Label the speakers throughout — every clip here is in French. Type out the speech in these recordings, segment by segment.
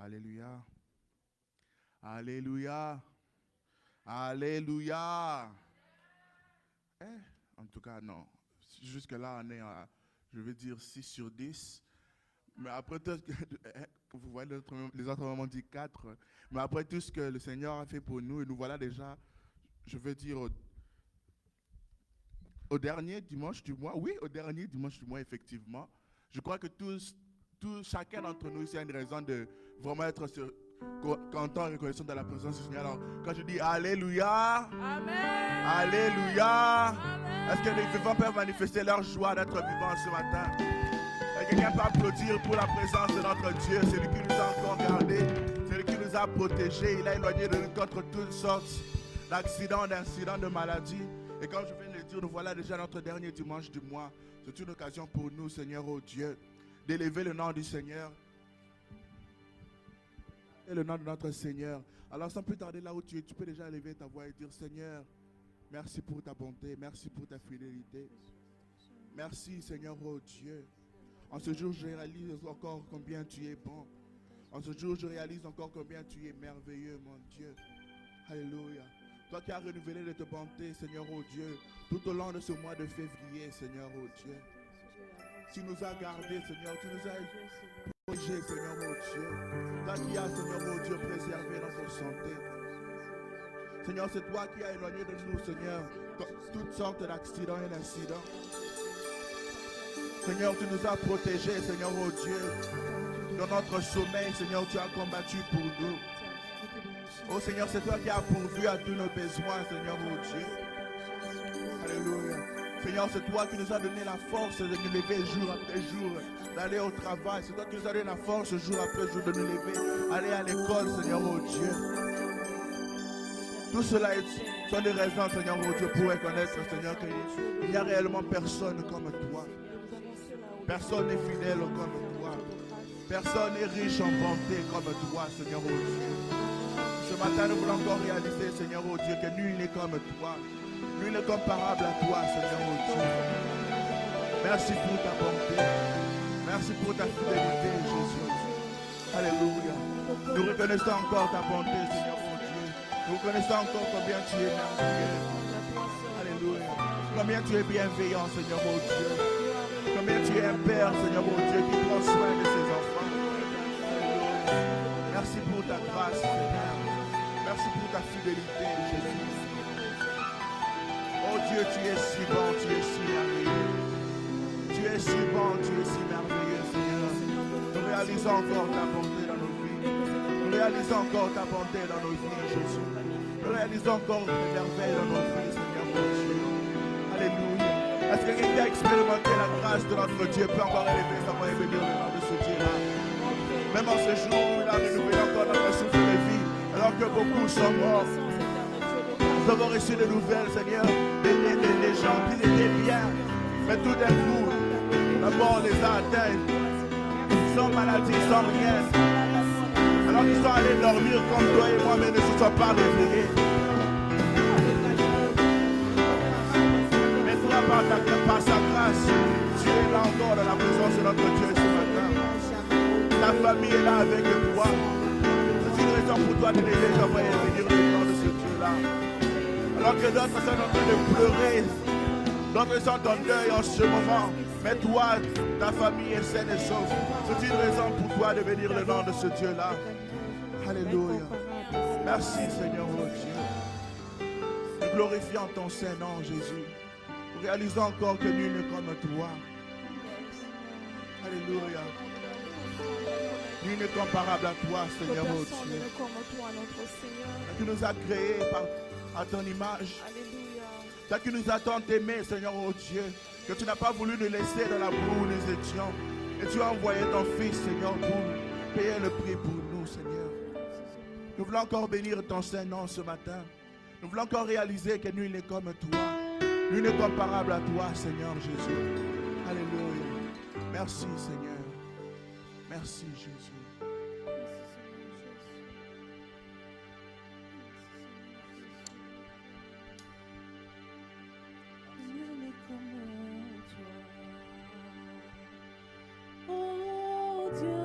Speaker 1: Alléluia. Alléluia. Alléluia. En tout cas, non. Jusque-là, on est à, je vais dire, 6 sur 10. Mais après, vous voyez, les autres m'ont dit 4. Mais après tout ce que le Seigneur a fait pour nous, et nous voilà déjà, je veux dire, au dernier dimanche du mois. Oui, au dernier dimanche du mois, effectivement. Je crois que chacun d'entre nous ici a une raison de vraiment être content et reconnaissant de la présence du Seigneur. Alors, quand je dis Alléluia,
Speaker 2: Amen.
Speaker 1: Alléluia,
Speaker 2: Amen.
Speaker 1: est-ce que les vivants peuvent manifester leur joie d'être vivants ce matin? Quelqu'un peut applaudir pour la présence de notre Dieu, celui qui nous a encore gardés, celui qui nous a protégés. Il a éloigné de nous contre toutes sortes d'accidents, d'incidents, de maladies. Et comme je viens de le dire, nous voilà déjà notre dernier dimanche du mois. C'est une occasion pour nous, Seigneur, oh Dieu, d'élever le nom du Seigneur et le nom de notre Seigneur. Alors sans plus tarder là où tu es, tu peux déjà élever ta voix et dire: Seigneur, merci pour ta bonté, merci pour ta fidélité. Merci, Seigneur, oh Dieu. En ce jour, je réalise encore combien tu es bon. En ce jour, je réalise encore combien tu es merveilleux, mon Dieu. Alléluia. Toi qui as renouvelé de ta bonté, Seigneur, oh Dieu, tout au long de ce mois de février, Seigneur, oh Dieu. Tu nous as gardés, Seigneur, tu nous as protégés, Seigneur, oh Dieu. Toi qui as, Seigneur, oh Dieu, préservé notre santé. Seigneur, c'est toi qui as éloigné de nous, Seigneur, toutes sortes d'accidents et d'incidents. Seigneur, tu nous as protégés, Seigneur, oh Dieu. Dans notre sommeil, Seigneur, tu as combattu pour nous. Oh Seigneur, c'est toi qui as pourvu à tous nos besoins, Seigneur, oh Dieu. Alléluia. Seigneur, c'est toi qui nous as donné la force de nous lever jour après jour, d'aller au travail. C'est toi qui nous as donné la force jour après jour de nous lever, aller à l'école, Seigneur, oh Dieu. Tout cela sont des raisons, Seigneur, oh Dieu, pour reconnaître, Seigneur, qu'il n'y a réellement personne comme toi. Personne n'est fidèle comme toi. Personne n'est riche en bonté comme toi, Seigneur, oh Dieu. Ce matin, nous voulons encore réaliser, Seigneur, oh Dieu, que nul n'est comme toi. Nul n'est comparable à toi, Seigneur, oh Dieu. Merci pour ta bonté. Merci pour ta fidélité, Jésus. Alléluia. Nous reconnaissons encore ta bonté, Seigneur, oh Dieu. Nous reconnaissons encore combien tu es merveilleux. Alléluia. Combien tu es bienveillant, Seigneur, oh Dieu. Combien tu es un Père, Seigneur, oh Dieu, qui prend soin de ses enfants. Merci pour ta grâce, Seigneur. Merci pour ta fidélité, Jésus. Oh Dieu, tu es si bon, tu es si merveilleux. Tu es si bon, tu es si merveilleux, Seigneur. Nous réalisons encore ta bonté dans nos vies. Nous réalisons encore ta bonté dans nos vies, Jésus. Nous réalisons encore tes merveilles dans nos vies, Seigneur, mon Dieu. Alléluia. Est-ce que quelqu'un qui a expérimenté la grâce de notre Dieu peut encore élever sa voix et bénir le nom de ce Dieu-là? Même en ce jour où il a renouvelé encore notre souffle de vie, alors que beaucoup sont morts. Nous avons reçu des nouvelles, Seigneur, des gens qui étaient bien, mais tout d'un coup, la mort les a atteints, sans maladie, sans rien. Alors qu'ils sont allés dormir comme toi et moi, mais ne se sont pas réveillés. Par sa grâce, tu es là encore dans la présence de notre Dieu ce matin. Ta famille est là avec toi. C'est une raison pour toi de lever ta voix et de bénir le nom de ce Dieu-là. Alors que d'autres sont en train de pleurer, d'autres sont en deuil en ce moment. Mais toi, ta famille est saine et sauve. C'est une raison pour toi de bénir le nom de ce Dieu-là. Alléluia. Merci Seigneur mon Dieu. Nous glorifions ton Saint-Nom, Jésus. Nous réalisons encore que nul n'est comme toi. Alléluia. Nul n'est comparable à toi, Seigneur mon Dieu. Tu nous as créés à ton image. Toi qui nous as tant aimés, Seigneur mon Dieu, que tu n'as pas voulu nous laisser dans la boue où nous étions. Et tu as envoyé ton Fils, Seigneur, pour payer le prix pour nous, Seigneur. Nous voulons encore bénir ton Saint-Nom ce matin. Nous voulons encore réaliser que nul n'est comme toi. Nul n'est comparable à toi, Seigneur Jésus. Alléluia. Merci, Seigneur. Merci, Jésus.
Speaker 3: Oh Dieu,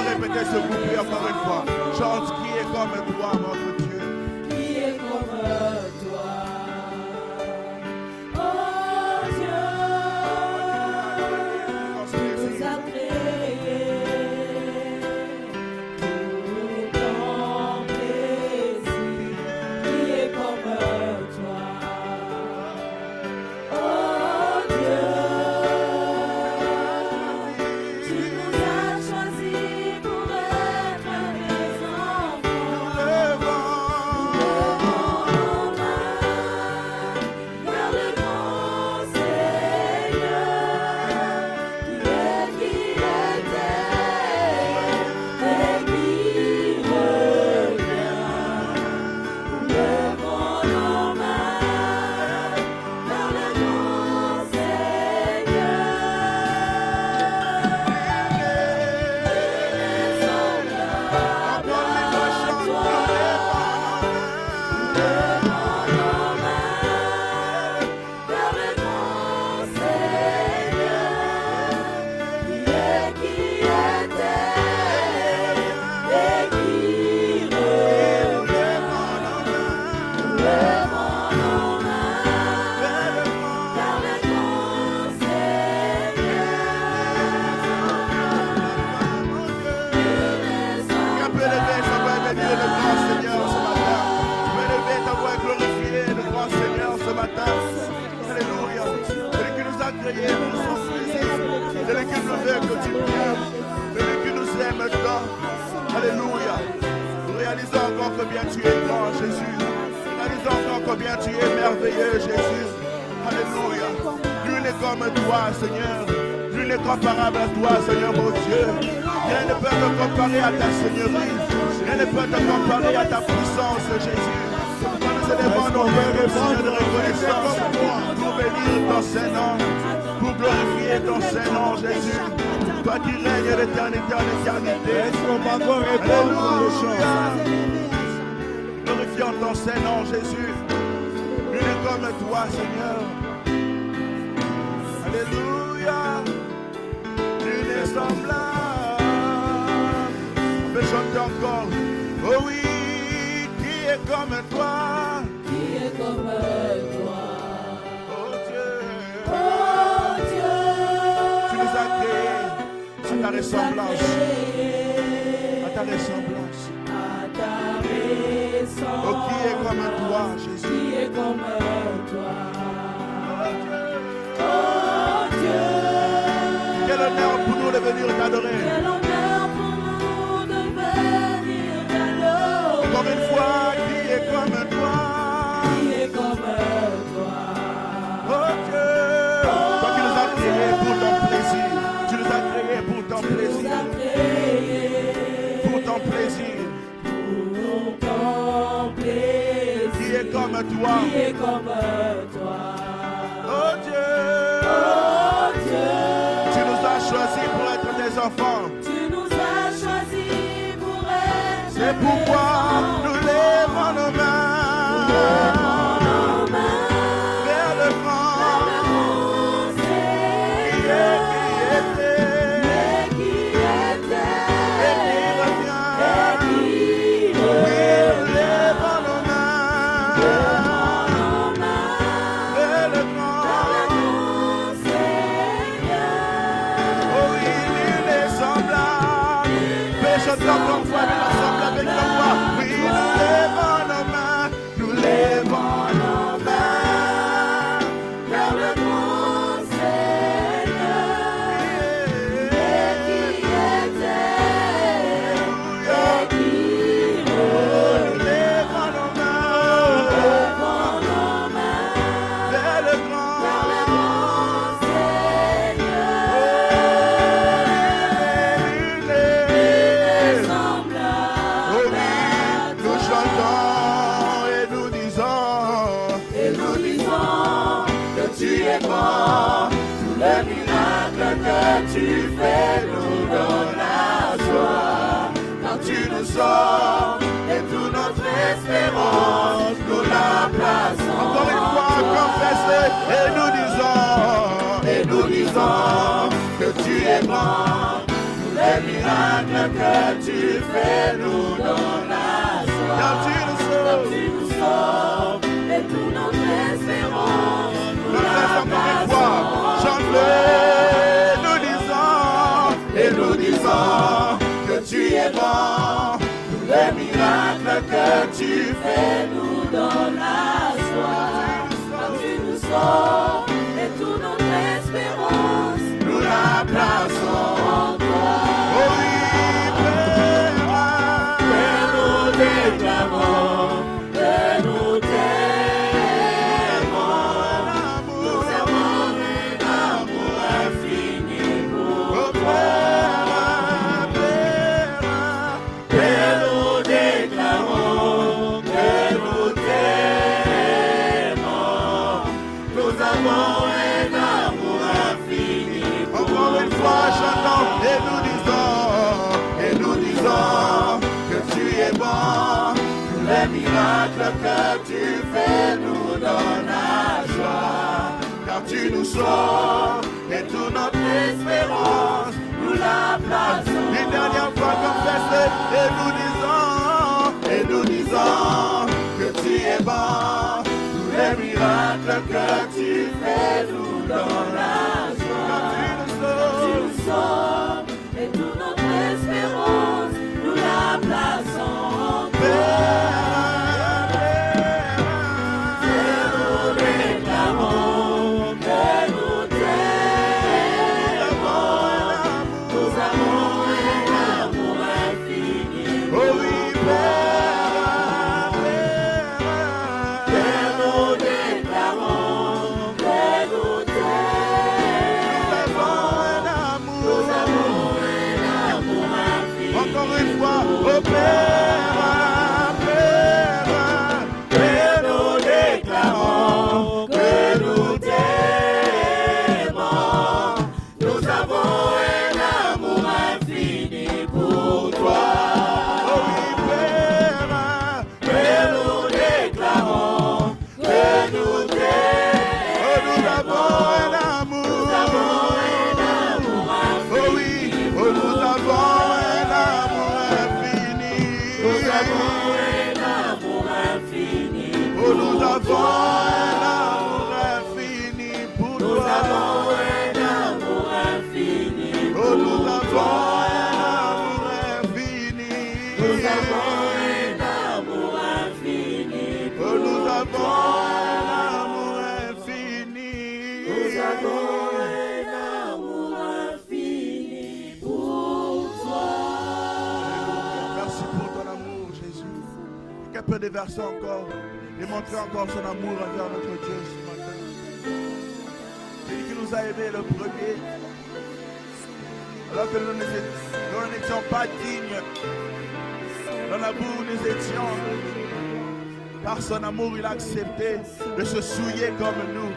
Speaker 1: Répétez ce couplet encore une fois. Chante qui est comme toi, notre Dieu.
Speaker 2: Qui est comme toi. Oh Dieu, tu nous as créés pour ton plaisir. Qui est comme toi. Oh Dieu, tu nous as choisis pour être tes enfants. Vers le grand Seigneur, qui est, qui était et qui revient. Levons nos mains vers le grand Seigneur.
Speaker 1: Celui qui nous veut que tu aimes, celui qui nous aime maintenant. Alléluia. Nous réalisons encore combien tu es grand, Jésus. Nous réalisons encore combien tu es merveilleux, Jésus. Alléluia. Nul n'est comme toi, Seigneur. Nul n'est comparable à toi, Seigneur, mon Dieu. Rien ne peut te comparer à ta seigneurie. Rien ne peut te comparer à ta puissance, Jésus. Nous élevons nos mains de reconnaissance pour bénir ton Saint-Nom, pour glorifier ton Saint-Nom, Jésus. Toi qui règnes d'éternité en éternité. Alléluia. Glorifions ton Saint-Nom, Jésus. Nul n'est comme toi, Seigneur. Alléluia. Nul n'est semblable. On peut chanter encore. Oh oui, qui est comme toi?
Speaker 2: Qui est comme toi.
Speaker 1: Oh Dieu.
Speaker 2: Oh Dieu,
Speaker 1: Tu nous as créés à ta ressemblance. À ta ressemblance. Oh, qui est comme toi, Jésus?
Speaker 2: Qui est comme toi. Oh Dieu,
Speaker 1: Quel honneur pour nous de venir t'adorer.
Speaker 2: quel honneur pour nous de venir t'adorer.
Speaker 1: Encore une fois, qui est comme toi?
Speaker 2: Qui est comme toi.
Speaker 1: Oh Dieu, toi qui nous as créés pour ton plaisir. Tu nous as créés pour ton
Speaker 2: Tu nous
Speaker 1: plaisir.
Speaker 2: as créés
Speaker 1: Pour ton plaisir.
Speaker 2: pour ton plaisir.
Speaker 1: Qui est comme toi?
Speaker 2: Qui est comme toi.
Speaker 1: Oh Dieu,
Speaker 2: Oh Dieu,
Speaker 1: tu nous as choisis pour être tes enfants.
Speaker 2: tu nous as choisis pour être.
Speaker 1: C'est pourquoi nous lèvons nos mains vers le grand qui était et qui revient. Oui, nous lèvons nos mains vers le grand. Oh oui, nul n'est semblable. Fais chanter encore une fois, mais ensemble avec la voix. Oui, nul tu fais nous donne la joie. Quand tu nous sauves et toute notre espérance, nous la plaçons. Encore une fois, confessez et nous disons que tu es bon. Tous les miracles que tu fais nous donnent la joie. Quand tu nous sauves et toute notre espérance, nous la plaçons. Et nous disons que tu es bon. Tous les miracles que tu fais nous donnent la joie. Quand tu nous sauves et toute notre espérance, nous la plaçons en toi. Oh oui, Père, nous déclarons que nous t'aimons. Nous avons un amour infini pour toi. Et nous disons que tu es bon. Tous les miracles que tu fais nous donnent la joie. Car tu nous sauves et toute notre espérance, nous la plaçons. Une dernière fois confessez et nous disons que tu es bon. Tous les miracles que tu fais nous donnent la joie. Car tu nous sauves et toute notre espérance, nous la plaçons en toi. Et nous déclarons que nous t'aimons. Nous avons un amour infini. Oh oui, Père, nous déclarons que nous t'aimons. Nous avons un amour infini. Encore une fois, oh Père, nous déclarons que nous t'aimons. Nous avons un amour infini pour toi. Oh oui, Père, nous déclarons que nous t'aimons. Nous avons un amour. Nous avons un amour infini. Oh oui, nous avons un amour infini. Nous avons un amour infini. Oh, nous avons un amour infini pour toi. Nous avons un amour infini. Oh, nous avons un amour infini. Nous avons un amour infini. Oh, nous avons un amour infini. Nous avons un amour infini pour toi. Merci pour ton amour, Jésus. Qu'elle peut déverser encore, démontrer encore son amour envers notre Dieu ce matin. C'est lui qui nous a aimés le premier, alors que nous n'étions pas dignes. Dans la boue, nous étions. Par son amour, il a accepté de se souiller comme nous,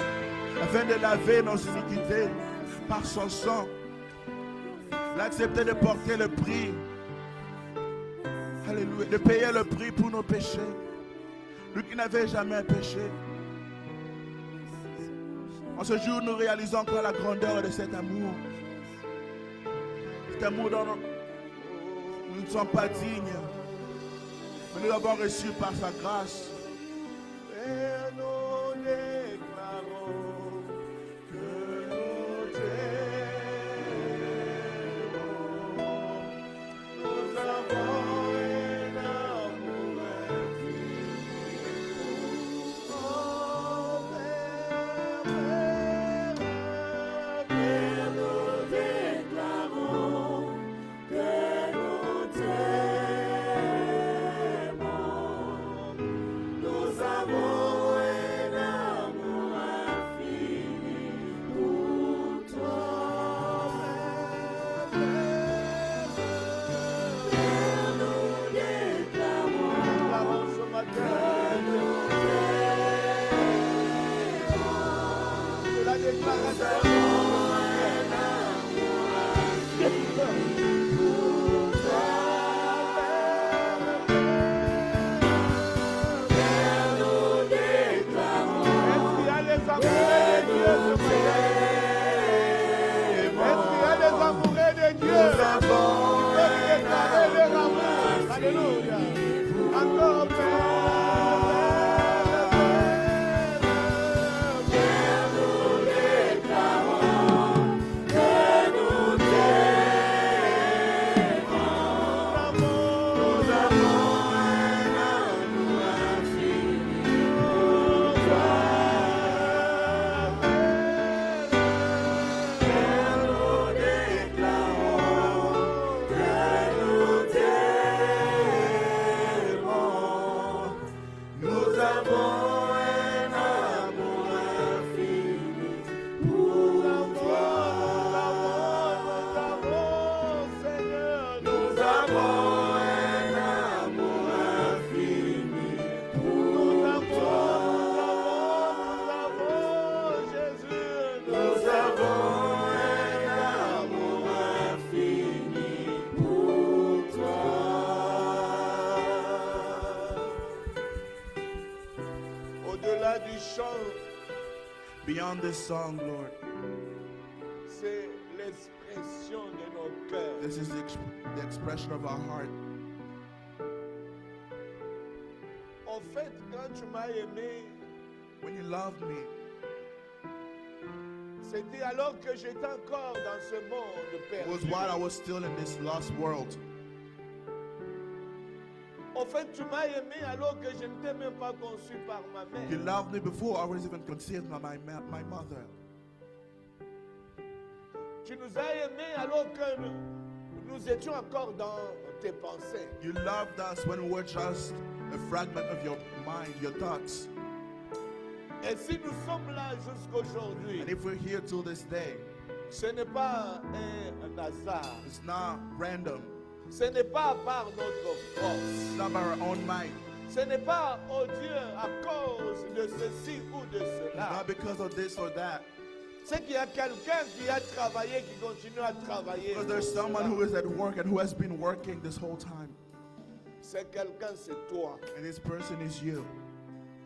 Speaker 1: afin de laver nos iniquités. Par son sang, il a accepté de porter le prix. Alléluia. De payer le prix pour nos péchés. Lui qui n'avait jamais péché. En ce jour, nous réalisons encore la grandeur de cet amour. Cet amour dont nous ne sommes pas dignes. Mais nous l'avons reçu par sa grâce. Et nous déclarons que nous t'aimons. Nous avons un amour infini. Oh, Père, nous déclarons que nous t'aimons. Nous avons un amour infini pour toi. Père, nous déclarons ce matin que nous t'aimons. La déclaration. Nous avons un amour
Speaker 3: Au-delà du chant,
Speaker 1: Beyond this song, Lord,
Speaker 3: c'est l'expression de nos cœurs.
Speaker 1: this is the expression of our heart.
Speaker 3: En fait, quand tu m'as aimé,
Speaker 1: When you loved me,
Speaker 3: c'était alors que j'étais encore dans ce monde
Speaker 1: it was
Speaker 3: perdu.
Speaker 1: while I was still in this lost world.
Speaker 3: En fait, tu m'as aimé alors que je ne t'ai même pas conçu par ma
Speaker 1: You
Speaker 3: mère.
Speaker 1: loved me before I was even conceived by my mother.
Speaker 3: Tu nous as aimés alors que nous étions encore dans tes pensées.
Speaker 1: You loved us when we were just a fragment of your mind, your thoughts.
Speaker 3: Et si nous sommes là jusqu'aujourd'hui,
Speaker 1: And if we're here till this day,
Speaker 3: ce n'est pas un hasard.
Speaker 1: it's not random.
Speaker 3: Ce n'est pas par notre force.
Speaker 1: It's not by our own might.
Speaker 3: Ce n'est pas, oh Dieu, à cause de ceci ou de
Speaker 1: It's
Speaker 3: cela.
Speaker 1: not because of this or that.
Speaker 3: C'est qu'il y a quelqu'un qui a travaillé, qui continue à travailler.
Speaker 1: Because there's someone who is at work and who has been working this whole time.
Speaker 3: C'est quelqu'un, c'est toi.
Speaker 1: And this person is you.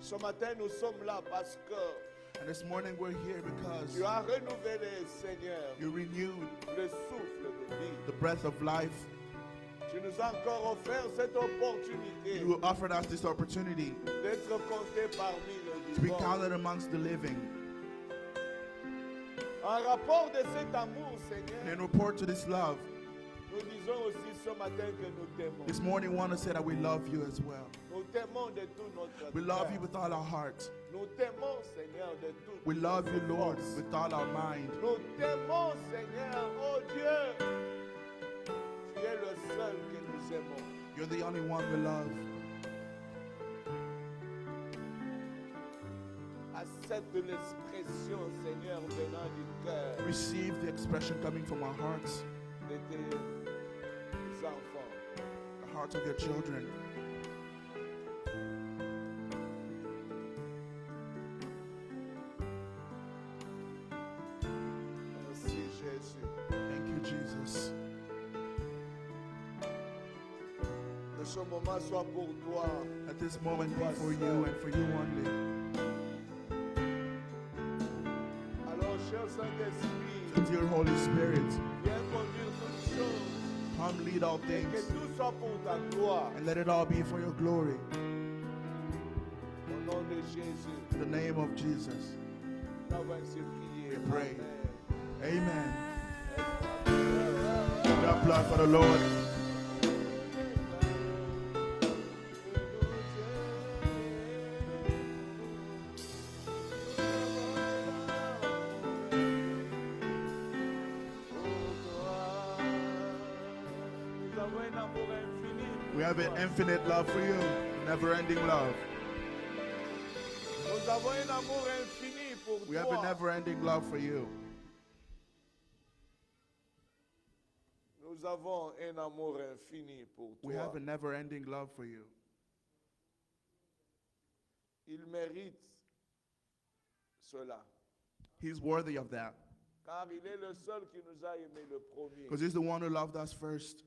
Speaker 3: Ce matin, nous sommes là parce que
Speaker 1: And this morning we're here because
Speaker 3: tu as renouvelé, Seigneur,
Speaker 1: you renewed
Speaker 3: le souffle de vie.
Speaker 1: the breath of life.
Speaker 3: Tu nous as encore offert cette opportunité
Speaker 1: You offered us this opportunity
Speaker 3: d'être comptés parmi les
Speaker 1: to be
Speaker 3: vivants.
Speaker 1: counted amongst the living.
Speaker 3: En rapport de cet amour,
Speaker 1: And
Speaker 3: Seigneur,
Speaker 1: in report to this love,
Speaker 3: nous disons aussi ce matin que nous t'aimons.
Speaker 1: this morning we want to say that we love you as well.
Speaker 3: Nous t'aimons de tout notre
Speaker 1: We love you
Speaker 3: cœur.
Speaker 1: with all our heart.
Speaker 3: Nous t'aimons, Seigneur, de tout
Speaker 1: We love you,
Speaker 3: notre
Speaker 1: Lord,
Speaker 3: force.
Speaker 1: with all our mind.
Speaker 3: Nous t'aimons, Seigneur, oh Dieu. Tu es le seul que nous aimons.
Speaker 1: You're the only one we love.
Speaker 3: Accepte l'expression, Seigneur, venant du cœur
Speaker 1: Receive the expression coming from our hearts,
Speaker 3: de tes enfants.
Speaker 1: the hearts of your children.
Speaker 3: Merci, Jésus.
Speaker 1: Thank you, Jesus.
Speaker 3: Que ce moment soit pour toi.
Speaker 1: Let this moment be for you and for you only.
Speaker 3: Alors, cher Saint-Esprit,
Speaker 1: So, dear Holy Spirit,
Speaker 3: viens conduire toutes choses
Speaker 1: come lead all
Speaker 3: et que
Speaker 1: things
Speaker 3: tout soit pour ta gloire.
Speaker 1: and let it all be for your glory.
Speaker 3: Au nom de Jésus,
Speaker 1: In the name of Jesus.
Speaker 3: nous avons ainsi prié.
Speaker 1: We pray.
Speaker 3: Amen.
Speaker 1: Amen. Give applause for the Lord.
Speaker 3: Nous avons un amour infini.
Speaker 1: We have an infinite love for you, never-ending love.
Speaker 3: Nous avons un amour infini pour
Speaker 1: We have a
Speaker 3: toi.
Speaker 1: never-ending love for you.
Speaker 3: Nous avons un amour infini pour
Speaker 1: We
Speaker 3: toi.
Speaker 1: have a never-ending love for you.
Speaker 3: Il mérite cela.
Speaker 1: He's worthy of that
Speaker 3: Car il est le seul qui nous a aimés le premier.
Speaker 1: because he's the one who loved us first.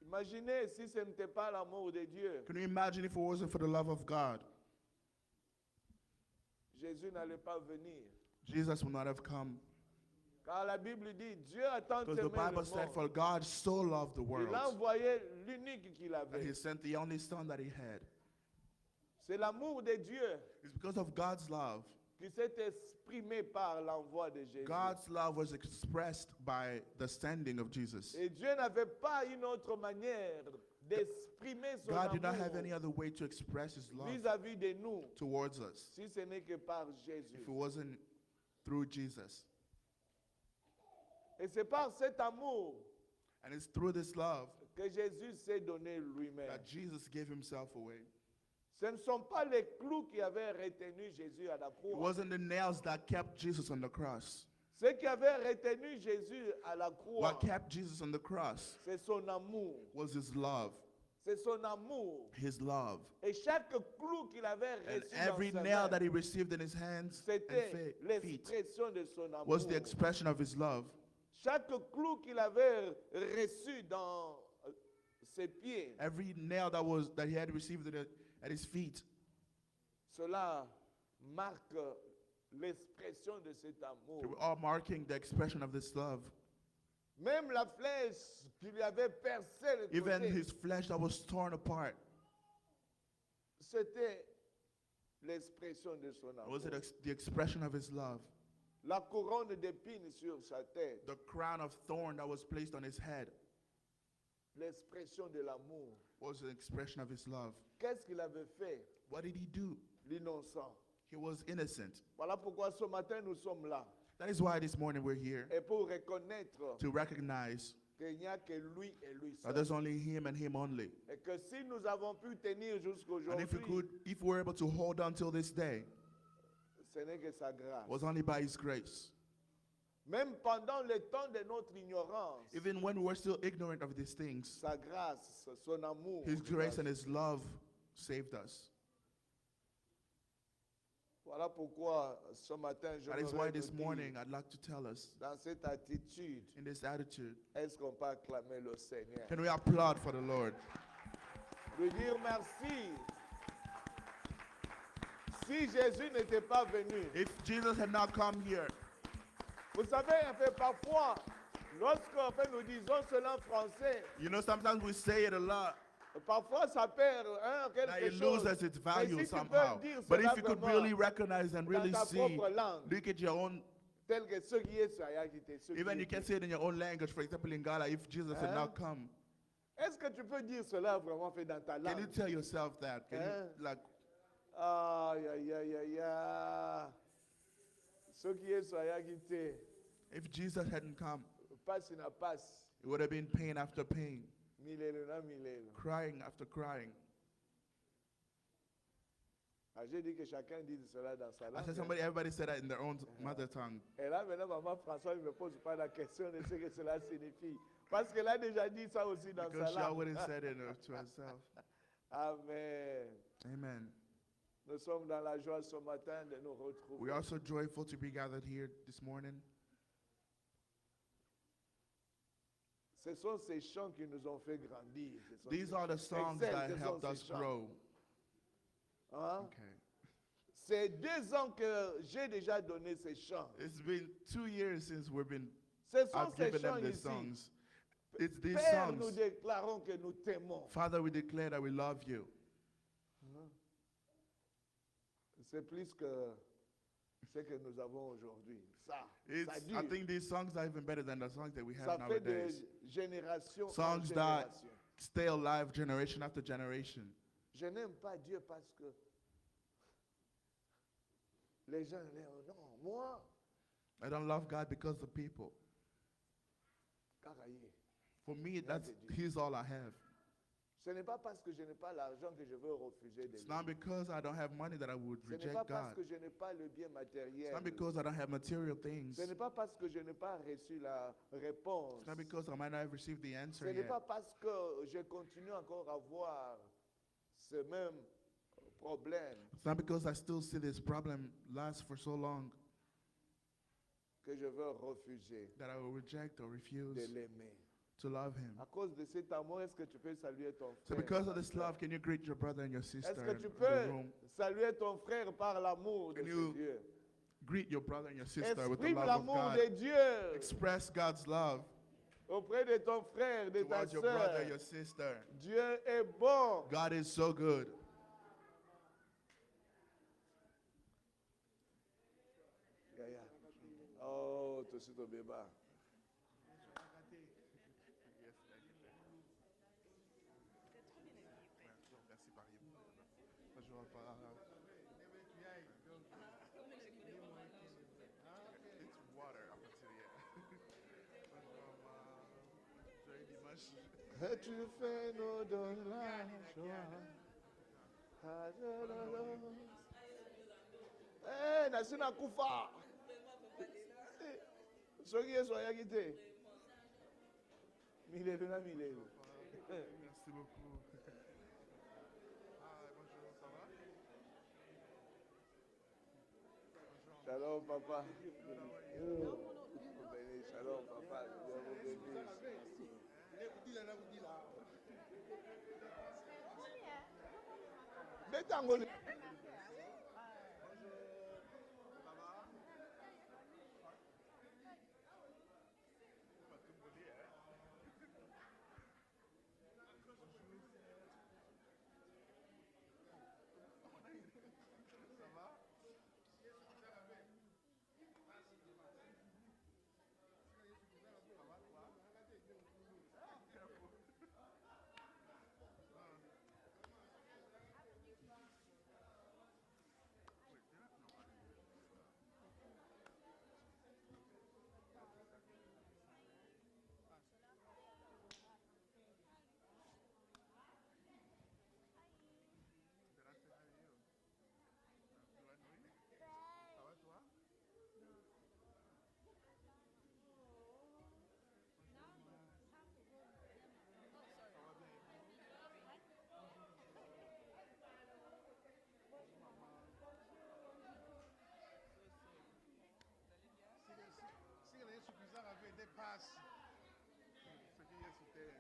Speaker 3: Imaginez si ce n'était pas l'amour de Dieu.
Speaker 1: Can you imagine if it wasn't for the love of God?
Speaker 3: Jésus n'allait pas venir.
Speaker 1: Jesus would not have come.
Speaker 3: Car la Bible dit, Dieu a tant
Speaker 1: Because the
Speaker 3: aimé le
Speaker 1: Bible said,
Speaker 3: monde.
Speaker 1: for God so loved the
Speaker 3: Il
Speaker 1: world
Speaker 3: a envoyé l'unique qu'il
Speaker 1: that he
Speaker 3: avait.
Speaker 1: sent the only son that he had.
Speaker 3: C'est l'amour de Dieu
Speaker 1: It's because of God's love.
Speaker 3: qui s'est exprimé par l'envoi de Jésus.
Speaker 1: God's love was expressed by the sending of Jesus.
Speaker 3: Et Dieu n'avait pas une autre manière d'exprimer son
Speaker 1: God did not have any
Speaker 3: amour
Speaker 1: other way to express his love
Speaker 3: vis-à-vis de nous,
Speaker 1: towards us
Speaker 3: si ce n'est que par
Speaker 1: if
Speaker 3: Jésus.
Speaker 1: it wasn't through Jesus.
Speaker 3: Et c'est par cet amour
Speaker 1: And it's through this love
Speaker 3: que Jésus s'est donné lui-même.
Speaker 1: that Jesus gave himself away.
Speaker 3: Ce ne sont pas les clous qui avaient retenu Jésus à la
Speaker 1: It
Speaker 3: croix.
Speaker 1: wasn't the nails that kept Jesus on the cross.
Speaker 3: Ce qui avait retenu Jésus à la croix,
Speaker 1: What kept Jesus on the cross
Speaker 3: c'est son amour.
Speaker 1: was his love.
Speaker 3: C'est son amour.
Speaker 1: His love.
Speaker 3: Et chaque clou qu'il avait
Speaker 1: And
Speaker 3: reçu
Speaker 1: every
Speaker 3: dans sa
Speaker 1: nail
Speaker 3: main,
Speaker 1: that he received in his hands and
Speaker 3: c'était
Speaker 1: feet
Speaker 3: l'expression de son amour.
Speaker 1: was the expression of his love.
Speaker 3: Chaque clou qu'il avait reçu dans ses pieds.
Speaker 1: every nail that he had received at his feet.
Speaker 3: Cela marque l'expression de cet
Speaker 1: They
Speaker 3: amour.
Speaker 1: were all marking the expression of this love.
Speaker 3: Même la flèche qui lui avait percé le
Speaker 1: Even
Speaker 3: côté,
Speaker 1: his flesh that was torn apart,
Speaker 3: c'était l'expression de son amour.
Speaker 1: was it the expression of his love?
Speaker 3: La couronne d'épines sur sa tête,
Speaker 1: The crown of thorn that was placed on his head
Speaker 3: l'expression de l'amour.
Speaker 1: was an expression of his love.
Speaker 3: Qu'est-ce qu'il avait fait,
Speaker 1: What did he do?
Speaker 3: l'innocent?
Speaker 1: He was innocent.
Speaker 3: Voilà pourquoi ce matin nous sommes là.
Speaker 1: That is why this morning we're here
Speaker 3: Et pour reconnaître
Speaker 1: to recognize
Speaker 3: qu'il n'y a que lui et lui
Speaker 1: that
Speaker 3: seul.
Speaker 1: there's only him and him only.
Speaker 3: Et que si nous avons pu tenir
Speaker 1: And
Speaker 3: jusqu'aujourd'hui,
Speaker 1: if we're able to hold on till this day,
Speaker 3: ce n'est que sa grâce.
Speaker 1: it was only by his grace.
Speaker 3: Même pendant le temps de notre ignorance,
Speaker 1: Even when we were still ignorant of these things,
Speaker 3: sa grâce, son amour,
Speaker 1: his grace and his love saved us.
Speaker 3: voilà pourquoi ce matin, je
Speaker 1: That is why
Speaker 3: voudrais
Speaker 1: this
Speaker 3: te dire,
Speaker 1: morning I'd like to tell us,
Speaker 3: dans cette attitude,
Speaker 1: in this attitude,
Speaker 3: est-ce qu'on peut acclamer le Seigneur?
Speaker 1: can we applaud for the Lord?
Speaker 3: De dire merci. Si Jésus n'était pas venu,
Speaker 1: If Jesus had not come here,
Speaker 3: vous savez, en fait, parfois, lorsque en fait, nous disons cela en français,
Speaker 1: you know, sometimes we say it a lot,
Speaker 3: parfois ça perd
Speaker 1: that
Speaker 3: quelque
Speaker 1: it
Speaker 3: chose.
Speaker 1: loses its
Speaker 3: Mais
Speaker 1: value
Speaker 3: si tu
Speaker 1: somehow.
Speaker 3: peux dire
Speaker 1: But
Speaker 3: cela
Speaker 1: if you could
Speaker 3: vraiment
Speaker 1: really recognize and really
Speaker 3: dans ta
Speaker 1: see,
Speaker 3: propre langue,
Speaker 1: look at your own,
Speaker 3: tel que ce qui est sur Ayakité, ce qui
Speaker 1: even you
Speaker 3: est-
Speaker 1: can say it in your own language, for example, in Ghana, if Jesus had not come,
Speaker 3: Est-ce que tu peux dire cela vraiment fait dans ta
Speaker 1: can you
Speaker 3: langue?
Speaker 1: tell yourself that? Can
Speaker 3: Hein?
Speaker 1: you, like,
Speaker 3: Aïe, aïe, aïe, aïe, aïe. Ce qui est sur Ayakité,
Speaker 1: if Jesus hadn't come,
Speaker 3: passe na passe,
Speaker 1: it would have been pain after pain,
Speaker 3: millénaire na millénaire.
Speaker 1: crying after crying.
Speaker 3: Ah, j'ai dit que chacun dise cela dans sa
Speaker 1: I said
Speaker 3: langue.
Speaker 1: everybody said that in their own mother tongue.
Speaker 3: Et là, maintenant, maman François ne me pose pas la question de ce que cela signifie. Parce qu'elle a déjà dit ça aussi dans
Speaker 1: Because she
Speaker 3: sa
Speaker 1: already
Speaker 3: langue.
Speaker 1: said it to herself.
Speaker 3: Amen.
Speaker 1: Amen.
Speaker 3: Nous sommes dans la joie ce matin de nous retrouver.
Speaker 1: We are so joyful to be gathered here this morning.
Speaker 3: Ce sont ces chants qui nous ont fait grandir. Ce sont
Speaker 1: These
Speaker 3: ces-
Speaker 1: are the songs
Speaker 3: Excel,
Speaker 1: that
Speaker 3: ce sont
Speaker 1: helped
Speaker 3: ces
Speaker 1: us
Speaker 3: chants.
Speaker 1: grow.
Speaker 3: Hein?
Speaker 1: Okay.
Speaker 3: C'est 2 ans que j'ai déjà donné ces chants.
Speaker 1: It's been 2 years since
Speaker 3: Ce sont
Speaker 1: I've
Speaker 3: ces
Speaker 1: given
Speaker 3: chants
Speaker 1: them these
Speaker 3: ici.
Speaker 1: songs. It's these
Speaker 3: Père, nous
Speaker 1: songs.
Speaker 3: déclarons que nous t'aimons.
Speaker 1: Father, we declare that we love you.
Speaker 3: C'est plus que ce que nous avons aujourd'hui. Ça
Speaker 1: I
Speaker 3: dure.
Speaker 1: think these songs are even better than the songs that we have
Speaker 3: Ça fait de
Speaker 1: nowadays.
Speaker 3: génération en
Speaker 1: Songs that
Speaker 3: génération.
Speaker 1: stay alive generation after generation.
Speaker 3: Je n'aime pas Dieu parce que les gens disent non, moi,
Speaker 1: I don't love God because of people.
Speaker 3: Karaye.
Speaker 1: For me, He's all I have.
Speaker 3: Ce n'est pas parce que je n'ai pas l'argent que je veux refuser de
Speaker 1: It's
Speaker 3: lui.
Speaker 1: not because I don't have money that I would
Speaker 3: Ce n'est pas
Speaker 1: reject
Speaker 3: parce
Speaker 1: God.
Speaker 3: que je n'ai pas le bien
Speaker 1: It's
Speaker 3: matériel.
Speaker 1: not because I don't have material things.
Speaker 3: Ce n'est pas parce que je n'ai pas reçu la réponse.
Speaker 1: It's not because I might not have received the
Speaker 3: Ce
Speaker 1: answer
Speaker 3: n'est
Speaker 1: yet.
Speaker 3: pas parce que je continue encore à voir ce même problème
Speaker 1: It's not because I still see this problem last for so long
Speaker 3: que je veux refuser
Speaker 1: that I will reject or
Speaker 3: de
Speaker 1: refuse
Speaker 3: l'aimer.
Speaker 1: to love Him.
Speaker 3: À cause de cet amour, est-ce que tu peux saluer ton
Speaker 1: So
Speaker 3: frère?
Speaker 1: because of this love, can you greet your brother and your sister
Speaker 3: Est-ce que
Speaker 1: in
Speaker 3: tu
Speaker 1: the
Speaker 3: peux
Speaker 1: room?
Speaker 3: saluer ton frère par l'amour de
Speaker 1: Can
Speaker 3: ce
Speaker 1: you
Speaker 3: Dieu?
Speaker 1: Greet your brother and your sister with the
Speaker 3: Exprime
Speaker 1: love of
Speaker 3: l'amour
Speaker 1: God.
Speaker 3: de Dieu
Speaker 1: Express God's love
Speaker 3: auprès de ton frère, de ta
Speaker 1: towards your brother,
Speaker 3: soeur.
Speaker 1: your sister.
Speaker 3: Dieu est bon.
Speaker 1: God is so good.
Speaker 3: Yaya. Oh, toi aussi, ton bébé. Tu fais nous donner la joie. Eh, nasina kufa. Soki yeso ayakite. Milelo na milelo.
Speaker 1: Merci beaucoup.
Speaker 3: Shalom, papa. Shalom, papa. Dieu vous bénisse. Détangolé.
Speaker 4: Si elle est suffisante avec des passes.
Speaker 3: Ce qui est sous terre.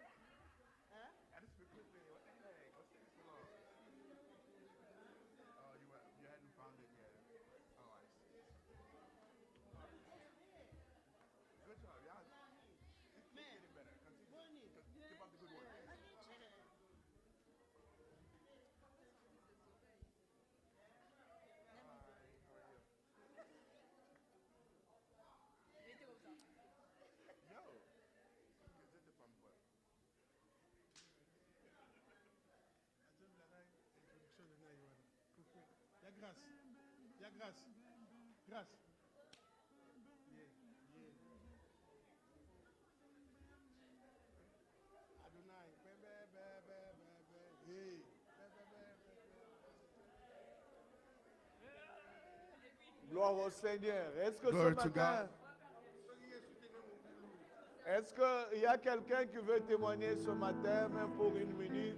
Speaker 3: I just speak quickly. What the heck? What's taking so long? Oh, you hadn't found it yet. Oh, I see. Good job, y'all. It's getting better. Continue. Keep up the good work. Yo, qu'est-ce que tu fais quoi?
Speaker 4: Il y a grâce. Il y a grâce. Grâce. Adonai. Hey.
Speaker 3: Gloire au Seigneur. Est-ce que
Speaker 1: Glory
Speaker 3: ce
Speaker 1: to
Speaker 3: matin,
Speaker 1: God.
Speaker 3: est-ce qu'il y a quelqu'un qui veut témoigner ce matin, même pour une minute?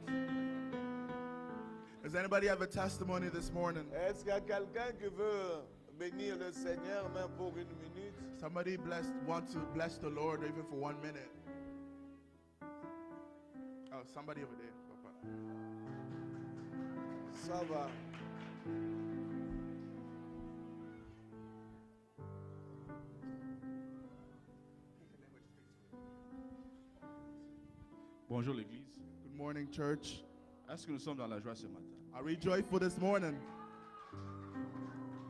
Speaker 1: Does anybody have a testimony this morning?
Speaker 3: Est-ce qu'il y a quelqu'un qui veut bénir le Seigneur, même pour une minute?
Speaker 1: Somebody want to bless the Lord even for 1 minute. Oh, somebody over there. Papa.
Speaker 3: Ça va.
Speaker 5: Bonjour l'Église.
Speaker 1: Good morning, church.
Speaker 5: Est-ce que nous sommes dans la joie ce matin?
Speaker 1: Are we joyful this morning?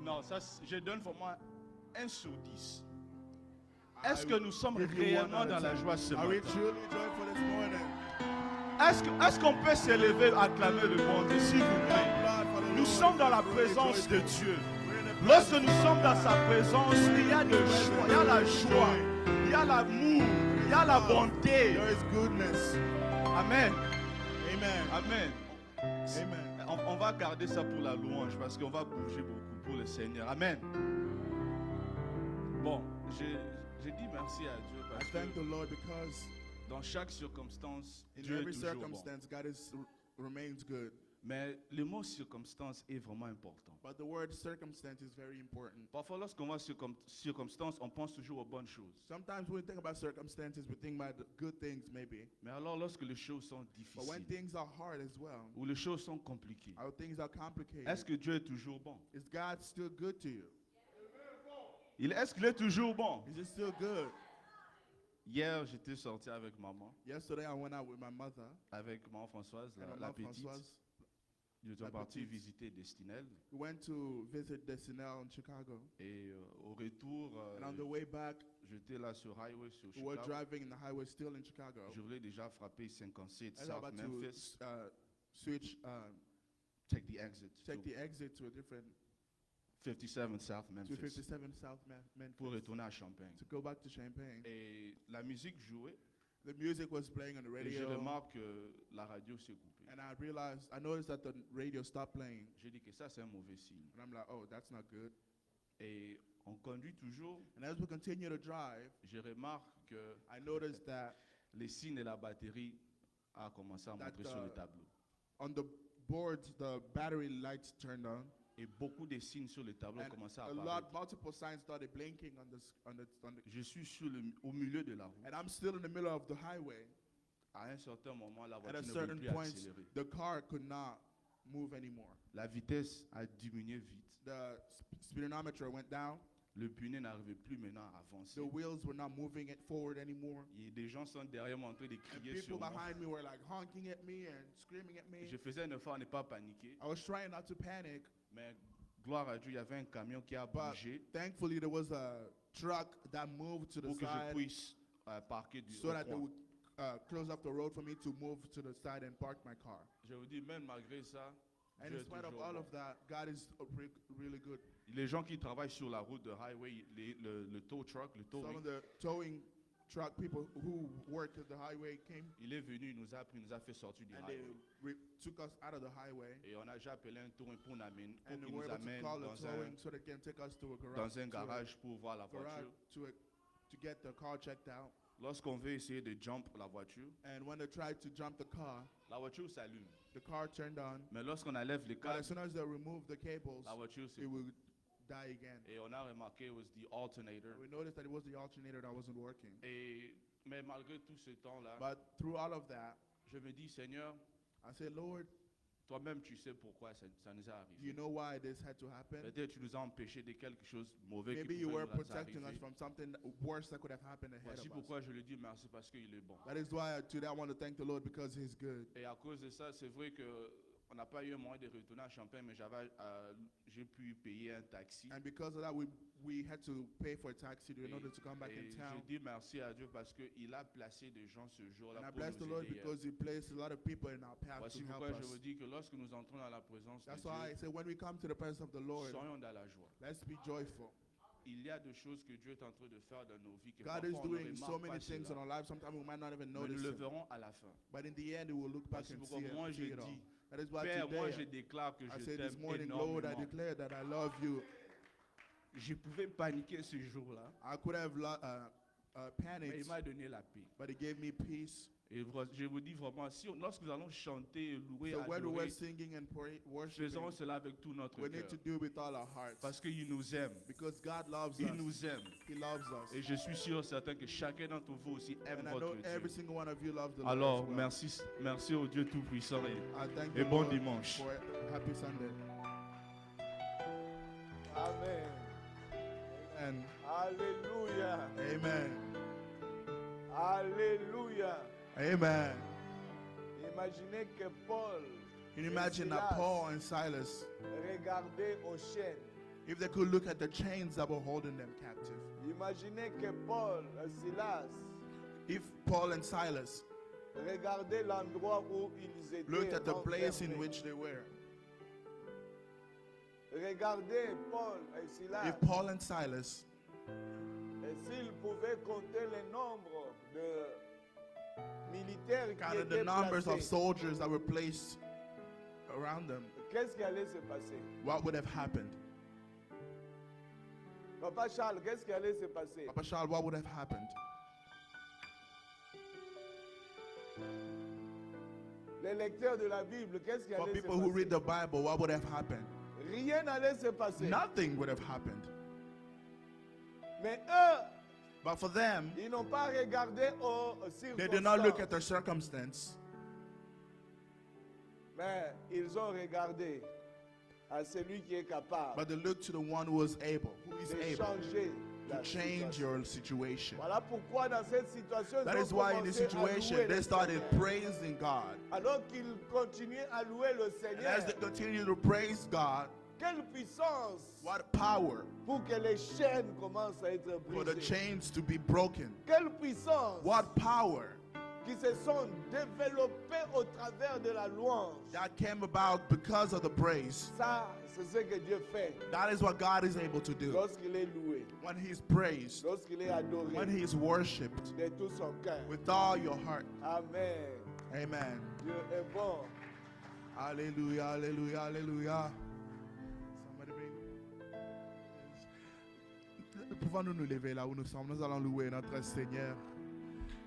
Speaker 5: Non, ça, je donne pour moi 1 sur 10. Est-ce que
Speaker 1: I
Speaker 5: nous sommes
Speaker 1: give you 1
Speaker 5: réellement
Speaker 1: out of
Speaker 5: dans la
Speaker 1: 10.
Speaker 5: joie ce
Speaker 1: Are we
Speaker 5: matin?
Speaker 1: truly joyful this morning?
Speaker 5: Est-ce qu'on peut s'élever, acclamer le bon Dieu, s'il vous plaît?
Speaker 1: Applaud for the
Speaker 5: Nous
Speaker 1: Lord.
Speaker 5: sommes dans la
Speaker 1: We're really
Speaker 5: présence de
Speaker 1: joyful.
Speaker 5: Dieu.
Speaker 1: We're in the
Speaker 5: Lorsque
Speaker 1: presence
Speaker 5: nous
Speaker 1: of
Speaker 5: sommes dans
Speaker 1: God.
Speaker 5: sa présence, il y a de joie, il y a la joie, il y a l'amour, il y a la bonté.
Speaker 1: There is goodness.
Speaker 5: Amen.
Speaker 1: Amen.
Speaker 5: Amen.
Speaker 1: Amen.
Speaker 5: On va garder ça pour la louange parce qu'on va bouger beaucoup pour le Seigneur. Amen. Bon, j'ai dit merci à Dieu
Speaker 1: I
Speaker 5: parce
Speaker 1: thank
Speaker 5: que
Speaker 1: the Lord because
Speaker 5: dans chaque circonstance,
Speaker 1: in
Speaker 5: Dieu est
Speaker 1: every
Speaker 5: toujours bon.
Speaker 1: circumstance, God remains good.
Speaker 5: Mais le mot circonstance est vraiment important.
Speaker 1: But the word circumstance is very important.
Speaker 5: Parfois, lorsqu'on voit circonstance, on pense toujours aux bonnes choses.
Speaker 1: Sometimes when we think about circumstances, we think about the good things maybe.
Speaker 5: Mais alors, lorsque les choses sont
Speaker 1: But when
Speaker 5: difficiles
Speaker 1: things are hard as well,
Speaker 5: ou les choses sont compliquées,
Speaker 1: or things are complicated,
Speaker 5: est-ce que Dieu est toujours bon?
Speaker 1: is God still good to you?
Speaker 5: Est-ce qu'il est toujours bon?
Speaker 1: Is it still good?
Speaker 5: Hier, j'étais sorti avec maman,
Speaker 1: Yesterday I went out with my mother
Speaker 5: avec maman Françoise,
Speaker 1: and
Speaker 5: la
Speaker 1: Maman
Speaker 5: petite.
Speaker 1: Françoise.
Speaker 5: Nous
Speaker 1: la
Speaker 5: sommes partis
Speaker 1: petite.
Speaker 5: visiter Destinelle.
Speaker 1: We went to visit Desinel in Chicago.
Speaker 5: Et au retour,
Speaker 1: And on the way back,
Speaker 5: j'étais là sur Highway, sur
Speaker 1: we were
Speaker 5: Chicago.
Speaker 1: driving in the highway still in Chicago.
Speaker 5: Je voulais déjà frapper 57
Speaker 1: I was
Speaker 5: South
Speaker 1: about
Speaker 5: Memphis.
Speaker 1: to switch,
Speaker 5: Take the exit.
Speaker 1: take
Speaker 5: to
Speaker 1: the exit to a different,
Speaker 5: 57 South
Speaker 1: to
Speaker 5: Memphis.
Speaker 1: 57 South Memphis,
Speaker 5: Pour retourner à Champagne.
Speaker 1: to go back to Champaign.
Speaker 5: Et la musique jouait.
Speaker 1: The music was playing on the
Speaker 5: Et je
Speaker 1: radio,
Speaker 5: remarque que la radio s'est coupée.
Speaker 1: and I noticed that the radio stopped playing.
Speaker 5: J'ai dit que ça, c'est un mauvais signe.
Speaker 1: And I'm like, oh, that's not good.
Speaker 5: Et on conduit toujours.
Speaker 1: And as we continue to drive,
Speaker 5: Je remarque que
Speaker 1: I noticed that
Speaker 5: les signes de la batterie a commencé à
Speaker 1: That,
Speaker 5: montrer sur le tableau.
Speaker 1: on the boards, the battery lights turned on.
Speaker 5: Et beaucoup de signes sur le tableau
Speaker 1: And
Speaker 5: commençaient à
Speaker 1: a
Speaker 5: apparaître.
Speaker 1: lot, multiple signs started blinking
Speaker 5: Je suis au milieu de la route.
Speaker 1: and I'm still in the middle of the highway.
Speaker 5: À un certain moment, la
Speaker 1: At
Speaker 5: voiture
Speaker 1: a
Speaker 5: ne veut
Speaker 1: certain
Speaker 5: plus
Speaker 1: point,
Speaker 5: accélérer.
Speaker 1: the car could not move anymore.
Speaker 5: La vitesse a diminué vite.
Speaker 1: The speedometer went down.
Speaker 5: Le pneu n'arrivait plus maintenant à avancer.
Speaker 1: The wheels were not moving it forward anymore.
Speaker 5: Et des gens sont derrière moi en train de
Speaker 1: And
Speaker 5: crier
Speaker 1: people
Speaker 5: sur moi.
Speaker 1: behind me were like honking at me and screaming at me.
Speaker 5: Je faisais un effort à ne pas paniquer.
Speaker 1: I was trying not to panic,
Speaker 5: Mais gloire à Dieu, il y avait un camion qui a
Speaker 1: but
Speaker 5: bougé
Speaker 1: thankfully there was a truck that moved to the
Speaker 5: pour que je
Speaker 1: side
Speaker 5: puisse parquer du
Speaker 1: so
Speaker 5: au
Speaker 1: that they
Speaker 5: coin.
Speaker 1: would close up the road for me to move to the side and park my car.
Speaker 5: Je vous dis, même malgré ça,
Speaker 1: And
Speaker 5: Dieu
Speaker 1: in
Speaker 5: est
Speaker 1: spite of
Speaker 5: toujours
Speaker 1: all
Speaker 5: bon.
Speaker 1: of that, God is really good.
Speaker 5: Les gens qui travaillent sur la route de highway, le tow truck, le
Speaker 1: Some
Speaker 5: towing,
Speaker 1: of the towing truck people who work at the highway came
Speaker 5: il est venu, il nous a pris, il nous a fait sortir du
Speaker 1: and they
Speaker 5: highway.
Speaker 1: took us out of the highway.
Speaker 5: Et on a déjà appelé un towing pour
Speaker 1: And
Speaker 5: qu'il
Speaker 1: we
Speaker 5: nous
Speaker 1: were able to
Speaker 5: amène
Speaker 1: call a
Speaker 5: dans
Speaker 1: towing so they can take us to a
Speaker 5: dans un
Speaker 1: garage,
Speaker 5: garage pour voir la voiture.
Speaker 1: to get the car checked out.
Speaker 5: Lorsqu'on veut essayer de jump la voiture,
Speaker 1: And when they tried to jump the
Speaker 5: la voiture s'allume.
Speaker 1: car turned on.
Speaker 5: Mais lorsqu'on enlève les
Speaker 1: But
Speaker 5: câbles,
Speaker 1: as soon as they removed the cables,
Speaker 5: la voiture
Speaker 1: it
Speaker 5: s'éteint.
Speaker 1: would die again.
Speaker 5: Et on a remarqué it was the alternator.
Speaker 1: We noticed that it was the alternator that wasn't working.
Speaker 5: Mais malgré tout ce temps-là,
Speaker 1: But through all of that,
Speaker 5: je me dis, Seigneur,
Speaker 1: I said, Lord,
Speaker 5: toi-même tu sais pourquoi ça nous est arrivé.
Speaker 1: you know why this had to happen?
Speaker 5: Peut-être tu nous as empêchés de quelque chose de mauvais
Speaker 1: Maybe
Speaker 5: qui
Speaker 1: you
Speaker 5: pouvait
Speaker 1: were
Speaker 5: nous
Speaker 1: protecting us
Speaker 5: arriver.
Speaker 1: from something worse that could have happened ahead
Speaker 5: Voici
Speaker 1: of us.
Speaker 5: pourquoi je le dis merci parce qu'il est bon.
Speaker 1: That is why today I want to thank the Lord because He's good.
Speaker 5: Et à cause de ça, c'est vrai que on n'a pas eu un moyen de retourner à Champagne, mais j'ai pu payer un taxi.
Speaker 1: And because of that, we had to pay for a taxi in order to come back in
Speaker 5: Et
Speaker 1: town.
Speaker 5: je dis merci à Dieu parce qu'il a placé des gens ce jour-là
Speaker 1: And I
Speaker 5: pour
Speaker 1: bless the
Speaker 5: nous
Speaker 1: Lord
Speaker 5: aider.
Speaker 1: because He placed a lot of people in our path
Speaker 5: Voici
Speaker 1: to help
Speaker 5: pourquoi je
Speaker 1: us.
Speaker 5: vous dis que lorsque nous entrons dans la présence de
Speaker 1: That's why I
Speaker 5: Dieu,
Speaker 1: say when we come to the presence of the Lord,
Speaker 5: soyons dans la joie.
Speaker 1: let's be joyful.
Speaker 5: Il y a des choses que Dieu est en train de faire dans nos vies que
Speaker 1: God is
Speaker 5: parfois on ne
Speaker 1: doing so
Speaker 5: remarque
Speaker 1: many
Speaker 5: pas
Speaker 1: things in
Speaker 5: cela.
Speaker 1: our lives. Sometimes we might not even
Speaker 5: Mais nous
Speaker 1: notice
Speaker 5: le
Speaker 1: it.
Speaker 5: verrons à la fin.
Speaker 1: But in the end, we will look back
Speaker 5: Voici
Speaker 1: and
Speaker 5: pourquoi
Speaker 1: see
Speaker 5: moi
Speaker 1: it,
Speaker 5: je
Speaker 1: see it all.
Speaker 5: dis,
Speaker 1: That is why
Speaker 5: Père, moi je
Speaker 1: today
Speaker 5: déclare que
Speaker 1: I
Speaker 5: je
Speaker 1: say this
Speaker 5: t'aime
Speaker 1: morning, Lord, I
Speaker 5: énormément.
Speaker 1: declare that I love you.
Speaker 5: Je pouvais paniquer ce jour-là,
Speaker 1: I could have
Speaker 5: mais
Speaker 1: panicked,
Speaker 5: il m'a donné la paix.
Speaker 1: but He gave me peace.
Speaker 5: Et je vous dis vraiment, lorsque nous allons chanter, louer,
Speaker 1: So when we were
Speaker 5: adorer,
Speaker 1: singing and worshiping,
Speaker 5: faisons cela avec tout notre
Speaker 1: we need
Speaker 5: cœur.
Speaker 1: to do it with all our hearts.
Speaker 5: Parce qu'il nous aime.
Speaker 1: Because God loves
Speaker 5: Il
Speaker 1: us.
Speaker 5: nous aime.
Speaker 1: He loves us.
Speaker 5: Et je suis sûr, certain que chacun d'entre vous aussi aime
Speaker 1: And I know
Speaker 5: votre
Speaker 1: every
Speaker 5: Dieu.
Speaker 1: single one of you love the Lord
Speaker 5: Alors,
Speaker 1: as well.
Speaker 5: merci au Dieu Tout-Puissant et
Speaker 1: I thank
Speaker 5: et
Speaker 1: the
Speaker 5: bon
Speaker 1: Lord
Speaker 5: dimanche.
Speaker 1: for happy Sunday.
Speaker 3: Amen.
Speaker 1: And
Speaker 3: Alléluia.
Speaker 1: amen.
Speaker 3: Alléluia.
Speaker 1: Amen.
Speaker 3: Imaginez que Paul
Speaker 1: Can you
Speaker 3: et
Speaker 1: imagine that
Speaker 3: Silas
Speaker 1: Paul and Silas,
Speaker 3: regardaient aux chaînes.
Speaker 1: if they could look at the chains that were holding them captive?
Speaker 3: Imaginez que Paul et Silas
Speaker 1: If Paul and Silas
Speaker 3: regardaient l'endroit où ils étaient
Speaker 1: looked at the place in
Speaker 3: enfermés.
Speaker 1: which they were,
Speaker 3: Regardez Paul et Silas.
Speaker 1: if Paul and Silas,
Speaker 3: Et s'ils pouvaient compter le nombre de militaires qui
Speaker 1: counted the
Speaker 3: étaient
Speaker 1: numbers of
Speaker 3: placés,
Speaker 1: soldiers that were placed around them,
Speaker 3: qu'est-ce qui allait se passer?
Speaker 1: what would have happened?
Speaker 3: Papa Charles, qu'est-ce qui allait se passer?
Speaker 1: Papa Charles, what would have happened?
Speaker 3: Les lecteurs de la Bible, qu'est-ce qui
Speaker 1: For
Speaker 3: allait se
Speaker 1: people who
Speaker 3: passer?
Speaker 1: read the Bible, what would have happened?
Speaker 3: Rien n'allait se passer.
Speaker 1: Nothing would have happened.
Speaker 3: Mais eux,
Speaker 1: But for them,
Speaker 3: ils n'ont pas regardé aux
Speaker 1: they did not look
Speaker 3: circonstances.
Speaker 1: at their circumstance,
Speaker 3: Mais ils ont regardé à celui qui est capable
Speaker 1: but they looked to the one who is able, who is
Speaker 3: de
Speaker 1: able
Speaker 3: changer
Speaker 1: to
Speaker 3: la
Speaker 1: change
Speaker 3: situation.
Speaker 1: your situation.
Speaker 3: Voilà pourquoi dans cette situation,
Speaker 1: That
Speaker 3: ils
Speaker 1: is
Speaker 3: ont
Speaker 1: why in this
Speaker 3: commencé à
Speaker 1: situation
Speaker 3: louer
Speaker 1: they
Speaker 3: le
Speaker 1: started
Speaker 3: Seigneur.
Speaker 1: praising God.
Speaker 3: Alors qu'ils continuaient à louer le
Speaker 1: And
Speaker 3: Seigneur,
Speaker 1: as they continue to praise God,
Speaker 3: quelle puissance
Speaker 1: what power
Speaker 3: pour que les chaînes commencent à être
Speaker 1: for the
Speaker 3: brisées.
Speaker 1: chains to be broken.
Speaker 3: Quelle puissance
Speaker 1: What power
Speaker 3: qui se sont développées au travers de la louange.
Speaker 1: that came about because of the praise.
Speaker 3: Ça, c'est ce que Dieu fait
Speaker 1: That is what God is able to do.
Speaker 3: lorsqu'il est loué,
Speaker 1: When He is praised,
Speaker 3: lorsqu'il est adoré
Speaker 1: when He is worshipped
Speaker 3: de tout son cœur.
Speaker 1: with all your heart.
Speaker 3: Amen.
Speaker 1: Amen.
Speaker 3: Dieu est bon.
Speaker 1: Hallelujah, hallelujah, hallelujah. Somebody bring. Pouvons-nous nous lever là où nous sommes? Nous allons louer notre Seigneur.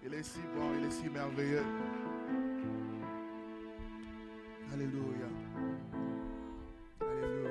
Speaker 1: Il est si bon, il est si merveilleux. Alléluia. Alléluia.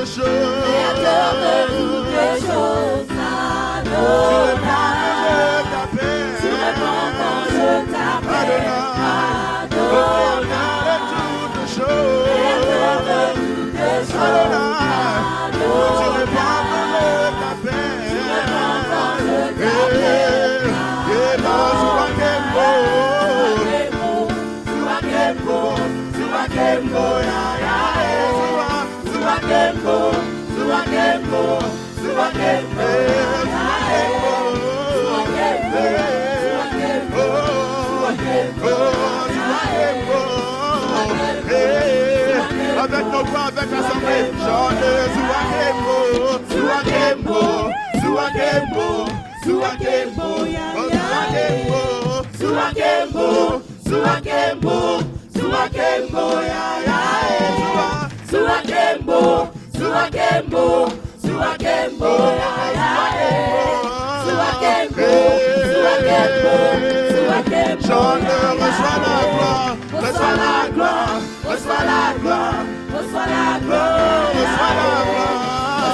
Speaker 1: toutes choses.
Speaker 2: Créateur de toutes choses,
Speaker 1: Tu réponds quand je t'appelle.
Speaker 2: Adonai,
Speaker 1: Créateur de toutes choses. Tu réponds quand je t'appelle. Avec nos voix, avec l'assemblée, chantez Zouakembo, Zouakembo, Zouakembo, Zouakembo, Zouakembo, Zouakembo, Zouakembo, ya ya, Zouakembo, Zouakembo, Zouakembo, ya ya, Zouakembo, Zouakembo, Zouakembo. Chante, reçois la gloire, reçois la gloire, reçois la gloire, reçois la gloire, reçois la gloire,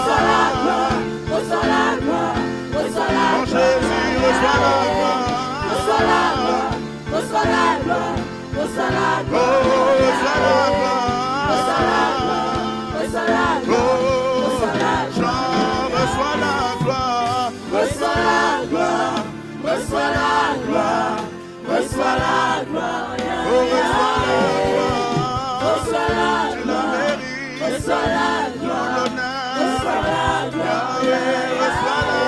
Speaker 1: reçois la gloire, reçois la gloire, reçois la gloire. Mon Jésus, reçois la gloire, reçois la gloire, reçois la gloire, reçois la gloire, reçois la gloire, reçois la gloire, reçois la gloire, reçois la gloire, reçois la gloire, reçois la gloire, reçois la gloire, reçois la gloire, reçois la gloire, reçois la gloire, reçois la gloire, reçois la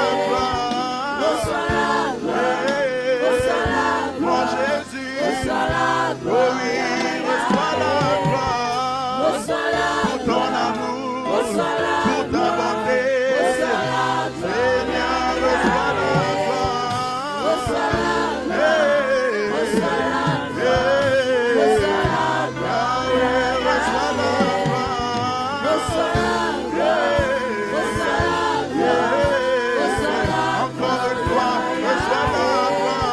Speaker 1: gloire, reçois la gloire, reçois la gloire, mon Jésus, reçois la gloire, oui, reçois la gloire, reçois la pour ton amour, reçois la pour ta bonté, reçois la Seigneur, reçois la gloire, reçois la gloire, reçois la gloire, reçois la gloire, reçois la gloire, reçois la gloire, reçois la gloire, reçois la encore une fois, reçois la gloire,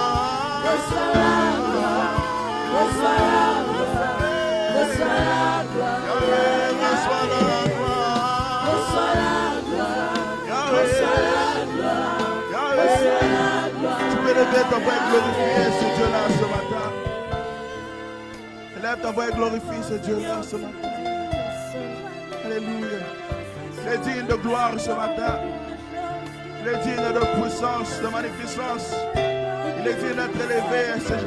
Speaker 1: reçois la gloire, reçois la gloire, reçois la gloire, reçois la gloire, reçois la gloire, reçois la gloire, reçois la gloire. Tu peux lever ta voix et glorifier ce Dieu-là ce matin. Lève ta voix et glorifie ce Dieu-là ce matin. Alléluia. Il est digne de gloire ce matin. Il est digne de puissance, de magnificence. Il est digne d'être élevé. C'est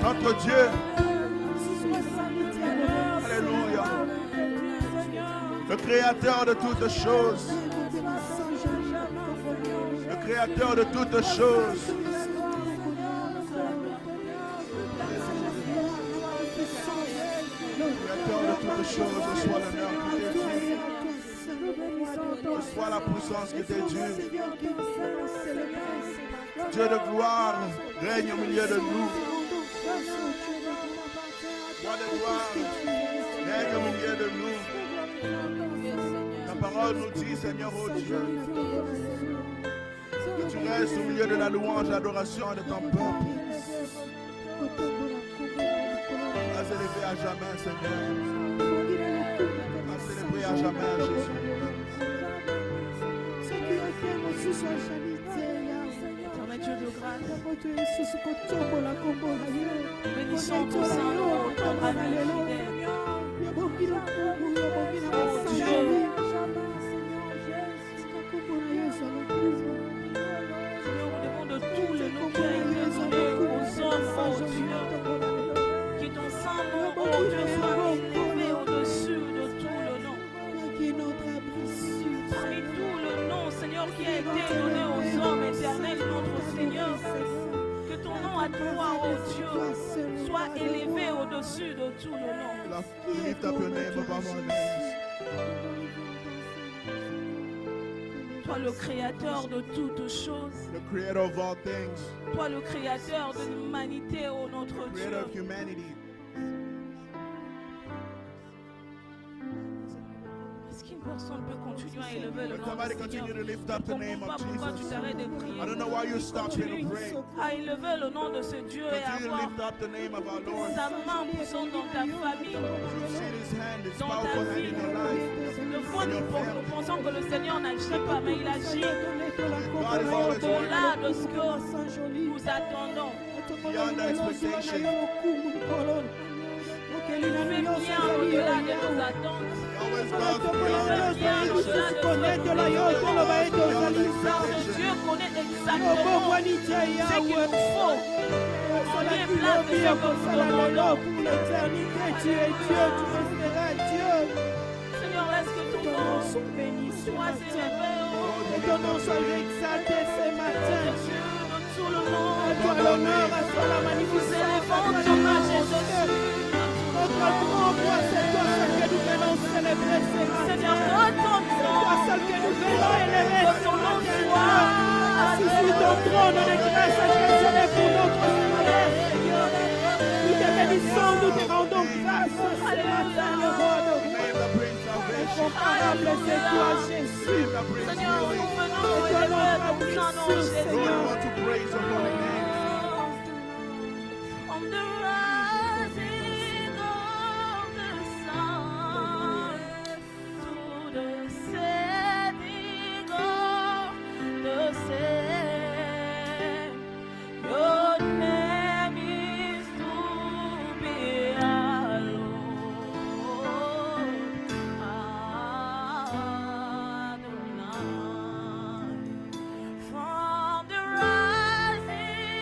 Speaker 1: notre Dieu. Alléluia. Le Créateur de toutes choses. Le Créateur de toutes choses. Créateur de toutes choses, reçois l'honneur qui t'est dû. Reçois la puissance qui t'est due. Dieu de gloire, règne au milieu de nous. Roi de gloire, règne au milieu de nous. Ta parole nous dit, Seigneur, oh Dieu, que tu restes au milieu de la louange et l'adoration de ton peuple. À célébrer à jamais, Seigneur. À célébrer à jamais, Jésus.
Speaker 6: Éternel Dieu de grâce, bénissons ton Saint-Nom, ton ami fidèle. Oh Dieu, Seigneur, au devant de tout le nom qui a été donné aux hommes, oh Dieu, que ton Saint-Nom, oh Dieu, soit élevé au-dessus de tout le nom. Parmi tout le nom, Seigneur, qui a été donné aux hommes, éternel, notre Seigneur, que ton nom à toi, oh Dieu, soit élevé au-dessus de tout le nom.
Speaker 1: Lift up your name above all names.
Speaker 6: Toi le créateur de toutes choses,
Speaker 1: The creator of all things,
Speaker 6: toi le créateur de l'humanité, oh notre
Speaker 1: creator of
Speaker 6: Dieu.
Speaker 1: humanity.
Speaker 6: Est-ce qu'il ne peut personne peut continuer à élever le
Speaker 1: But
Speaker 6: nom
Speaker 1: somebody
Speaker 6: du Seigneur.
Speaker 1: continue to lift
Speaker 6: Je
Speaker 1: up
Speaker 6: ne
Speaker 1: the name
Speaker 6: comprends
Speaker 1: of
Speaker 6: pas pourquoi tu
Speaker 1: Jesus.
Speaker 6: t'arrêtes de prier.
Speaker 1: I don't know why you stopped here to pray.
Speaker 6: À élever le nom de ce Dieu et à
Speaker 1: Continue to
Speaker 6: voir
Speaker 1: lift up the name of our Lord.
Speaker 6: sa main poussant dans ta famille,
Speaker 1: You see His hand, His
Speaker 6: dans ta
Speaker 1: powerful hand
Speaker 6: vie.
Speaker 1: in your life.
Speaker 6: Le fois nous pensons que le Seigneur n'agit pas, mais il agit
Speaker 1: God is always
Speaker 6: au-delà
Speaker 1: working.
Speaker 6: de ce que nous attendons.
Speaker 1: Beyond expectation.
Speaker 6: Il fait bien au-delà de nos attentes.
Speaker 1: He always goes
Speaker 6: Il
Speaker 1: beyond
Speaker 6: fait bien
Speaker 1: expectation.
Speaker 6: au-delà de ce Dieu connaît exactement ce qu'il nous faut. On est place de ce que nous demandons. Seigneur, laisse que ton nom soit élevé
Speaker 2: Que ton nom soit exalté ce matin.
Speaker 6: au-dessus de tout le monde.
Speaker 2: À toi l'honneur, à toi la
Speaker 6: Nous
Speaker 2: magnificence,
Speaker 6: élevons
Speaker 2: à toi
Speaker 6: ton
Speaker 2: la
Speaker 6: nom
Speaker 2: majesté.
Speaker 6: au-dessus de
Speaker 2: Notre grand roi, c'est toi seul que nous venons célébrer ce
Speaker 6: Seigneur,
Speaker 2: matin.
Speaker 6: que ton
Speaker 2: C'est toi
Speaker 6: nom,
Speaker 2: seul que nous venons élever
Speaker 6: que
Speaker 2: ce
Speaker 6: ton nom
Speaker 2: matin.
Speaker 6: soit
Speaker 2: Assis sur ton trône de grâce, intercédé pour notre Seigneur. Nous te bénissons, nous te rendons grâce ce matin, le roi de rois.
Speaker 1: Name that brings salvation.
Speaker 2: Incomparable, c'est toi, Jésus.
Speaker 1: Name that brings
Speaker 6: Seigneur, nous
Speaker 1: healing.
Speaker 6: venons élever ton saint nom,
Speaker 1: Lord,
Speaker 6: Jésus.
Speaker 1: we want to praise your holy name.
Speaker 6: From the rising of the sun to the setting of the same, your name is to be hallowed, Adonai. From the rising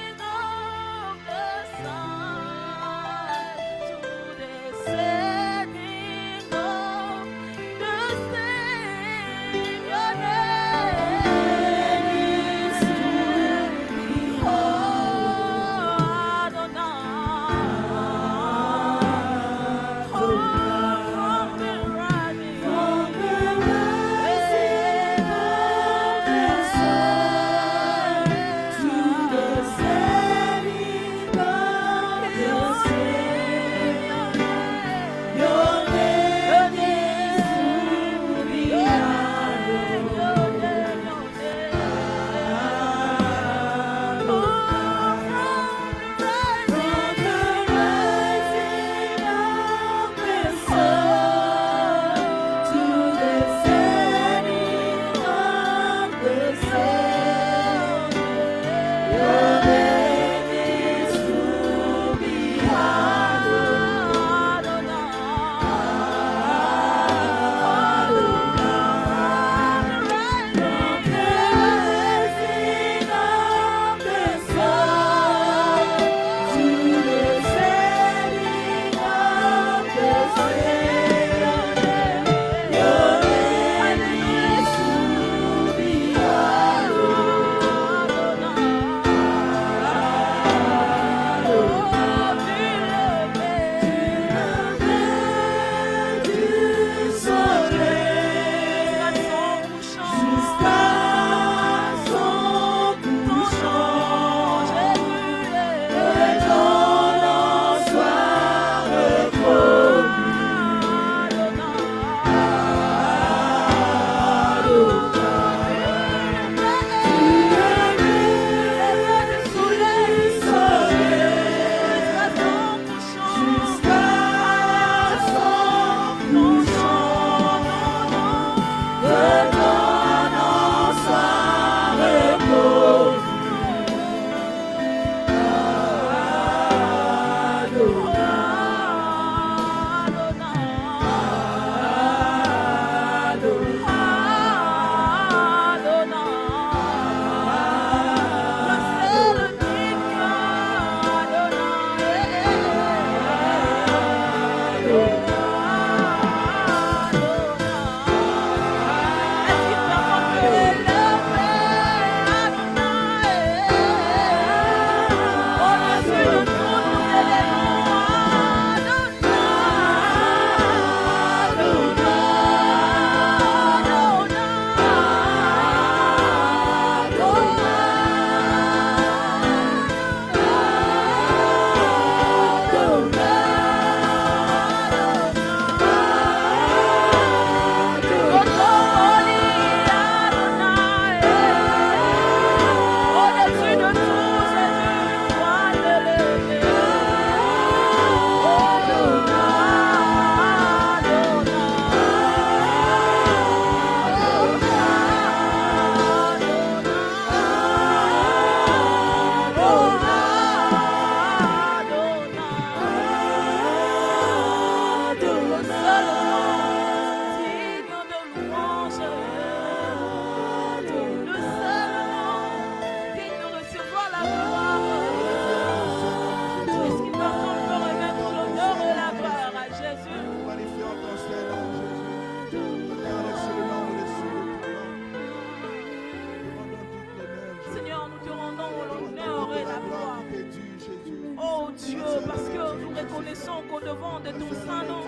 Speaker 6: Dieu, parce que nous reconnaissons qu'au-devant de ton Saint-Nom,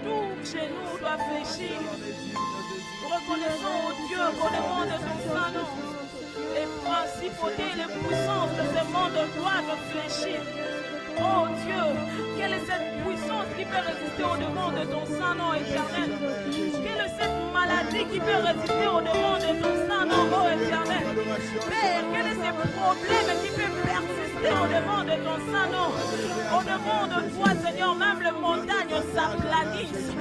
Speaker 6: tout chez nous doit fléchir. Nous reconnaissons, oh Dieu, qu'au-devant de ton Saint-Nom, les principautés et les puissances de ce monde doivent fléchir. Oh Dieu, quelle est cette puissance qui peut résister au-devant de ton Saint-Nom éternel? Quelle est cette maladie qui peut résister au-devant de ton Saint-Nom, oh éternel? Père, quel est ce problème qui peut persister au-devant de ton Saint-Nom? Au-devant de toi, Seigneur, même les montagnes s'aplanissent.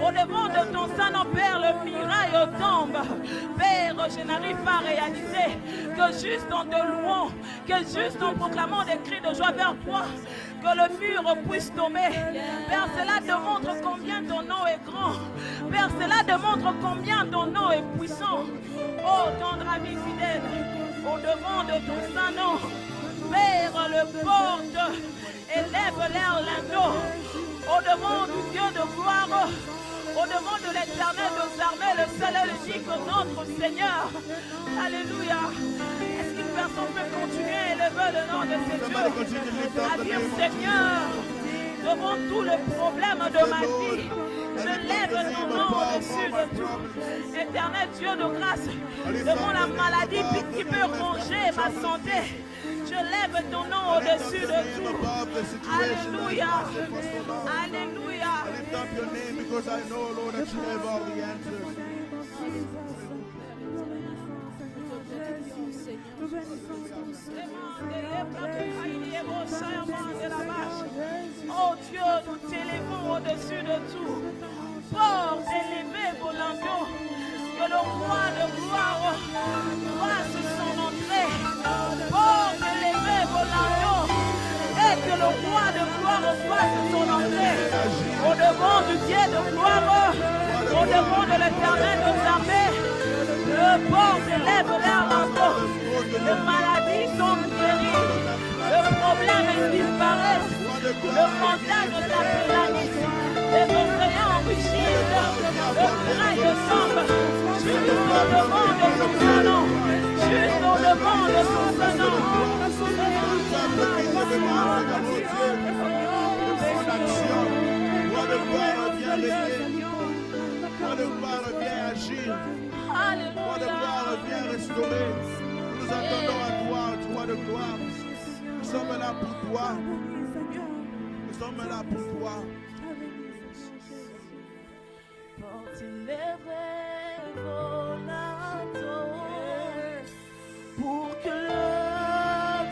Speaker 6: Au-devant de ton Saint-Nom, Père, le miraille tombe. Père, je n'arrive pas à réaliser que juste en te louant, que juste en proclamant des cris de joie vers toi, que le mur puisse tomber. Père, cela démontre combien ton nom est grand. Père, cela démontre combien ton nom est puissant. Oh, tendre ami fidèle, au-devant de ton Saint-Nom, Père, le porte, élève l'air linteau. Au-devant du Dieu de gloire, au-devant de l'Éternel des armées, le seul et l'unique notre Seigneur. Alléluia. Est-ce qu'une personne peut continuer à élever le nom de ce Dieu? À dire, Seigneur, devant tous les problèmes de ma vie, je lève ton nom au-dessus de tout. Éternel Dieu de grâce, devant la maladie qui peut ronger ma santé, je lève ton nom au-dessus de tout. Alléluia. Alléluia.
Speaker 1: Lift up your name because I know, Lord, that you have all the answers.
Speaker 6: Oh Dieu, nous t'élevons au-dessus de tout. Porte élevé vos lambeaux, que le roi de gloire fasse son entrée. Porte élevé vos lambeaux, et que le roi de gloire fasse son entrée. Au-devant du Dieu de gloire, au-devant de l'Éternel des armées, le porte élève leur lambeau. Les maladies sont guéries, le problème disparaît, le montagne s'aplanisse, les océans enrichissent, le miraille tombe, juste au-devant de son Saint-Nom, juste au-devant de son Saint-Nom.
Speaker 1: Roi de gloire, viens régner. Roi de gloire, viens agir. Roi de gloire, viens restaurer. Nous attendons à toi, roi de gloire. Nous sommes là pour toi. Nous sommes là pour toi.
Speaker 6: Pour que le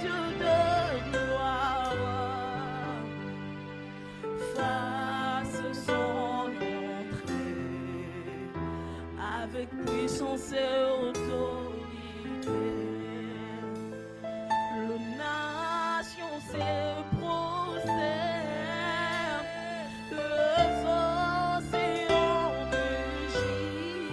Speaker 6: Dieu de gloire fasse son entrée avec puissance et autorité. Les nations se prosternent, les océans mugissent.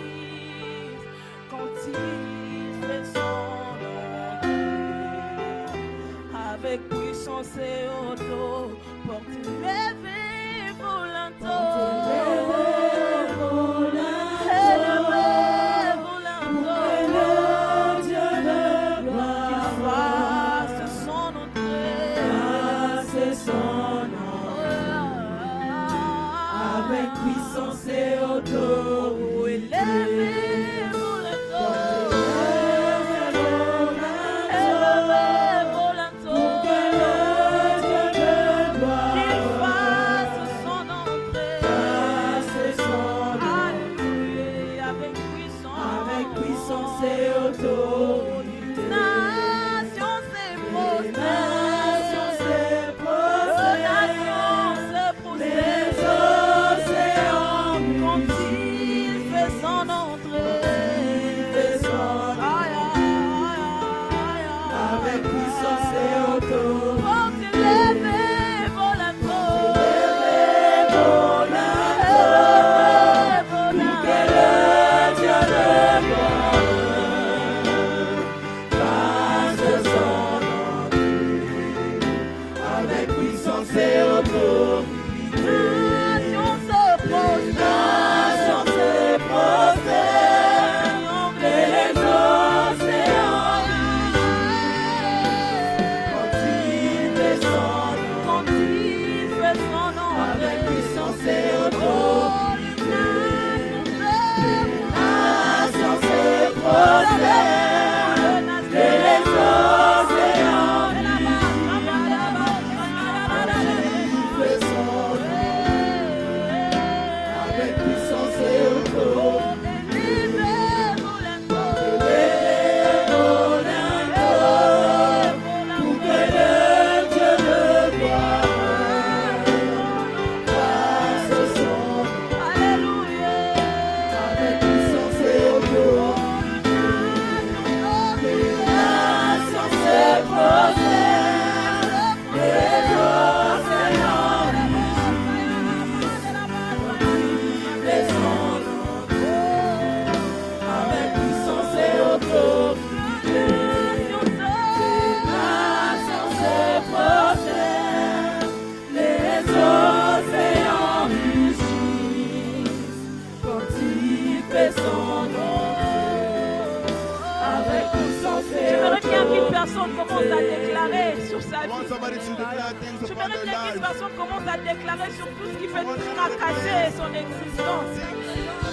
Speaker 6: J'aimerais bien qu'une personne commence à déclarer sur tout ce qui peut tracasser son existence.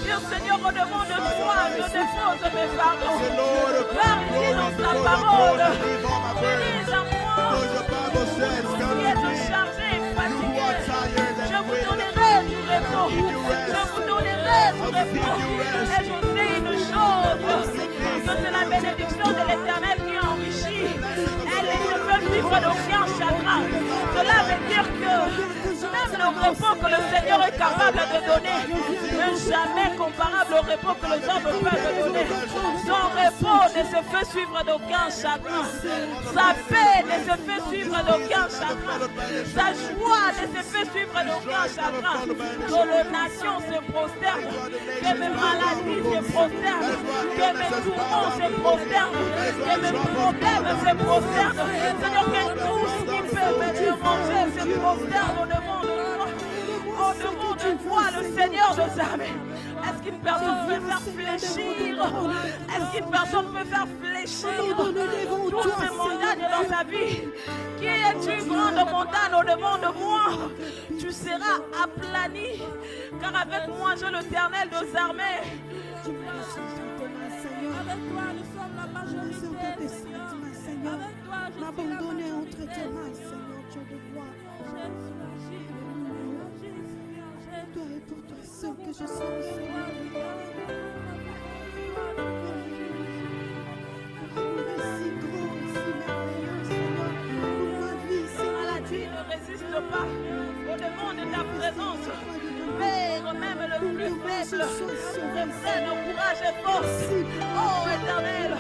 Speaker 6: Dieu Seigneur, au devant de toi, je dépose mes fardeaux. Parle ici dans ta parole. Dis à moi, qui est chargé et fatigué, je vous donnerai du repos. Je vous donnerai du repos. Et je sais une chose, que c'est la bénédiction de l'Éternel qui enrichit. Elle ne peut vivre d'aucun chagrin. Cela veut dire que même le repos que le Seigneur est capable de donner n'est jamais comparable au repos que les hommes peuvent donner. Son repos ne se fait suivre d'aucun chagrin. Sa paix ne se fait suivre d'aucun chagrin. Sa joie ne se fait suivre d'aucun chagrin. Que les nations se prosternent, que mes maladies se prosternent, que mes tourments se prosternent, que mes problèmes se prosternent. Seigneur, que tout ce qui peut me déranger se prosterne au devant de toi. Au devant de toi, le Seieur des armées. Est-ce qu'une personne peut faire fléchir? Est-ce qu'une personne peut faire fléchir tous ces montagnes dans sa vie? Qui est une grande montagne au devant de moi? Tu seras aplani, car avec moi, je l'Éternel des armées. Avec toi, nous sommes la majorité, Seigneur. Avec toi, je suis
Speaker 2: m'abandonner entre tes mains, Seigneur, Dieu de gloire. Toi et pour toi seul que je sois, Seigneur. Si grand, si merveilleux, Seigneur, pour ma vie,
Speaker 6: ces maladies ne résistent pas au devant de ta présence. Père, même le plus faible, reprenne courage et force. Oh Éternel,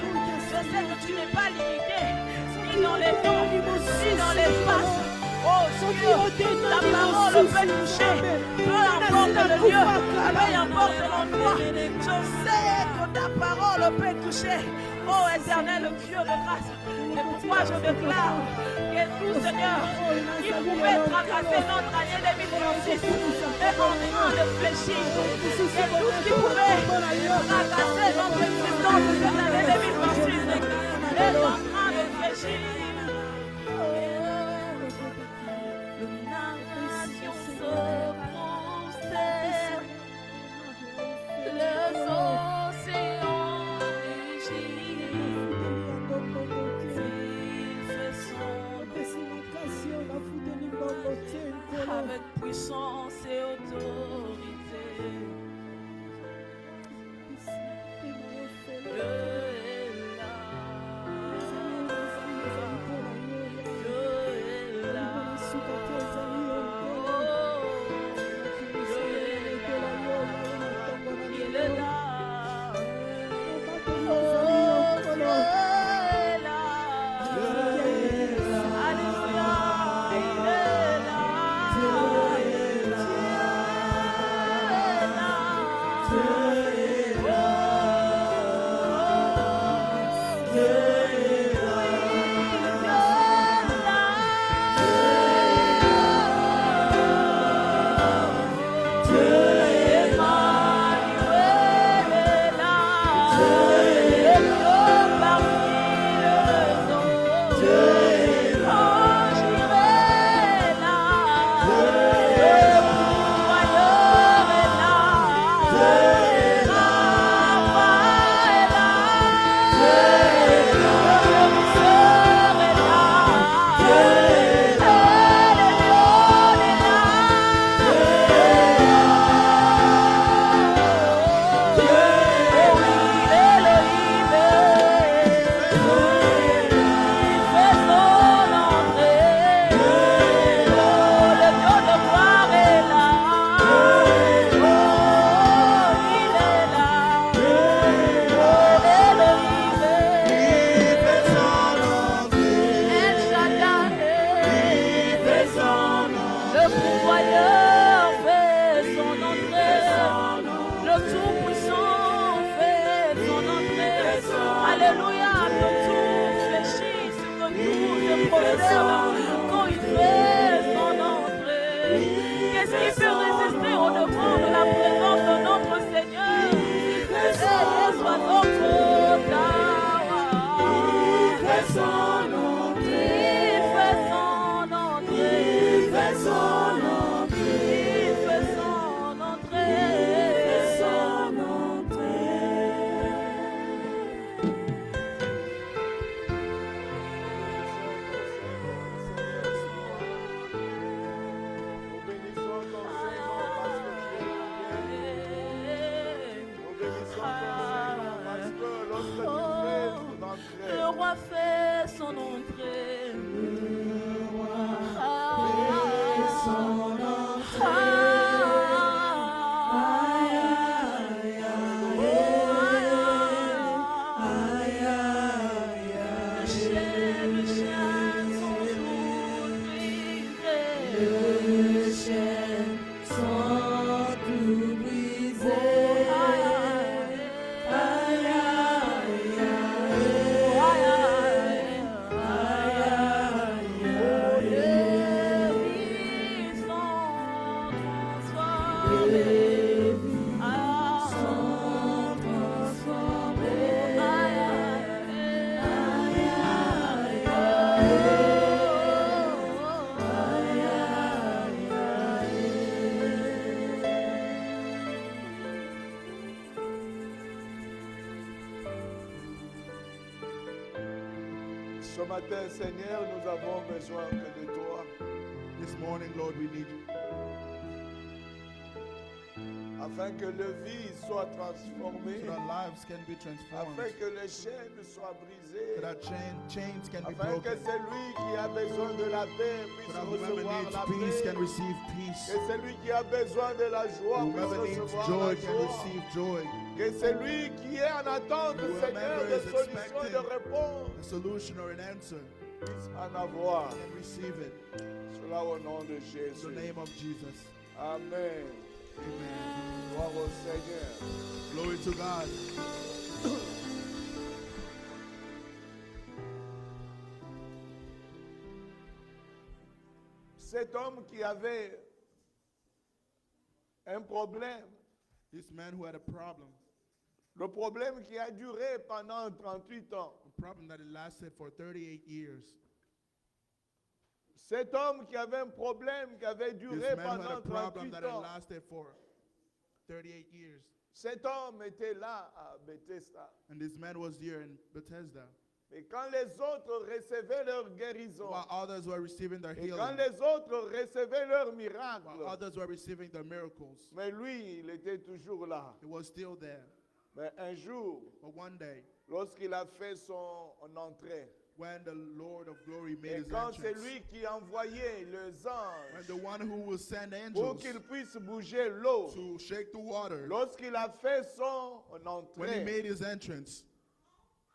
Speaker 6: je sais que tu n'es pas limité, ni dans les temps, ni dans l'espace. Oh Dieu, ta parole peut toucher, peu importe le lieu, peu importe l'endroit. Je sais que ta parole peut toucher. Oh Éternel, Dieu de grâce. Et pourquoi je déclare que tout Seigneur qui pouvait tracasser notre année 2026 est en train de fléchir. Et tout ce qui pouvait tracasser notre existence de cette année 2026 est en train de fléchir. Les océans rugissent, il fait son avec puissance et autorité. Dieu est là. Dieu est là. Il est là. Oh, Dieu est là. Alléluia. Il est là. Dieu est là.
Speaker 3: Ce matin, Seigneur, nous avons besoin que de toi.
Speaker 1: This morning, Lord, we need you.
Speaker 3: Afin que le vie soit transformé,
Speaker 1: So that lives can be transformed.
Speaker 3: afin que les chaînes soient brisées,
Speaker 1: So that chains can be
Speaker 3: afin que
Speaker 1: broken.
Speaker 3: celui qui a besoin de la paix
Speaker 1: So
Speaker 3: puisse
Speaker 1: that whoever
Speaker 3: recevoir
Speaker 1: needs
Speaker 3: la
Speaker 1: peace can
Speaker 3: paix,
Speaker 1: receive peace.
Speaker 3: que celui qui a besoin de la joie
Speaker 1: Whoever
Speaker 3: puisse
Speaker 1: needs
Speaker 3: recevoir
Speaker 1: joy
Speaker 3: la
Speaker 1: can
Speaker 3: joie,
Speaker 1: receive joy.
Speaker 3: que celui qui est en attente,
Speaker 1: Whoever
Speaker 3: Seigneur, de
Speaker 1: is
Speaker 3: solutions et de
Speaker 1: expecting
Speaker 3: réponses,
Speaker 1: A solution or an answer
Speaker 3: puisse en avoir.
Speaker 1: can receive it.
Speaker 3: Cela au nom de
Speaker 1: In
Speaker 3: Jésus.
Speaker 1: the name of Jesus.
Speaker 3: Amen.
Speaker 1: Amen.
Speaker 3: Gloire au Seigneur.
Speaker 1: Glory to God.
Speaker 3: Cet homme qui avait un problème,
Speaker 1: This man who had a problem,
Speaker 3: le problème qui a duré pendant 38 ans.
Speaker 1: a problem that it lasted for 38 years.
Speaker 3: Cet homme qui avait un problème qui avait
Speaker 1: This
Speaker 3: duré
Speaker 1: man who had
Speaker 3: pendant
Speaker 1: a problem
Speaker 3: 38
Speaker 1: that had
Speaker 3: ans.
Speaker 1: lasted for 38 years.
Speaker 3: Cet homme était là à Bethesda.
Speaker 1: And this man was here in Bethesda.
Speaker 3: Mais quand les autres recevaient leur guérison,
Speaker 1: While others were receiving their
Speaker 3: et quand
Speaker 1: healing.
Speaker 3: les autres recevaient leur
Speaker 1: While
Speaker 3: miracle,
Speaker 1: others were receiving their miracles.
Speaker 3: mais lui, il était toujours là.
Speaker 1: It was still there.
Speaker 3: Mais un jour,
Speaker 1: But one day,
Speaker 3: lorsqu'il a fait son entrée,
Speaker 1: when the Lord of glory made
Speaker 3: et
Speaker 1: his
Speaker 3: quand c'est
Speaker 1: entrance,
Speaker 3: lui qui envoyait les
Speaker 1: when
Speaker 3: anges
Speaker 1: the one who will send
Speaker 3: pour
Speaker 1: angels
Speaker 3: qu'ils puissent bouger l'eau,
Speaker 1: to shake the water,
Speaker 3: lorsqu'il a fait son
Speaker 1: when he
Speaker 3: entrée,
Speaker 1: made his entrance,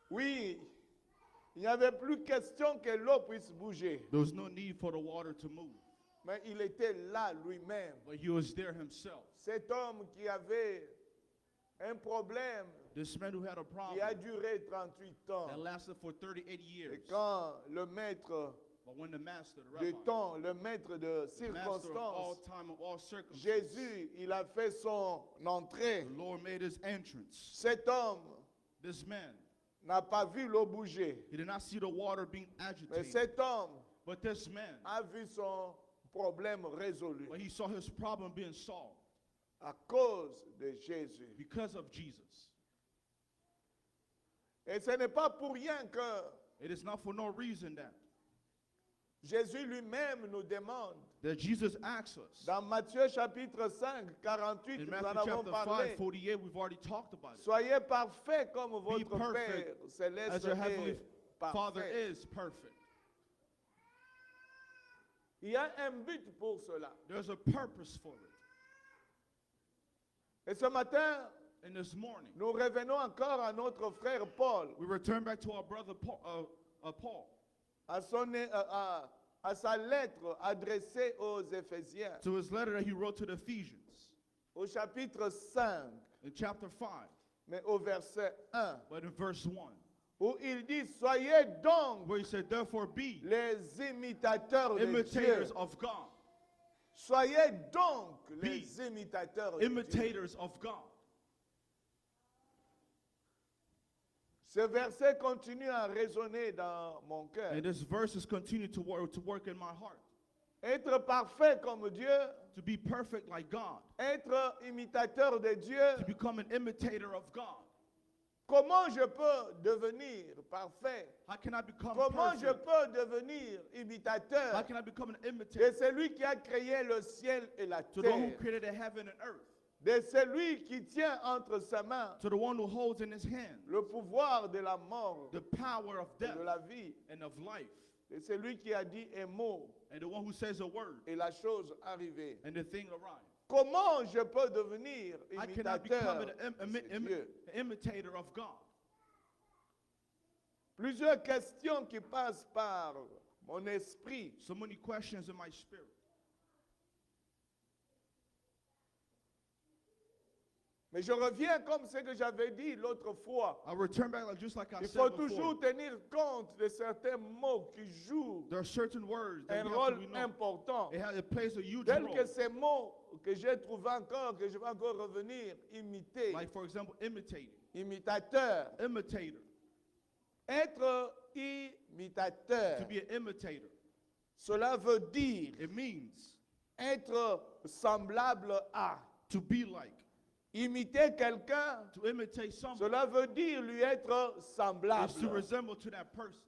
Speaker 3: oui, il n'y avait plus question que l'eau puisse bouger.
Speaker 5: There was no need for the water to move,
Speaker 3: Mais il était là lui-même.
Speaker 5: but he was there himself.
Speaker 3: Cet homme qui avait un problème
Speaker 5: This man who had a
Speaker 3: qui a
Speaker 5: problem
Speaker 3: duré 38 ans.
Speaker 5: that lasted for 38
Speaker 3: Et
Speaker 5: years.
Speaker 3: quand le maître
Speaker 5: But when the master, the
Speaker 3: de
Speaker 5: rabbi,
Speaker 3: temps, le maître de
Speaker 5: the master of all
Speaker 3: circonstances,
Speaker 5: time, of all circumstances,
Speaker 3: Jésus, il a fait son entrée.
Speaker 5: the Lord made his entrance.
Speaker 3: Cet homme
Speaker 5: This man,
Speaker 3: n'a pas vu l'eau bouger.
Speaker 5: he did not see the water being
Speaker 3: Mais
Speaker 5: agitated.
Speaker 3: cet homme
Speaker 5: But this man,
Speaker 3: a vu son problème résolu
Speaker 5: but he saw his problem being solved
Speaker 3: à cause de Jésus.
Speaker 5: because of Jesus.
Speaker 3: Et ce n'est pas pour rien que
Speaker 5: It is not for no reason
Speaker 3: Jésus lui-même nous demande,
Speaker 5: that Jesus asks us.
Speaker 3: dans Matthieu chapitre 5, 48,
Speaker 5: In
Speaker 3: nous
Speaker 5: Matthew
Speaker 3: en avons
Speaker 5: chapter
Speaker 3: parlé,
Speaker 5: 5, 48, we've already talked about it.
Speaker 3: soyez parfaits comme votre
Speaker 5: perfect
Speaker 3: Père céleste
Speaker 5: As your heavenly
Speaker 3: est
Speaker 5: Father
Speaker 3: parfait.
Speaker 5: is perfect.
Speaker 3: Il y a un but pour cela.
Speaker 5: There's a purpose for it.
Speaker 3: Et ce matin,
Speaker 5: And this morning,
Speaker 3: nous revenons encore à notre frère Paul,
Speaker 5: we return back to our brother Paul,
Speaker 3: à sa lettre adressée aux Éphésiens,
Speaker 5: to his letter that he wrote to the Ephesians
Speaker 3: au chapitre 5,
Speaker 5: in chapter 5,
Speaker 3: mais au verset 1,
Speaker 5: but in verse 1,
Speaker 3: où il dit, soyez donc
Speaker 5: where he said, therefore be
Speaker 3: les imitateurs de Dieu.
Speaker 5: imitators of God.
Speaker 3: Soyez donc les imitateurs de Dieu.
Speaker 5: Imitators of God.
Speaker 3: Ce verset continue à résonner dans mon cœur.
Speaker 5: And this verse is continuing to work in my heart.
Speaker 3: Être parfait comme Dieu,
Speaker 5: To be perfect like God.
Speaker 3: être imitateur de Dieu,
Speaker 5: To become an imitator of God.
Speaker 3: comment je peux devenir parfait?
Speaker 5: How can I become
Speaker 3: Comment je
Speaker 5: perfect?
Speaker 3: peux devenir imitateur
Speaker 5: How can I become an
Speaker 3: de
Speaker 5: imitator
Speaker 3: celui qui a créé le ciel et la
Speaker 5: to the one who
Speaker 3: terre,
Speaker 5: created the heaven and earth?
Speaker 3: de celui qui tient entre ses mains
Speaker 5: To the one who holds in his hand
Speaker 3: le pouvoir de la mort
Speaker 5: the power of
Speaker 3: et
Speaker 5: death
Speaker 3: de la vie,
Speaker 5: and of life,
Speaker 3: de celui qui a dit un mot
Speaker 5: and the one who says a word
Speaker 3: et la chose arrivée.
Speaker 5: and the thing arrives.
Speaker 3: Comment je peux devenir
Speaker 5: How can I become
Speaker 3: imitateur de Dieu?
Speaker 5: an imitator of God?
Speaker 3: Plusieurs questions qui passent par mon esprit.
Speaker 5: So many questions in my spirit.
Speaker 3: Mais je reviens comme ce que j'avais dit l'autre fois.
Speaker 5: I return back just like I
Speaker 3: Il
Speaker 5: said
Speaker 3: faut
Speaker 5: before.
Speaker 3: toujours tenir compte de certains mots qui jouent
Speaker 5: There are certain words that
Speaker 3: un
Speaker 5: we have
Speaker 3: rôle
Speaker 5: to know.
Speaker 3: important.
Speaker 5: It plays a huge
Speaker 3: Tels
Speaker 5: role.
Speaker 3: que ces mots que j'ai trouvés encore, que je vais encore revenir, imiter,
Speaker 5: Like, for example, imitating.
Speaker 3: imitateur.
Speaker 5: Imitator.
Speaker 3: Être imitateur,
Speaker 5: To be an imitator.
Speaker 3: cela veut dire
Speaker 5: It means
Speaker 3: être semblable à.
Speaker 5: to be like.
Speaker 3: Imiter quelqu'un,
Speaker 5: To imitate someone
Speaker 3: cela veut dire lui être
Speaker 5: is to
Speaker 3: semblable.
Speaker 5: resemble to that person.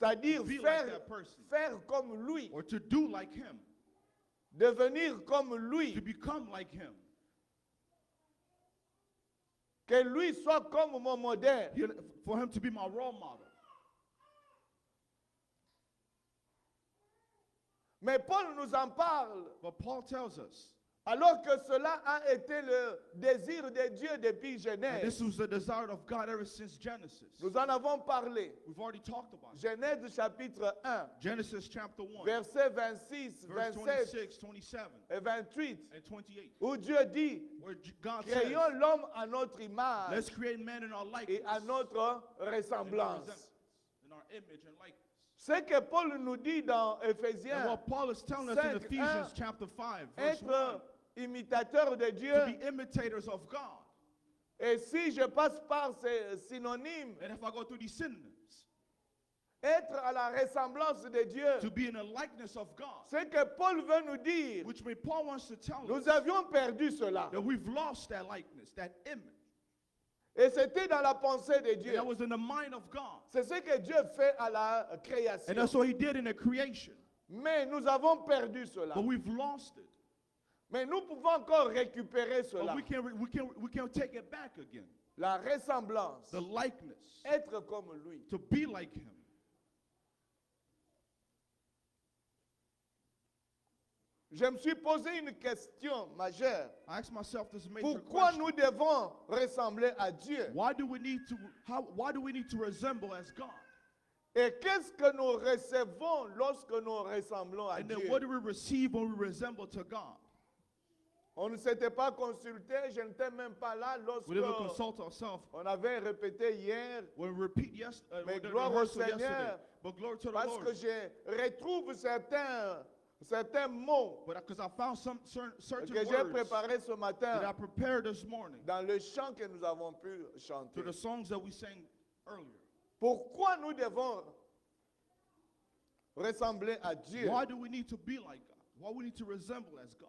Speaker 3: C'est-à-dire
Speaker 5: To be like that person.
Speaker 3: faire comme lui,
Speaker 5: or to do like him,
Speaker 3: devenir comme lui,
Speaker 5: to become like him.
Speaker 3: que lui soit comme mon modèle.
Speaker 5: For him to be my role model.
Speaker 3: Mais Paul nous en parle,
Speaker 5: But Paul tells us,
Speaker 3: alors que cela a été le désir de Dieu depuis
Speaker 5: and
Speaker 3: Genèse.
Speaker 5: this was the desire of God ever since Genesis.
Speaker 3: Nous en avons parlé.
Speaker 5: We've already talked about it.
Speaker 3: Genèse chapitre 1,
Speaker 5: Genesis chapter 1,
Speaker 3: versets 26,
Speaker 5: verse
Speaker 3: 27
Speaker 5: 26, 27,
Speaker 3: et 28,
Speaker 5: and 28,
Speaker 3: où Dieu dit,
Speaker 5: where God says,
Speaker 3: créons l'homme à notre image
Speaker 5: let's create man in our likeness,
Speaker 3: et à notre
Speaker 5: in our
Speaker 3: ressemblance.
Speaker 5: image and likeness.
Speaker 3: Ce que Paul nous dit dans
Speaker 5: And
Speaker 3: Éphésiens,
Speaker 5: what Paul is telling us in
Speaker 3: 5,
Speaker 5: Ephesians chapter 5, verse 1,
Speaker 3: être imitateur de Dieu.
Speaker 5: to be imitators of God.
Speaker 3: Et si je passe par ces synonymes,
Speaker 5: And if I go through these synonyms,
Speaker 3: être à la ressemblance de Dieu,
Speaker 5: to be in the likeness of God,
Speaker 3: ce que Paul veut nous dire,
Speaker 5: which means Paul wants to tell
Speaker 3: nous
Speaker 5: us
Speaker 3: avions perdu cela.
Speaker 5: that we've lost that likeness, that image.
Speaker 3: Et c'était dans la pensée de
Speaker 5: And
Speaker 3: Dieu.
Speaker 5: that was in the mind of God.
Speaker 3: C'est ce que Dieu fait à la
Speaker 5: And
Speaker 3: création.
Speaker 5: that's what he did in the creation.
Speaker 3: Mais nous avons perdu cela.
Speaker 5: But we've lost it.
Speaker 3: Mais nous pouvons encore récupérer cela.
Speaker 5: But we can take it back again.
Speaker 3: La ressemblance.
Speaker 5: The likeness.
Speaker 3: Être comme lui.
Speaker 5: To be like him.
Speaker 3: Je me suis posé une question majeure.
Speaker 5: I asked myself this major
Speaker 3: Pourquoi
Speaker 5: question.
Speaker 3: nous devons ressembler à Dieu?
Speaker 5: Why do we need to resemble as God?
Speaker 3: Et qu'est-ce que nous recevons lorsque nous ressemblons à
Speaker 5: And then
Speaker 3: Dieu?
Speaker 5: what do we receive when we resemble to God?
Speaker 3: On ne s'était pas consulté, je n'étais même pas là lorsque
Speaker 5: We didn't consult ourselves.
Speaker 3: on avait répété hier,
Speaker 5: We repeat
Speaker 3: Mais
Speaker 5: the
Speaker 3: gloire au
Speaker 5: rehearsal
Speaker 3: Seigneur,
Speaker 5: yesterday. But glory to the
Speaker 3: parce
Speaker 5: Lord.
Speaker 3: que je retrouve certains mots
Speaker 5: But because I found some certain
Speaker 3: que j'ai
Speaker 5: words
Speaker 3: préparés ce
Speaker 5: that I
Speaker 3: matin
Speaker 5: prepared this morning
Speaker 3: dans le chant que nous avons pu
Speaker 5: to
Speaker 3: chanter.
Speaker 5: the songs that we sang earlier.
Speaker 3: Pourquoi nous devons ressembler à Dieu?
Speaker 5: Why do we need to be like God? Why do we need to resemble as God?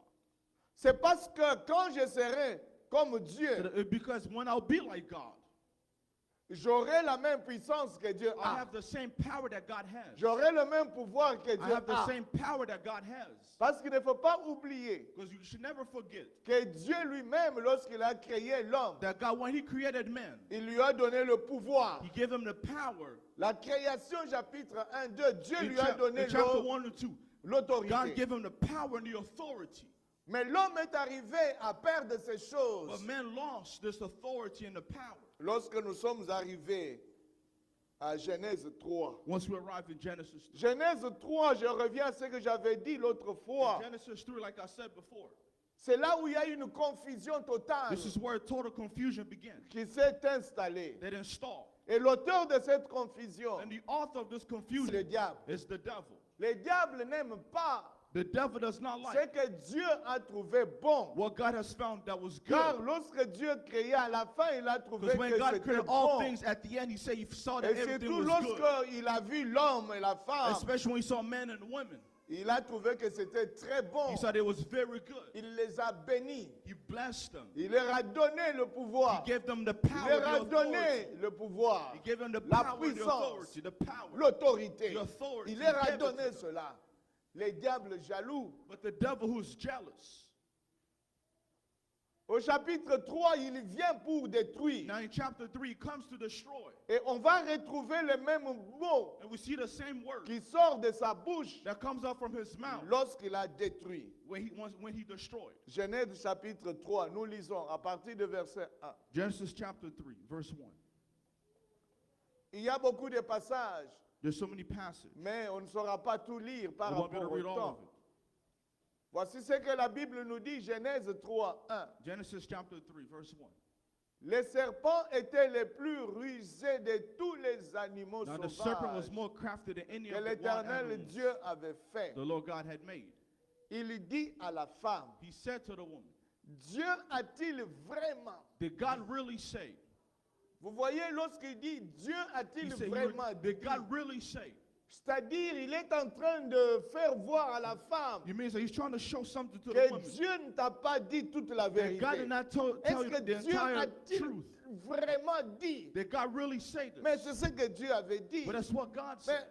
Speaker 3: C'est parce que quand je serai comme Dieu,
Speaker 5: Because when I'll be like God,
Speaker 3: j'aurai la même puissance que Dieu
Speaker 5: I
Speaker 3: a.
Speaker 5: have the same power that God has.
Speaker 3: J'aurai le même pouvoir que
Speaker 5: I
Speaker 3: Dieu
Speaker 5: have the
Speaker 3: a.
Speaker 5: same power that God has.
Speaker 3: Parce qu'il ne faut pas oublier
Speaker 5: Because you should never forget
Speaker 3: que Dieu lui-même, lorsqu'il a créé l'homme,
Speaker 5: that God, when He created man,
Speaker 3: il lui a donné le pouvoir.
Speaker 5: He gave him the power.
Speaker 3: La création, chapitre 1, 2, Dieu
Speaker 5: In
Speaker 3: lui a donné
Speaker 5: chapter 1 and 2, God
Speaker 3: l'autorité.
Speaker 5: gave him the power and the authority.
Speaker 3: Mais l'homme est arrivé à perdre ces
Speaker 5: But
Speaker 3: choses
Speaker 5: man lost this authority and the power
Speaker 3: lorsque nous sommes arrivés à Genèse 3.
Speaker 5: once we arrived in Genesis 3.
Speaker 3: Genèse 3, je reviens à ce que j'avais dit l'autre fois.
Speaker 5: In Genesis 3, like I said before,
Speaker 3: C'est là où il y a une confusion totale
Speaker 5: this is where total confusion began.
Speaker 3: qui s'est installée.
Speaker 5: That installed.
Speaker 3: Et l'auteur de cette confusion,
Speaker 5: And the author of this
Speaker 3: c'est le
Speaker 5: confusion
Speaker 3: diable.
Speaker 5: is the devil.
Speaker 3: Le diable n'aime pas
Speaker 5: The devil does not
Speaker 3: ce
Speaker 5: like
Speaker 3: que Dieu a trouvé bon.
Speaker 5: what God has found that was
Speaker 3: Car
Speaker 5: good.
Speaker 3: lorsque Dieu créait à la fin, il a trouvé
Speaker 5: Because when
Speaker 3: que
Speaker 5: God
Speaker 3: c'était
Speaker 5: created all
Speaker 3: bon.
Speaker 5: things, at the end, He said He saw that
Speaker 3: Et
Speaker 5: everything
Speaker 3: surtout
Speaker 5: was good.
Speaker 3: lorsqu'il a vu l'homme et la femme,
Speaker 5: Especially when He saw men and women.
Speaker 3: il a trouvé que c'était très bon.
Speaker 5: He said it was very good.
Speaker 3: Il les a bénis.
Speaker 5: He blessed them.
Speaker 3: Il leur a donné le
Speaker 5: He
Speaker 3: pouvoir.
Speaker 5: gave them the
Speaker 3: Il
Speaker 5: power,
Speaker 3: leur
Speaker 5: the
Speaker 3: a
Speaker 5: authority.
Speaker 3: donné le pouvoir,
Speaker 5: He gave them the
Speaker 3: la
Speaker 5: power, the
Speaker 3: puissance,
Speaker 5: authority, the power.
Speaker 3: l'autorité.
Speaker 5: The authority.
Speaker 3: Il leur
Speaker 5: He
Speaker 3: a
Speaker 5: gave it to
Speaker 3: donné
Speaker 5: them.
Speaker 3: cela. Les diables jaloux.
Speaker 5: But the devil who's jealous.
Speaker 3: Au chapitre 3, il vient pour détruire.
Speaker 5: Now in chapter 3, he comes to destroy.
Speaker 3: Et on va retrouver le même mot
Speaker 5: And we see the same word
Speaker 3: qui sort de sa bouche
Speaker 5: that comes out from his mouth
Speaker 3: lorsqu'il a détruit.
Speaker 5: when he destroyed.
Speaker 3: Genèse chapitre 3, nous lisons à partir de verset 1.
Speaker 5: Genesis chapter 3, verse 1.
Speaker 3: Il y a beaucoup de passages,
Speaker 5: There's so many passages.
Speaker 3: mais on ne saura pas tout lire par
Speaker 5: We won't be able
Speaker 3: rapport
Speaker 5: to
Speaker 3: au
Speaker 5: read all
Speaker 3: temps.
Speaker 5: of it.
Speaker 3: Voici ce que la Bible nous dit, Genèse 3, 1.
Speaker 5: Genesis chapter 3, verse 1.
Speaker 3: Les serpents étaient les plus rusés de tous les animaux
Speaker 5: Now the serpent was
Speaker 3: sauvages
Speaker 5: more crafty than any
Speaker 3: que
Speaker 5: of the wild
Speaker 3: l'Éternel
Speaker 5: animals
Speaker 3: Dieu avait fait.
Speaker 5: the Lord God had made.
Speaker 3: Il dit à la femme,
Speaker 5: He said to the woman,
Speaker 3: Dieu a-t-il vraiment,
Speaker 5: did God really say?
Speaker 3: vous voyez lorsqu'il dit Dieu
Speaker 5: He
Speaker 3: a-t-il
Speaker 5: said,
Speaker 3: vraiment
Speaker 5: did
Speaker 3: dit,
Speaker 5: God really say?
Speaker 3: c'est-à-dire il est en train de faire voir à la femme
Speaker 5: You mean that he's trying to show something to the
Speaker 3: que
Speaker 5: woman?
Speaker 3: Dieu ne t'a pas dit toute la
Speaker 5: That God
Speaker 3: vérité.
Speaker 5: did not tell
Speaker 3: Est-ce
Speaker 5: you
Speaker 3: que
Speaker 5: the
Speaker 3: Dieu
Speaker 5: entire
Speaker 3: a-t-il
Speaker 5: truth.
Speaker 3: vraiment dit?
Speaker 5: Did God really say
Speaker 3: Mais
Speaker 5: this?
Speaker 3: c'est ce que Dieu avait dit.
Speaker 5: But that's what God
Speaker 3: Mais
Speaker 5: said.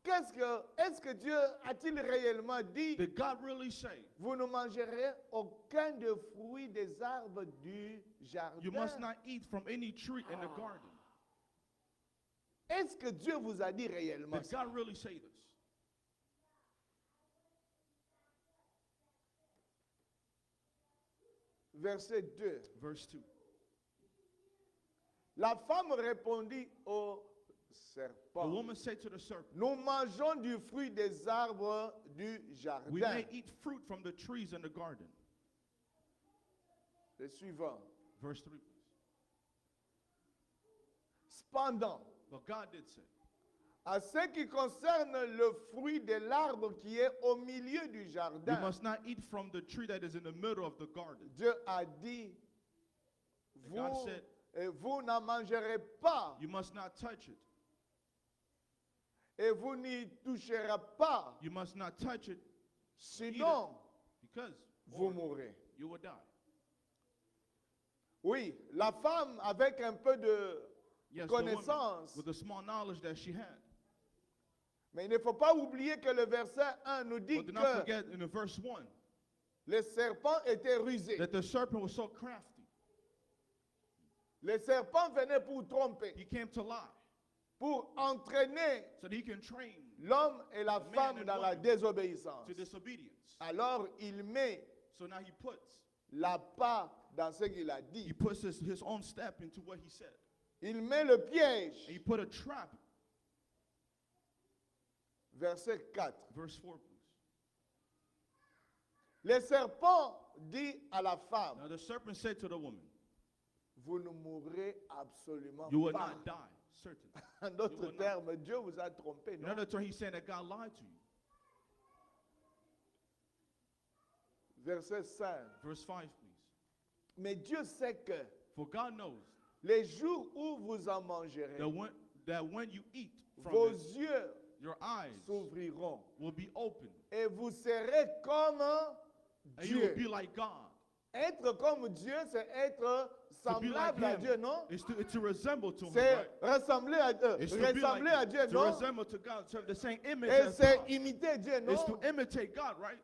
Speaker 3: Est-ce que Dieu a-t-il réellement dit,
Speaker 5: Did God really say,
Speaker 3: vous ne mangerez aucun des fruits des arbres du jardin?
Speaker 5: you must not eat from any tree in the garden?
Speaker 3: Est-ce que Dieu vous a dit réellement
Speaker 5: Did
Speaker 3: ça?
Speaker 5: God really say this?
Speaker 3: Verset 2.
Speaker 5: Verse 2.
Speaker 3: La femme répondit au
Speaker 5: The
Speaker 3: serpent,
Speaker 5: woman said to the serpent,
Speaker 3: nous mangeons du fruit des arbres du
Speaker 5: we
Speaker 3: jardin.
Speaker 5: may eat fruit from the trees in the garden.
Speaker 3: Le suivant.
Speaker 5: Verse 3, please.
Speaker 3: Cependant,
Speaker 5: But God did say,
Speaker 3: à ce qui concerne le fruit de l'arbre qui est au milieu du
Speaker 5: you
Speaker 3: jardin,
Speaker 5: must not eat from the tree that is in the middle of the garden.
Speaker 3: Dieu a dit,
Speaker 5: God
Speaker 3: vous,
Speaker 5: said,
Speaker 3: vous n'en mangerez pas
Speaker 5: you must not touch it.
Speaker 3: et vous n'y toucherez pas,
Speaker 5: You must not touch it,
Speaker 3: sinon
Speaker 5: because
Speaker 3: vous mourrez.
Speaker 5: you will die.
Speaker 3: Oui, la femme avec un peu de
Speaker 5: Yes, the woman,
Speaker 3: connaissance,
Speaker 5: with the small knowledge that she had.
Speaker 3: mais il ne faut pas oublier que le verset 1 nous dit
Speaker 5: But do not
Speaker 3: que
Speaker 5: forget in the verse 1
Speaker 3: le serpent était rusé.
Speaker 5: that the serpent was so crafty.
Speaker 3: Le serpent venait pour tromper,
Speaker 5: He came to lie
Speaker 3: pour entraîner
Speaker 5: so that he can train
Speaker 3: l'homme et la
Speaker 5: man
Speaker 3: femme
Speaker 5: and
Speaker 3: dans la
Speaker 5: woman
Speaker 3: désobéissance.
Speaker 5: to disobedience.
Speaker 3: Alors il met
Speaker 5: So now he puts
Speaker 3: la part dans ce qu'il a dit.
Speaker 5: He puts his own step into what he said.
Speaker 3: Il met le
Speaker 5: And
Speaker 3: piège.
Speaker 5: he put a trap.
Speaker 3: Verset 4.
Speaker 5: Verse 4, please.
Speaker 3: Le serpent dit à la femme,
Speaker 5: Now the serpent said to the woman,
Speaker 3: vous ne mourrez absolument
Speaker 5: you will
Speaker 3: pas.
Speaker 5: not die, certainly.
Speaker 3: En
Speaker 5: You
Speaker 3: d'autres
Speaker 5: will not.
Speaker 3: termes, Dieu vous a trompé,
Speaker 5: In
Speaker 3: non?
Speaker 5: other terms, he's saying that God lied to you.
Speaker 3: Verset 5.
Speaker 5: Verse 5, please.
Speaker 3: Mais Dieu sait que
Speaker 5: For God knows
Speaker 3: les jours où vous en mangerez,
Speaker 5: that when you eat from
Speaker 3: vos
Speaker 5: it,
Speaker 3: yeux
Speaker 5: your eyes
Speaker 3: s'ouvriront
Speaker 5: will be open.
Speaker 3: et vous serez comme
Speaker 5: And you will
Speaker 3: Dieu.
Speaker 5: be like God.
Speaker 3: Être comme Dieu, c'est être
Speaker 5: To be like
Speaker 3: semblable à
Speaker 5: him
Speaker 3: Dieu, non?
Speaker 5: is to resemble to him,
Speaker 3: C'est
Speaker 5: right?
Speaker 3: ressembler à Dieu.
Speaker 5: It's to be like
Speaker 3: Ressembler à
Speaker 5: him,
Speaker 3: Dieu,
Speaker 5: to
Speaker 3: non?
Speaker 5: resemble to God, to have the same image
Speaker 3: Et
Speaker 5: as
Speaker 3: c'est
Speaker 5: God.
Speaker 3: imiter Dieu, non?
Speaker 5: It's to imitate God, right?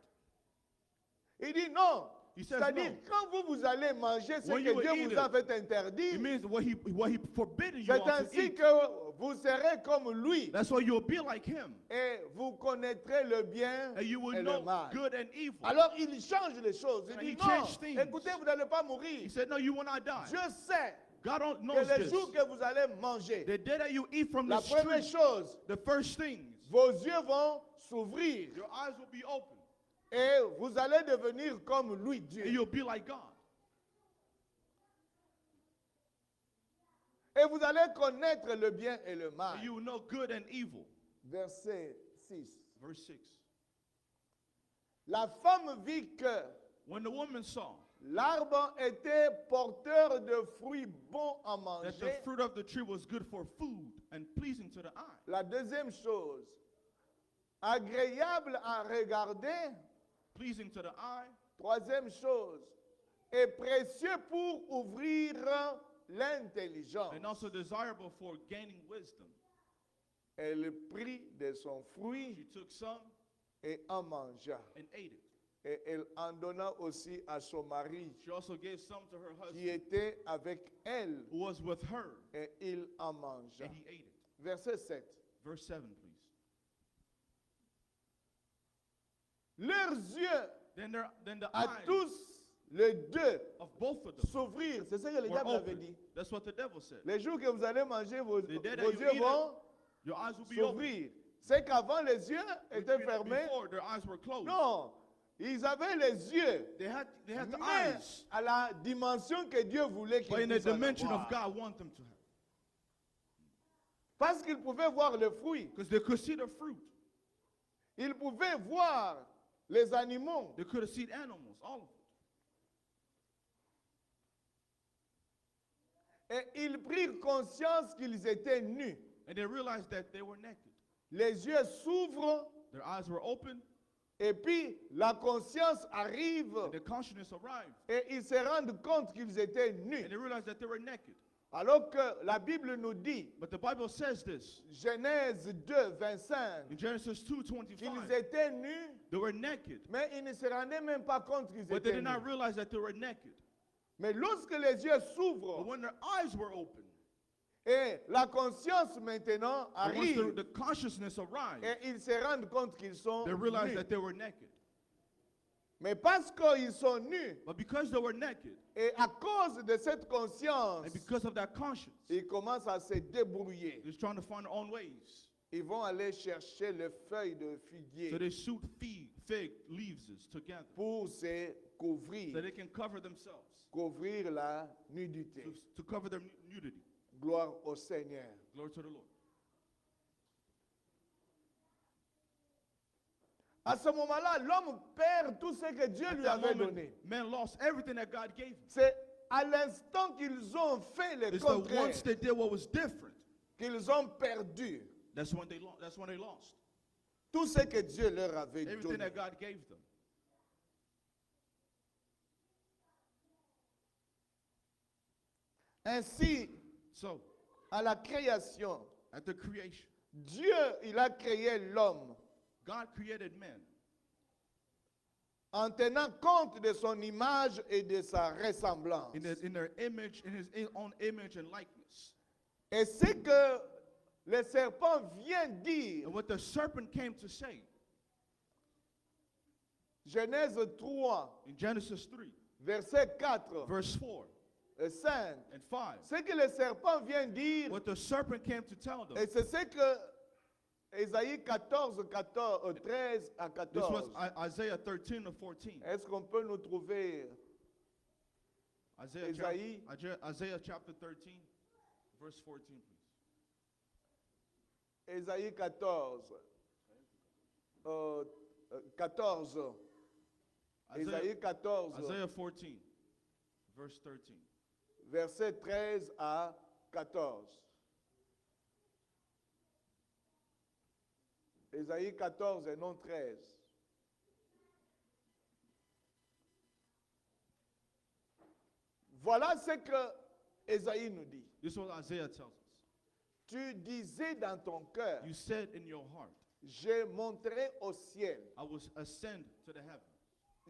Speaker 3: Il dit non.
Speaker 5: He says
Speaker 3: C'est-à-dire,
Speaker 5: no.
Speaker 3: quand vous allez manger ce
Speaker 5: When you
Speaker 3: que
Speaker 5: will
Speaker 3: Dieu
Speaker 5: eat
Speaker 3: vous a
Speaker 5: it,
Speaker 3: fait interdire,
Speaker 5: It means what he forbidden you
Speaker 3: c'est
Speaker 5: all to
Speaker 3: ainsi
Speaker 5: eat.
Speaker 3: que vous serez comme lui
Speaker 5: That's why you'll be like him.
Speaker 3: et vous connaîtrez le bien
Speaker 5: And you
Speaker 3: et
Speaker 5: will
Speaker 3: le
Speaker 5: know
Speaker 3: mal.
Speaker 5: good and evil.
Speaker 3: Alors il change les choses. Il
Speaker 5: And
Speaker 3: dit
Speaker 5: he
Speaker 3: non,
Speaker 5: changed things.
Speaker 3: écoutez, vous n'allez pas
Speaker 5: He
Speaker 3: mourir.
Speaker 5: said, no, you will not die.
Speaker 3: Dieu sait
Speaker 5: God
Speaker 3: que
Speaker 5: knows
Speaker 3: le
Speaker 5: this.
Speaker 3: jour que vous allez manger,
Speaker 5: The day that you eat from
Speaker 3: la
Speaker 5: this
Speaker 3: première
Speaker 5: tree,
Speaker 3: chose,
Speaker 5: the first things,
Speaker 3: vos yeux vont s'ouvrir
Speaker 5: your eyes will be open.
Speaker 3: et vous allez devenir comme lui,
Speaker 5: And
Speaker 3: Dieu.
Speaker 5: you'll be like God.
Speaker 3: Et vous allez connaître le bien et le mal.
Speaker 5: And you will know good and evil.
Speaker 3: Verset 6.
Speaker 5: Verse 6.
Speaker 3: La femme vit que
Speaker 5: When the woman saw
Speaker 3: l'arbre était porteur de fruits bons à
Speaker 5: that the
Speaker 3: manger.
Speaker 5: fruit of the tree was good for food and pleasing to the eye,
Speaker 3: La deuxième chose, agréable à regarder.
Speaker 5: pleasing to the eye,
Speaker 3: Troisième chose, et précieux pour ouvrir l'intelligence.
Speaker 5: and also desirable for gaining wisdom.
Speaker 3: Elle prit de son fruit
Speaker 5: She took some
Speaker 3: et en mangea.
Speaker 5: and ate it.
Speaker 3: Et elle en donna aussi à son mari
Speaker 5: She also gave some to her
Speaker 3: qui
Speaker 5: husband
Speaker 3: était avec elle
Speaker 5: who was with her,
Speaker 3: et il en mangea.
Speaker 5: and he ate it.
Speaker 3: Verset 7.
Speaker 5: Verse 7, please.
Speaker 3: Leurs yeux
Speaker 5: Then the
Speaker 3: à
Speaker 5: eyes
Speaker 3: tous les deux
Speaker 5: of both of them
Speaker 3: s'ouvrir. C'est ce que le
Speaker 5: were
Speaker 3: diable avait
Speaker 5: open.
Speaker 3: dit.
Speaker 5: That's what the devil said.
Speaker 3: Les jours que vous allez manger, vos
Speaker 5: The day that
Speaker 3: vos
Speaker 5: you
Speaker 3: yeux
Speaker 5: eat
Speaker 3: vont
Speaker 5: Your eyes will be open.
Speaker 3: s'ouvrir. C'est qu'avant les yeux étaient fermés.
Speaker 5: Before, their eyes were closed.
Speaker 3: Non, ils avaient les yeux,
Speaker 5: They had the
Speaker 3: mais
Speaker 5: eyes,
Speaker 3: à la dimension que Dieu voulait
Speaker 5: but in
Speaker 3: qu'ils
Speaker 5: the
Speaker 3: puissent en
Speaker 5: dimension of
Speaker 3: avoir.
Speaker 5: God want them to have.
Speaker 3: Parce qu'ils pouvaient voir le fruit,
Speaker 5: Because they could see the fruit.
Speaker 3: ils pouvaient voir les animaux.
Speaker 5: They could have seen animals, all of it.
Speaker 3: Et ils prirent conscience qu'ils étaient nus.
Speaker 5: And they realized that they were naked.
Speaker 3: Les yeux s'ouvrent
Speaker 5: Their eyes were open,
Speaker 3: et puis la conscience arrive
Speaker 5: and the consciousness arrived.
Speaker 3: et ils se rendent compte qu'ils étaient nus.
Speaker 5: And they realized that they were naked.
Speaker 3: Alors que la Bible nous dit,
Speaker 5: But the Bible says this
Speaker 3: Genèse 2, 25,
Speaker 5: in Genesis
Speaker 3: qu'ils
Speaker 5: 2:25.
Speaker 3: étaient nus,
Speaker 5: They were naked,
Speaker 3: mais ils ne se rendaient même pas compte qu'ils
Speaker 5: but they
Speaker 3: étaient
Speaker 5: did
Speaker 3: nus.
Speaker 5: not realize that they were naked.
Speaker 3: Mais lorsque les yeux
Speaker 5: But
Speaker 3: s'ouvrent
Speaker 5: when their eyes were open,
Speaker 3: et la conscience maintenant
Speaker 5: and once
Speaker 3: arrive,
Speaker 5: the consciousness arrived,
Speaker 3: et ils se rendent compte qu'ils sont
Speaker 5: they realized
Speaker 3: nus.
Speaker 5: that they were naked.
Speaker 3: Mais parce qu'ils sont nus,
Speaker 5: But because they were naked,
Speaker 3: et à cause de cette conscience,
Speaker 5: and because of that conscience,
Speaker 3: ils commencent à se débrouiller.
Speaker 5: they're trying to find their own ways.
Speaker 3: Ils vont aller chercher les feuilles de
Speaker 5: So
Speaker 3: figuier
Speaker 5: they shoot fig leaves together
Speaker 3: pour se couvrir,
Speaker 5: so they can cover themselves,
Speaker 3: couvrir la nudité.
Speaker 5: to cover their nudity.
Speaker 3: Gloire au Seigneur.
Speaker 5: Glory to the Lord.
Speaker 3: À ce moment-là, l'homme perd tout ce que Dieu
Speaker 5: At
Speaker 3: lui
Speaker 5: that
Speaker 3: avait
Speaker 5: moment,
Speaker 3: donné.
Speaker 5: man lost everything that God gave him.
Speaker 3: C'est à l'instant qu'ils ont fait le
Speaker 5: It's that
Speaker 3: contraire,
Speaker 5: once they did what was different,
Speaker 3: qu'ils ont perdu
Speaker 5: that's when they lost. That's when they lost
Speaker 3: tout ce que Dieu leur avait
Speaker 5: everything
Speaker 3: donné.
Speaker 5: that God gave them.
Speaker 3: Ainsi,
Speaker 5: So
Speaker 3: à la création,
Speaker 5: at the creation,
Speaker 3: Dieu, il a créé l'homme
Speaker 5: God created man
Speaker 3: en tenant compte de son image et de sa ressemblance.
Speaker 5: in their image, in his own image and likeness.
Speaker 3: Et ce que le serpent vient dire,
Speaker 5: And what the serpent came to say
Speaker 3: Genèse 3,
Speaker 5: in Genesis 3,
Speaker 3: verset 4
Speaker 5: verse 4
Speaker 3: et 5,
Speaker 5: and 5,
Speaker 3: ce que le serpent vient dire,
Speaker 5: what the serpent came to tell them.
Speaker 3: et c'est ce que Ésaïe 14, 13 à
Speaker 5: This was
Speaker 3: 14.
Speaker 5: Isaiah 13 to 14.
Speaker 3: Est-ce qu'on peut nous trouver
Speaker 5: Isaiah,
Speaker 3: Isaïe.
Speaker 5: Isaiah chapter 13, verse 14, please.
Speaker 3: Ésaïe 14, 14, Ésaïe 14,
Speaker 5: Isaiah 14, verse 13.
Speaker 3: verset 13 à 14. Ésaïe 14 et non 13. Voilà ce que Ésaïe nous dit.
Speaker 5: This is what Isaiah tells us.
Speaker 3: Tu disais dans ton cœur,
Speaker 5: You said in your heart,
Speaker 3: je monterai au ciel,
Speaker 5: I will ascend to the heavens.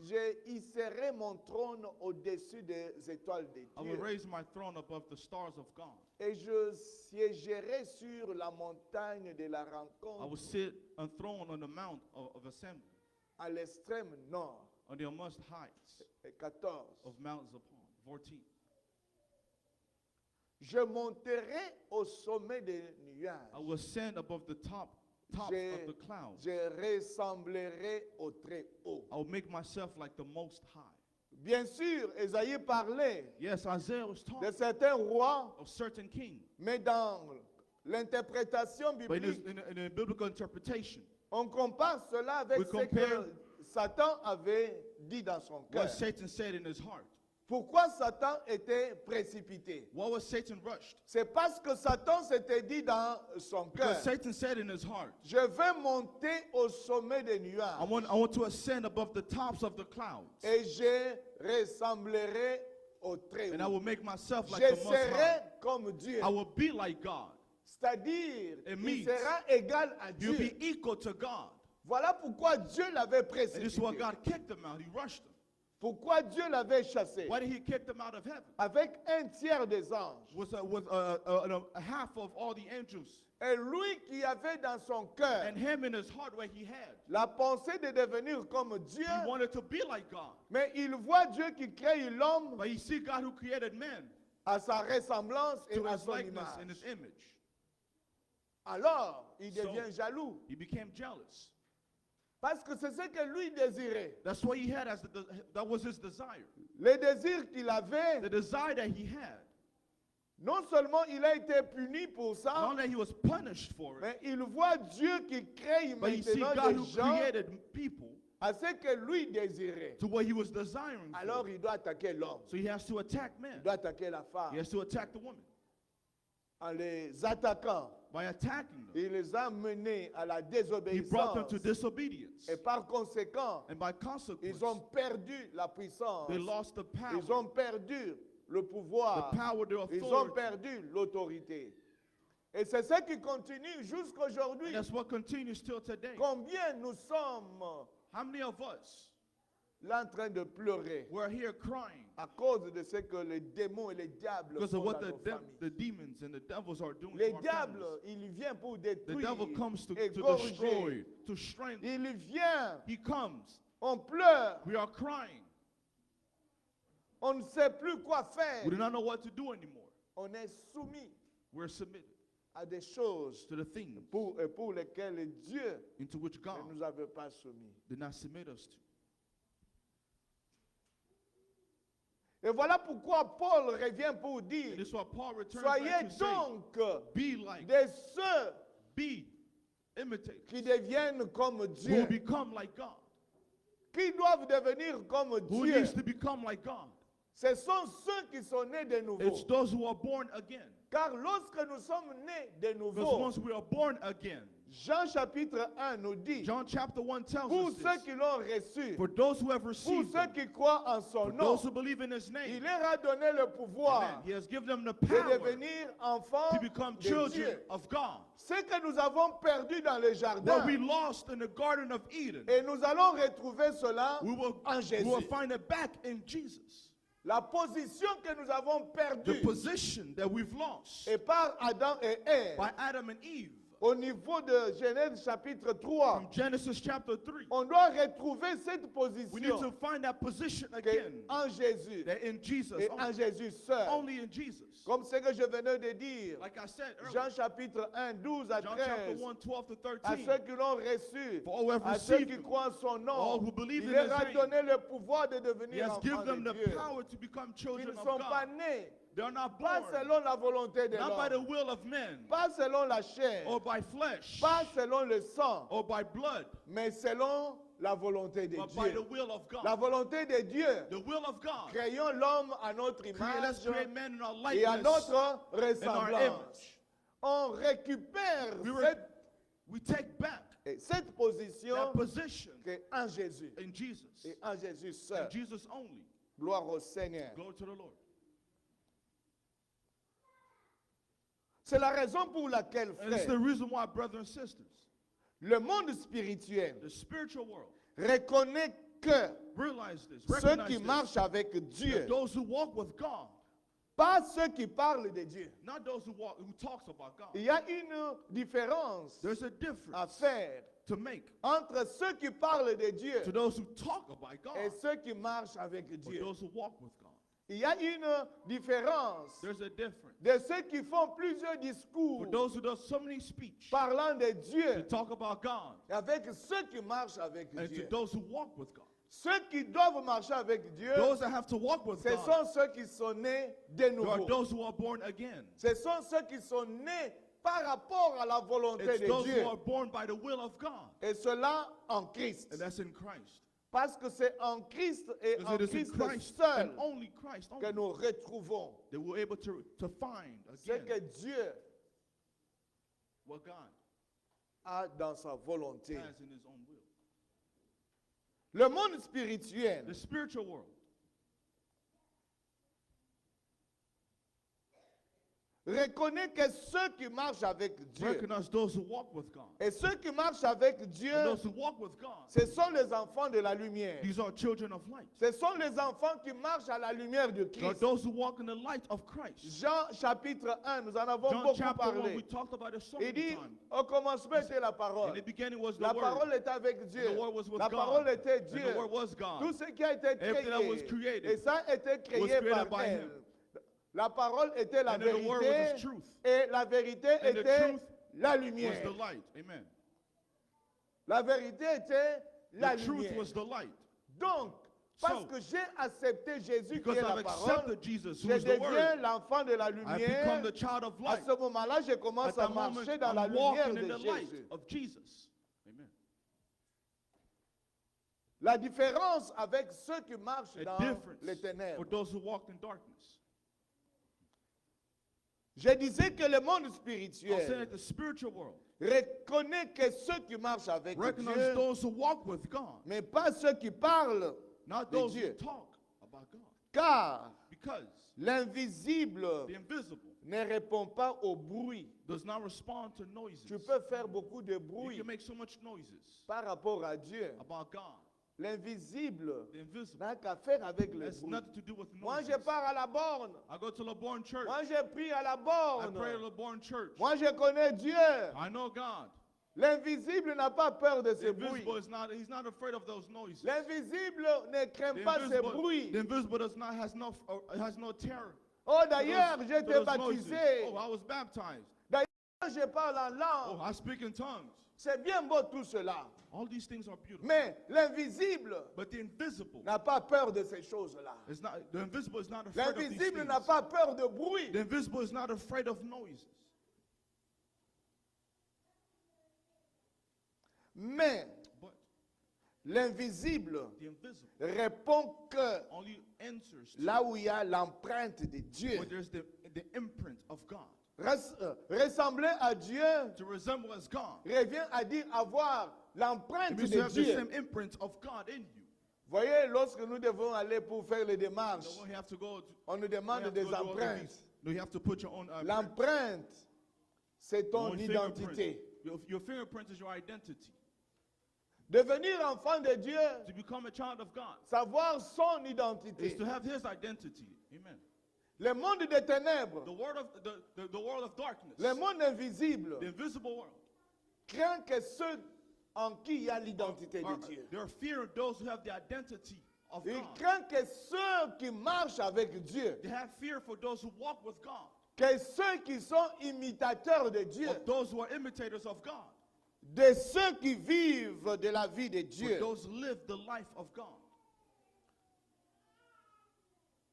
Speaker 3: je hisserai mon trône au-dessus des étoiles de
Speaker 5: I will
Speaker 3: Dieu,
Speaker 5: raise my throne above the stars of God.
Speaker 3: et je siégerai sur la montagne de la
Speaker 5: I will
Speaker 3: rencontre
Speaker 5: sit enthroned on the mount of assembly,
Speaker 3: à l'extrême nord.
Speaker 5: on the most heights
Speaker 3: Et 14.
Speaker 5: of Mount Zaphon. 14.
Speaker 3: Je monterai au sommet des nuages.
Speaker 5: I will ascend above the tops
Speaker 3: Je,
Speaker 5: of the clouds.
Speaker 3: je ressemblerai au très haut.
Speaker 5: I will make myself like the Most High.
Speaker 3: Bien sûr, Ésaïe parlait
Speaker 5: Yes, Isaiah was
Speaker 3: de
Speaker 5: talking
Speaker 3: certains rois,
Speaker 5: of certain kings,
Speaker 3: mais dans l'interprétation
Speaker 5: but
Speaker 3: biblique,
Speaker 5: in a biblical interpretation,
Speaker 3: on compare cela avec
Speaker 5: We
Speaker 3: ce
Speaker 5: compare
Speaker 3: que Satan avait dit dans son cœur.
Speaker 5: what Satan said in his heart.
Speaker 3: Pourquoi Satan était précipité?
Speaker 5: What was Satan rushed?
Speaker 3: C'est parce que Satan s'était dit dans son cœur,
Speaker 5: Because Satan said in his heart,
Speaker 3: je vais monter au sommet des
Speaker 5: I
Speaker 3: nuages
Speaker 5: want to ascend above the tops of the clouds,
Speaker 3: et je ressemblerai au très
Speaker 5: and I
Speaker 3: haut.
Speaker 5: will make myself like
Speaker 3: Je
Speaker 5: the Most High.
Speaker 3: serai comme Dieu.
Speaker 5: I will be like God.
Speaker 3: C'est-à-dire,
Speaker 5: It
Speaker 3: il
Speaker 5: means
Speaker 3: sera égal à
Speaker 5: You'll
Speaker 3: Dieu.
Speaker 5: be equal to God.
Speaker 3: Voilà pourquoi Dieu l'avait
Speaker 5: And this is why
Speaker 3: précipité.
Speaker 5: God kicked him out. He rushed him.
Speaker 3: Pourquoi Dieu l'avait chassé?
Speaker 5: Why did he kick them out of heaven?
Speaker 3: Avec un tiers des anges.
Speaker 5: With a half of all the angels,
Speaker 3: Et lui qui avait dans son cœur
Speaker 5: and him in his heart where he had.
Speaker 3: la pensée de devenir comme Dieu,
Speaker 5: He wanted to be like God.
Speaker 3: mais il voit Dieu qui crée l'homme
Speaker 5: But he see God who created man
Speaker 3: à sa ressemblance et
Speaker 5: to
Speaker 3: à
Speaker 5: his
Speaker 3: son
Speaker 5: likeness
Speaker 3: image.
Speaker 5: and his image.
Speaker 3: Alors, il
Speaker 5: So-
Speaker 3: devient jaloux.
Speaker 5: He became jealous.
Speaker 3: Parce que c'est ce que lui désirait.
Speaker 5: That's what he had as that was his desire.
Speaker 3: Le désir qu'il
Speaker 5: The
Speaker 3: avait,
Speaker 5: desire that he had.
Speaker 3: non seulement il a été puni pour
Speaker 5: Not
Speaker 3: ça,
Speaker 5: only that he was punished for it,
Speaker 3: mais il voit Dieu qui crée
Speaker 5: but he see
Speaker 3: maintenant
Speaker 5: God
Speaker 3: des
Speaker 5: who
Speaker 3: gens
Speaker 5: created people
Speaker 3: à ce que lui désirait.
Speaker 5: to what he was desiring
Speaker 3: Alors
Speaker 5: for.
Speaker 3: il doit attaquer l'homme,
Speaker 5: So he has to attack
Speaker 3: il
Speaker 5: man.
Speaker 3: doit attaquer la
Speaker 5: He
Speaker 3: femme.
Speaker 5: has to attack the woman.
Speaker 3: En les attaquant,
Speaker 5: By attacking them,
Speaker 3: il les a menés à la
Speaker 5: he brought them to
Speaker 3: désobéissance.
Speaker 5: disobedience.
Speaker 3: Et par conséquent,
Speaker 5: And by consequence,
Speaker 3: ils ont perdu la puissance.
Speaker 5: they lost the power.
Speaker 3: Ils ont perdu le pouvoir.
Speaker 5: the power, the
Speaker 3: Ils ont
Speaker 5: authority.
Speaker 3: perdu l'autorité. Et c'est ce qui continue jusqu'aujourd'hui.
Speaker 5: And that's what continues till today.
Speaker 3: Combien nous sommes
Speaker 5: How many of us
Speaker 3: là en train de pleurer
Speaker 5: were here crying
Speaker 3: à cause de ce que les démons et les diables
Speaker 5: because
Speaker 3: font
Speaker 5: of what
Speaker 3: dans nos familles?
Speaker 5: the demons and the devils are doing
Speaker 3: Les
Speaker 5: to our
Speaker 3: diables,
Speaker 5: families?
Speaker 3: il vient pour
Speaker 5: The
Speaker 3: détruire,
Speaker 5: devil comes to
Speaker 3: égorger.
Speaker 5: destroy, to strengthen.
Speaker 3: Il vient,
Speaker 5: He comes.
Speaker 3: on pleure,
Speaker 5: We are crying.
Speaker 3: on ne sait plus quoi faire.
Speaker 5: We do not know what to do anymore.
Speaker 3: On est soumis
Speaker 5: We're submitted
Speaker 3: à des choses
Speaker 5: to the things
Speaker 3: pour lesquelles Dieu
Speaker 5: into which
Speaker 3: ne
Speaker 5: God
Speaker 3: nous avait pas soumis.
Speaker 5: did not submit us to.
Speaker 3: Et voilà pourquoi Paul revient pour
Speaker 5: And
Speaker 3: dire,
Speaker 5: this is why Paul returns back
Speaker 3: soyez
Speaker 5: to say,
Speaker 3: donc
Speaker 5: be like,
Speaker 3: de ceux
Speaker 5: be, imitate,
Speaker 3: qui deviennent comme
Speaker 5: who
Speaker 3: Dieu,
Speaker 5: become like God.
Speaker 3: qui doivent devenir comme
Speaker 5: Who
Speaker 3: Dieu.
Speaker 5: needs to become like God?
Speaker 3: Ce sont ceux qui sont nés de nouveau.
Speaker 5: It's those who are born again.
Speaker 3: Car lorsque nous sommes nés de
Speaker 5: Because
Speaker 3: nouveau,
Speaker 5: once we are born again,
Speaker 3: Jean chapitre 1 nous dit,
Speaker 5: John chapter 1 tells
Speaker 3: pour
Speaker 5: us
Speaker 3: ceux
Speaker 5: this.
Speaker 3: qui l'ont reçu,
Speaker 5: For those who have
Speaker 3: pour
Speaker 5: received
Speaker 3: ceux
Speaker 5: him,
Speaker 3: qui croient en son
Speaker 5: for
Speaker 3: nom,
Speaker 5: those who believe in his name,
Speaker 3: il leur a donné le
Speaker 5: amen,
Speaker 3: pouvoir
Speaker 5: he has given them the
Speaker 3: de
Speaker 5: power
Speaker 3: devenir enfants
Speaker 5: to become
Speaker 3: de
Speaker 5: children
Speaker 3: Dieu.
Speaker 5: of God.
Speaker 3: Ce que nous avons perdu dans le
Speaker 5: What
Speaker 3: jardin,
Speaker 5: we lost in the Garden of Eden,
Speaker 3: et nous allons retrouver cela
Speaker 5: we will
Speaker 3: en Jésus.
Speaker 5: find it back in Jesus.
Speaker 3: La position que nous avons
Speaker 5: The
Speaker 3: perdue
Speaker 5: position that we've lost
Speaker 3: et par Adam et Ève,
Speaker 5: by Adam and Eve
Speaker 3: au niveau de Genèse chapitre 3,
Speaker 5: from Genesis chapter 3.
Speaker 3: on doit retrouver cette
Speaker 5: We need to
Speaker 3: position
Speaker 5: find that position
Speaker 3: que
Speaker 5: again,
Speaker 3: en Jésus
Speaker 5: that in Jesus,
Speaker 3: et en Jésus seul.
Speaker 5: only in Jesus.
Speaker 3: Comme ce que je venais de dire,
Speaker 5: Like I said
Speaker 3: Jean
Speaker 5: earlier,
Speaker 3: chapitre 1, 12 à
Speaker 5: John chapter
Speaker 3: 13,
Speaker 5: 1, 12 to
Speaker 3: à
Speaker 5: 13.
Speaker 3: ceux qui l'ont reçu,
Speaker 5: For all who have
Speaker 3: à ceux
Speaker 5: received
Speaker 3: qui
Speaker 5: him,
Speaker 3: croient en son
Speaker 5: all
Speaker 3: nom,
Speaker 5: who believe
Speaker 3: il
Speaker 5: in
Speaker 3: leur
Speaker 5: his
Speaker 3: a
Speaker 5: name,
Speaker 3: donné le pouvoir de
Speaker 5: he
Speaker 3: devenir
Speaker 5: has given
Speaker 3: enfants
Speaker 5: them
Speaker 3: de
Speaker 5: the
Speaker 3: Dieu.
Speaker 5: power to become
Speaker 3: Ils
Speaker 5: children
Speaker 3: ne
Speaker 5: of
Speaker 3: sont pas
Speaker 5: God.
Speaker 3: nés,
Speaker 5: They're not
Speaker 3: pas
Speaker 5: born,
Speaker 3: selon la volonté de
Speaker 5: not by the
Speaker 3: l'homme,
Speaker 5: will of men,
Speaker 3: pas selon la chair,
Speaker 5: or by flesh,
Speaker 3: pas selon le sang,
Speaker 5: or by blood,
Speaker 3: mais selon la volonté de
Speaker 5: but by the
Speaker 3: Dieu.
Speaker 5: will of
Speaker 3: La
Speaker 5: God.
Speaker 3: volonté de Dieu.
Speaker 5: The will of God.
Speaker 3: Créons l'homme à notre
Speaker 5: Let's
Speaker 3: image
Speaker 5: create man in our
Speaker 3: et à
Speaker 5: likeness
Speaker 3: notre
Speaker 5: and our
Speaker 3: ressemblance.
Speaker 5: image.
Speaker 3: On récupère
Speaker 5: We take back
Speaker 3: cette position
Speaker 5: that position
Speaker 3: que en Jésus
Speaker 5: in Jesus,
Speaker 3: et en Jésus seul.
Speaker 5: and Jesus only.
Speaker 3: Gloire au Seigneur.
Speaker 5: Glory to the Lord.
Speaker 3: C'est la raison pour laquelle,
Speaker 5: And it's the
Speaker 3: frère,
Speaker 5: reason why, brothers and sisters,
Speaker 3: le monde spirituel
Speaker 5: the spiritual world,
Speaker 3: reconnaît que
Speaker 5: realize this,
Speaker 3: ceux
Speaker 5: recognize
Speaker 3: qui
Speaker 5: this,
Speaker 3: marchent avec
Speaker 5: that
Speaker 3: Dieu,
Speaker 5: those who walk with God,
Speaker 3: pas ceux qui parlent de Dieu.
Speaker 5: not those who talks about God.
Speaker 3: Il y a une différence
Speaker 5: There's a
Speaker 3: à
Speaker 5: difference
Speaker 3: faire
Speaker 5: to make
Speaker 3: entre ceux qui parlent de Dieu
Speaker 5: to those who talk about God
Speaker 3: et ceux qui marchent avec
Speaker 5: or
Speaker 3: Dieu.
Speaker 5: those who walk with God.
Speaker 3: Il y a une différence
Speaker 5: There's a difference.
Speaker 3: de ceux qui font plusieurs discours
Speaker 5: For those who do so many speech
Speaker 3: parlant de
Speaker 5: to
Speaker 3: Dieu
Speaker 5: talk about God,
Speaker 3: avec ceux qui marchent avec
Speaker 5: and to
Speaker 3: Dieu.
Speaker 5: those who walk with God.
Speaker 3: Ceux qui doivent marcher avec Dieu,
Speaker 5: Those that have to walk with
Speaker 3: ce
Speaker 5: God
Speaker 3: sont ceux qui sont nés de
Speaker 5: are
Speaker 3: nouveau.
Speaker 5: those who are born again.
Speaker 3: Ce sont ceux qui sont nés par rapport à la volonté
Speaker 5: It's
Speaker 3: de
Speaker 5: those
Speaker 3: Dieu.
Speaker 5: who are born by the will of God,
Speaker 3: Et cela en Christ.
Speaker 5: and that's in Christ.
Speaker 3: Parce que c'est en Christ et en
Speaker 5: Because it is in
Speaker 3: Christ
Speaker 5: Christ
Speaker 3: seul
Speaker 5: and only Christ
Speaker 3: que
Speaker 5: only
Speaker 3: nous retrouvons
Speaker 5: that we're able to find
Speaker 3: ce
Speaker 5: again
Speaker 3: que Dieu
Speaker 5: what God
Speaker 3: a dans sa volonté.
Speaker 5: has in His own will.
Speaker 3: Le monde spirituel
Speaker 5: The spiritual world
Speaker 3: reconnaît que ceux qui marchent avec Dieu
Speaker 5: recognize those who walk with God.
Speaker 3: et ceux qui marchent avec Dieu,
Speaker 5: And those who walk with God,
Speaker 3: ce sont les enfants de la lumière.
Speaker 5: these are children of light.
Speaker 3: Ce sont les enfants qui marchent à la lumière de
Speaker 5: They are
Speaker 3: Christ.
Speaker 5: those who walk in the light of Christ.
Speaker 3: Jean chapitre 1, nous en avons
Speaker 5: John
Speaker 3: beaucoup
Speaker 5: chapter 1,
Speaker 3: parlé.
Speaker 5: we talked about it so
Speaker 3: Il
Speaker 5: many
Speaker 3: dit,
Speaker 5: times.
Speaker 3: au commencement était la
Speaker 5: In
Speaker 3: parole.
Speaker 5: the beginning was the
Speaker 3: La
Speaker 5: Word.
Speaker 3: parole était avec
Speaker 5: And
Speaker 3: Dieu.
Speaker 5: the Word was with
Speaker 3: La
Speaker 5: God.
Speaker 3: parole était
Speaker 5: And
Speaker 3: Dieu.
Speaker 5: the Word was God.
Speaker 3: Tout ce qui a été
Speaker 5: Everything that was
Speaker 3: créé,
Speaker 5: created
Speaker 3: et ça a été créé
Speaker 5: created
Speaker 3: par
Speaker 5: by
Speaker 3: elle.
Speaker 5: him.
Speaker 3: La parole était la
Speaker 5: And then the Word was
Speaker 3: vérité,
Speaker 5: His truth.
Speaker 3: et la vérité
Speaker 5: And the
Speaker 3: était
Speaker 5: truth
Speaker 3: la
Speaker 5: Was
Speaker 3: lumière.
Speaker 5: the light. Amen.
Speaker 3: La vérité était la
Speaker 5: The truth
Speaker 3: lumière.
Speaker 5: was the light.
Speaker 3: Donc, parce
Speaker 5: So,
Speaker 3: que j'ai accepté Jésus qui
Speaker 5: Because
Speaker 3: est la
Speaker 5: I've
Speaker 3: parole,
Speaker 5: accepted Jesus, who
Speaker 3: je
Speaker 5: is the Word,
Speaker 3: deviens l'enfant de la
Speaker 5: I've become
Speaker 3: lumière.
Speaker 5: the child of
Speaker 3: À
Speaker 5: light.
Speaker 3: ce moment-là, je
Speaker 5: At
Speaker 3: commence à
Speaker 5: that moment,
Speaker 3: marcher dans la
Speaker 5: I'm
Speaker 3: lumière
Speaker 5: walking
Speaker 3: de
Speaker 5: in the light
Speaker 3: Jésus.
Speaker 5: of Jesus. Amen.
Speaker 3: La différence avec ceux qui marchent
Speaker 5: A
Speaker 3: dans
Speaker 5: difference
Speaker 3: les ténèbres.
Speaker 5: for those who walk in darkness.
Speaker 3: Je disais que le monde
Speaker 5: I'll say
Speaker 3: spirituel
Speaker 5: that the spiritual world
Speaker 3: reconnaît que ceux qui marchent avec
Speaker 5: recognize
Speaker 3: Dieu,
Speaker 5: those who walk with God,
Speaker 3: mais pas ceux qui parlent
Speaker 5: not
Speaker 3: de
Speaker 5: those who
Speaker 3: Dieu.
Speaker 5: talk about God.
Speaker 3: Car
Speaker 5: Because
Speaker 3: l'invisible
Speaker 5: the invisible
Speaker 3: ne répond pas au bruit.
Speaker 5: does not respond to noises.
Speaker 3: Tu peux faire beaucoup de
Speaker 5: You
Speaker 3: bruit
Speaker 5: can make so much noises
Speaker 3: par rapport à Dieu.
Speaker 5: about God.
Speaker 3: L'invisible
Speaker 5: The invisible
Speaker 3: n'a qu'à faire avec le
Speaker 5: has
Speaker 3: bruit.
Speaker 5: nothing to do with
Speaker 3: Moi,
Speaker 5: noises.
Speaker 3: je pars à la borne.
Speaker 5: I go to LeBorn Church.
Speaker 3: Moi, je prie à la
Speaker 5: I
Speaker 3: borne.
Speaker 5: pray at LeBorn Church.
Speaker 3: Moi, je connais Dieu.
Speaker 5: I know God.
Speaker 3: L'invisible n'a pas peur de
Speaker 5: The
Speaker 3: ce bruit.
Speaker 5: invisible is not, he's not afraid of those noises.
Speaker 3: L'invisible ne craint
Speaker 5: The
Speaker 3: pas ce
Speaker 5: invisible,
Speaker 3: bruit.
Speaker 5: the invisible does not, has no terror.
Speaker 3: Oh,
Speaker 5: to
Speaker 3: d'ailleurs,
Speaker 5: those-
Speaker 3: j'ai
Speaker 5: to
Speaker 3: été
Speaker 5: those noises.
Speaker 3: baptisé.
Speaker 5: Oh, I was baptized.
Speaker 3: D'ailleurs, je parle en
Speaker 5: Oh,
Speaker 3: langue.
Speaker 5: I speak in tongues.
Speaker 3: C'est bien beau tout cela.
Speaker 5: All these things are beautiful.
Speaker 3: Mais l'invisible
Speaker 5: But the invisible
Speaker 3: n'a pas peur de ces choses-là.
Speaker 5: is not, the invisible is not afraid of these
Speaker 3: L'invisible
Speaker 5: things.
Speaker 3: n'a pas peur de bruit.
Speaker 5: The invisible is not afraid of noises.
Speaker 3: Mais
Speaker 5: But
Speaker 3: l'invisible
Speaker 5: the invisible
Speaker 3: répond que
Speaker 5: only answers to
Speaker 3: là où il y a l'empreinte de Dieu.
Speaker 5: when there's the imprint of God.
Speaker 3: Ressembler à Dieu
Speaker 5: To resemble as God.
Speaker 3: revient à dire avoir
Speaker 5: It
Speaker 3: l'empreinte
Speaker 5: means
Speaker 3: de
Speaker 5: to have the
Speaker 3: Dieu.
Speaker 5: same imprint of God in you.
Speaker 3: Voyez, lorsque nous devons aller pour faire les démarches,
Speaker 5: So when you have to go to,
Speaker 3: on nous
Speaker 5: when you
Speaker 3: demande
Speaker 5: have to
Speaker 3: des
Speaker 5: go to all the
Speaker 3: empreintes.
Speaker 5: things, no, you have to put your own print.
Speaker 3: L'empreinte, c'est ton
Speaker 5: Your own
Speaker 3: identité.
Speaker 5: fingerprint. Your fingerprint is your identity.
Speaker 3: Devenir enfant de Dieu,
Speaker 5: To become a child of God
Speaker 3: savoir son
Speaker 5: is
Speaker 3: identité.
Speaker 5: to have His identity. Amen.
Speaker 3: Le monde des ténèbres,
Speaker 5: The world of the world of darkness,
Speaker 3: le monde invisible,
Speaker 5: the invisible world,
Speaker 3: craint que ceux en qui il y a l'identité de Dieu.
Speaker 5: they are fear of those who have the identity of
Speaker 3: Il
Speaker 5: God.
Speaker 3: craint que ceux qui marchent avec Dieu,
Speaker 5: They have fear for those who walk with God,
Speaker 3: que ceux qui sont imitateurs de Dieu,
Speaker 5: of those who are imitators of God,
Speaker 3: de ceux qui vivent de la vie de
Speaker 5: for
Speaker 3: Dieu.
Speaker 5: those who live the life of God.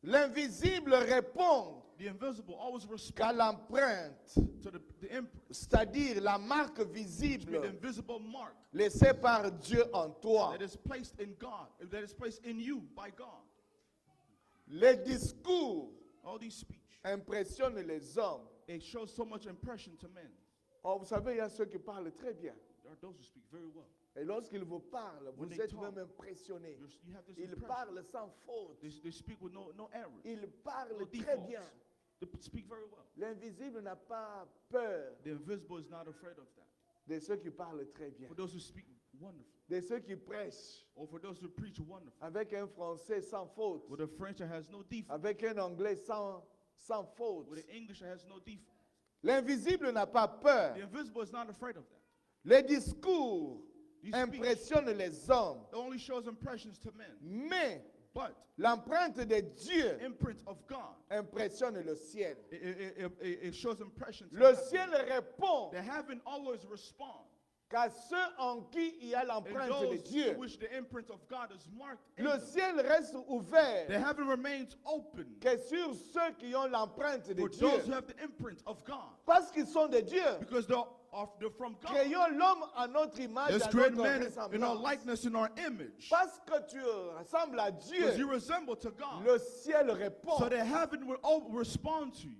Speaker 3: L'invisible répond
Speaker 5: The invisible always
Speaker 3: qu'à
Speaker 5: responds
Speaker 3: l'empreinte,
Speaker 5: to the imprint,
Speaker 3: c'est-à-dire la marque
Speaker 5: the
Speaker 3: visible
Speaker 5: invisible mark
Speaker 3: laissée par Dieu en toi.
Speaker 5: that is placed in God, that is placed in you by God.
Speaker 3: Les discours
Speaker 5: All these speech,
Speaker 3: impressionnent les hommes.
Speaker 5: it shows so much impression to men.
Speaker 3: Oh, vous savez, il y a ceux qui parlent très bien.
Speaker 5: There are those who speak very well.
Speaker 3: Et lorsqu'ils vous parlent,
Speaker 5: When
Speaker 3: vous
Speaker 5: they
Speaker 3: êtes
Speaker 5: talk,
Speaker 3: même impressionné.
Speaker 5: You have this
Speaker 3: Ils
Speaker 5: impression.
Speaker 3: parlent sans faute.
Speaker 5: They speak with no errors,
Speaker 3: Ils
Speaker 5: no
Speaker 3: parlent très
Speaker 5: defaults.
Speaker 3: bien.
Speaker 5: They speak very well.
Speaker 3: L'invisible n'a pas peur
Speaker 5: The invisible is not afraid of that.
Speaker 3: de ceux qui parlent très bien.
Speaker 5: For those who speak wonderful,
Speaker 3: De ceux qui prêchent
Speaker 5: or for those who preach wonderful,
Speaker 3: avec un français sans faute.
Speaker 5: with a French that has no defect,
Speaker 3: Avec un anglais sans faute.
Speaker 5: with an English that has no defect.
Speaker 3: L'invisible n'a pas peur.
Speaker 5: The invisible is not afraid of that.
Speaker 3: Les discours
Speaker 5: These speech
Speaker 3: impressionnent les hommes.
Speaker 5: only shows impressions to men,
Speaker 3: Mais
Speaker 5: but
Speaker 3: l'empreinte de Dieu
Speaker 5: imprint of God,
Speaker 3: impressionne le ciel.
Speaker 5: it shows impressions. to
Speaker 3: Le
Speaker 5: heaven.
Speaker 3: ciel répond
Speaker 5: The heaven always responds.
Speaker 3: qu'à ceux en qui il y a
Speaker 5: And
Speaker 3: l'empreinte de
Speaker 5: those
Speaker 3: Dieu.
Speaker 5: to which the imprint of God is marked in
Speaker 3: Le
Speaker 5: them.
Speaker 3: ciel reste ouvert
Speaker 5: The heaven remains open
Speaker 3: que sur ceux qui ont l'empreinte de
Speaker 5: for
Speaker 3: Dieu.
Speaker 5: those who have the imprint of God,
Speaker 3: Parce qu'ils sont de Dieu.
Speaker 5: because they're from God.
Speaker 3: Créons l'homme à notre image,
Speaker 5: Let's
Speaker 3: à
Speaker 5: create
Speaker 3: notre
Speaker 5: man in our
Speaker 3: ressemblance.
Speaker 5: likeness, in our image.
Speaker 3: Parce que tu ressembles à
Speaker 5: Because you
Speaker 3: Dieu,
Speaker 5: resemble to God.
Speaker 3: le ciel répond.
Speaker 5: So the heaven will respond to you.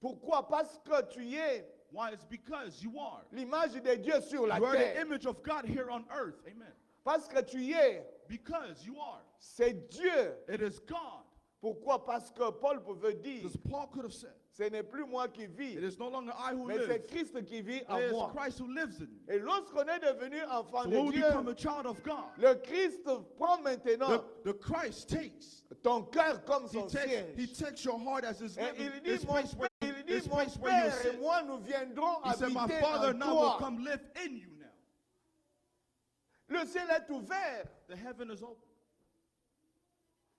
Speaker 3: Pourquoi? Parce que tu es
Speaker 5: Why? It's because you are.
Speaker 3: l'image de Dieu sur la
Speaker 5: You are the
Speaker 3: terre.
Speaker 5: image of God here on earth. Amen.
Speaker 3: Parce que tu es,
Speaker 5: Because you are.
Speaker 3: c'est Dieu.
Speaker 5: It is God.
Speaker 3: Pourquoi? Parce que Paul pouvait dire,
Speaker 5: Because Paul could have said,
Speaker 3: ce n'est plus moi qui vis,
Speaker 5: it is no longer I who
Speaker 3: mais
Speaker 5: live,
Speaker 3: c'est Christ qui vit en
Speaker 5: it is
Speaker 3: moi.
Speaker 5: Christ who lives in me.
Speaker 3: Et lorsqu'on est devenu enfant
Speaker 5: So
Speaker 3: de
Speaker 5: when we
Speaker 3: Dieu,
Speaker 5: become a child of God,
Speaker 3: le Christ prend maintenant
Speaker 5: the Christ takes,
Speaker 3: ton cœur comme
Speaker 5: he
Speaker 3: son siège.
Speaker 5: takes your heart as his
Speaker 3: Et
Speaker 5: living,
Speaker 3: il dit,
Speaker 5: this place where,
Speaker 3: il dit,
Speaker 5: this
Speaker 3: mon
Speaker 5: place where you
Speaker 3: Père et
Speaker 5: sit.
Speaker 3: moi, nous viendrons
Speaker 5: He said, my
Speaker 3: habiter
Speaker 5: Father
Speaker 3: en
Speaker 5: now will
Speaker 3: toi.
Speaker 5: come live in you now.
Speaker 3: Le ciel est ouvert.
Speaker 5: The heaven is open.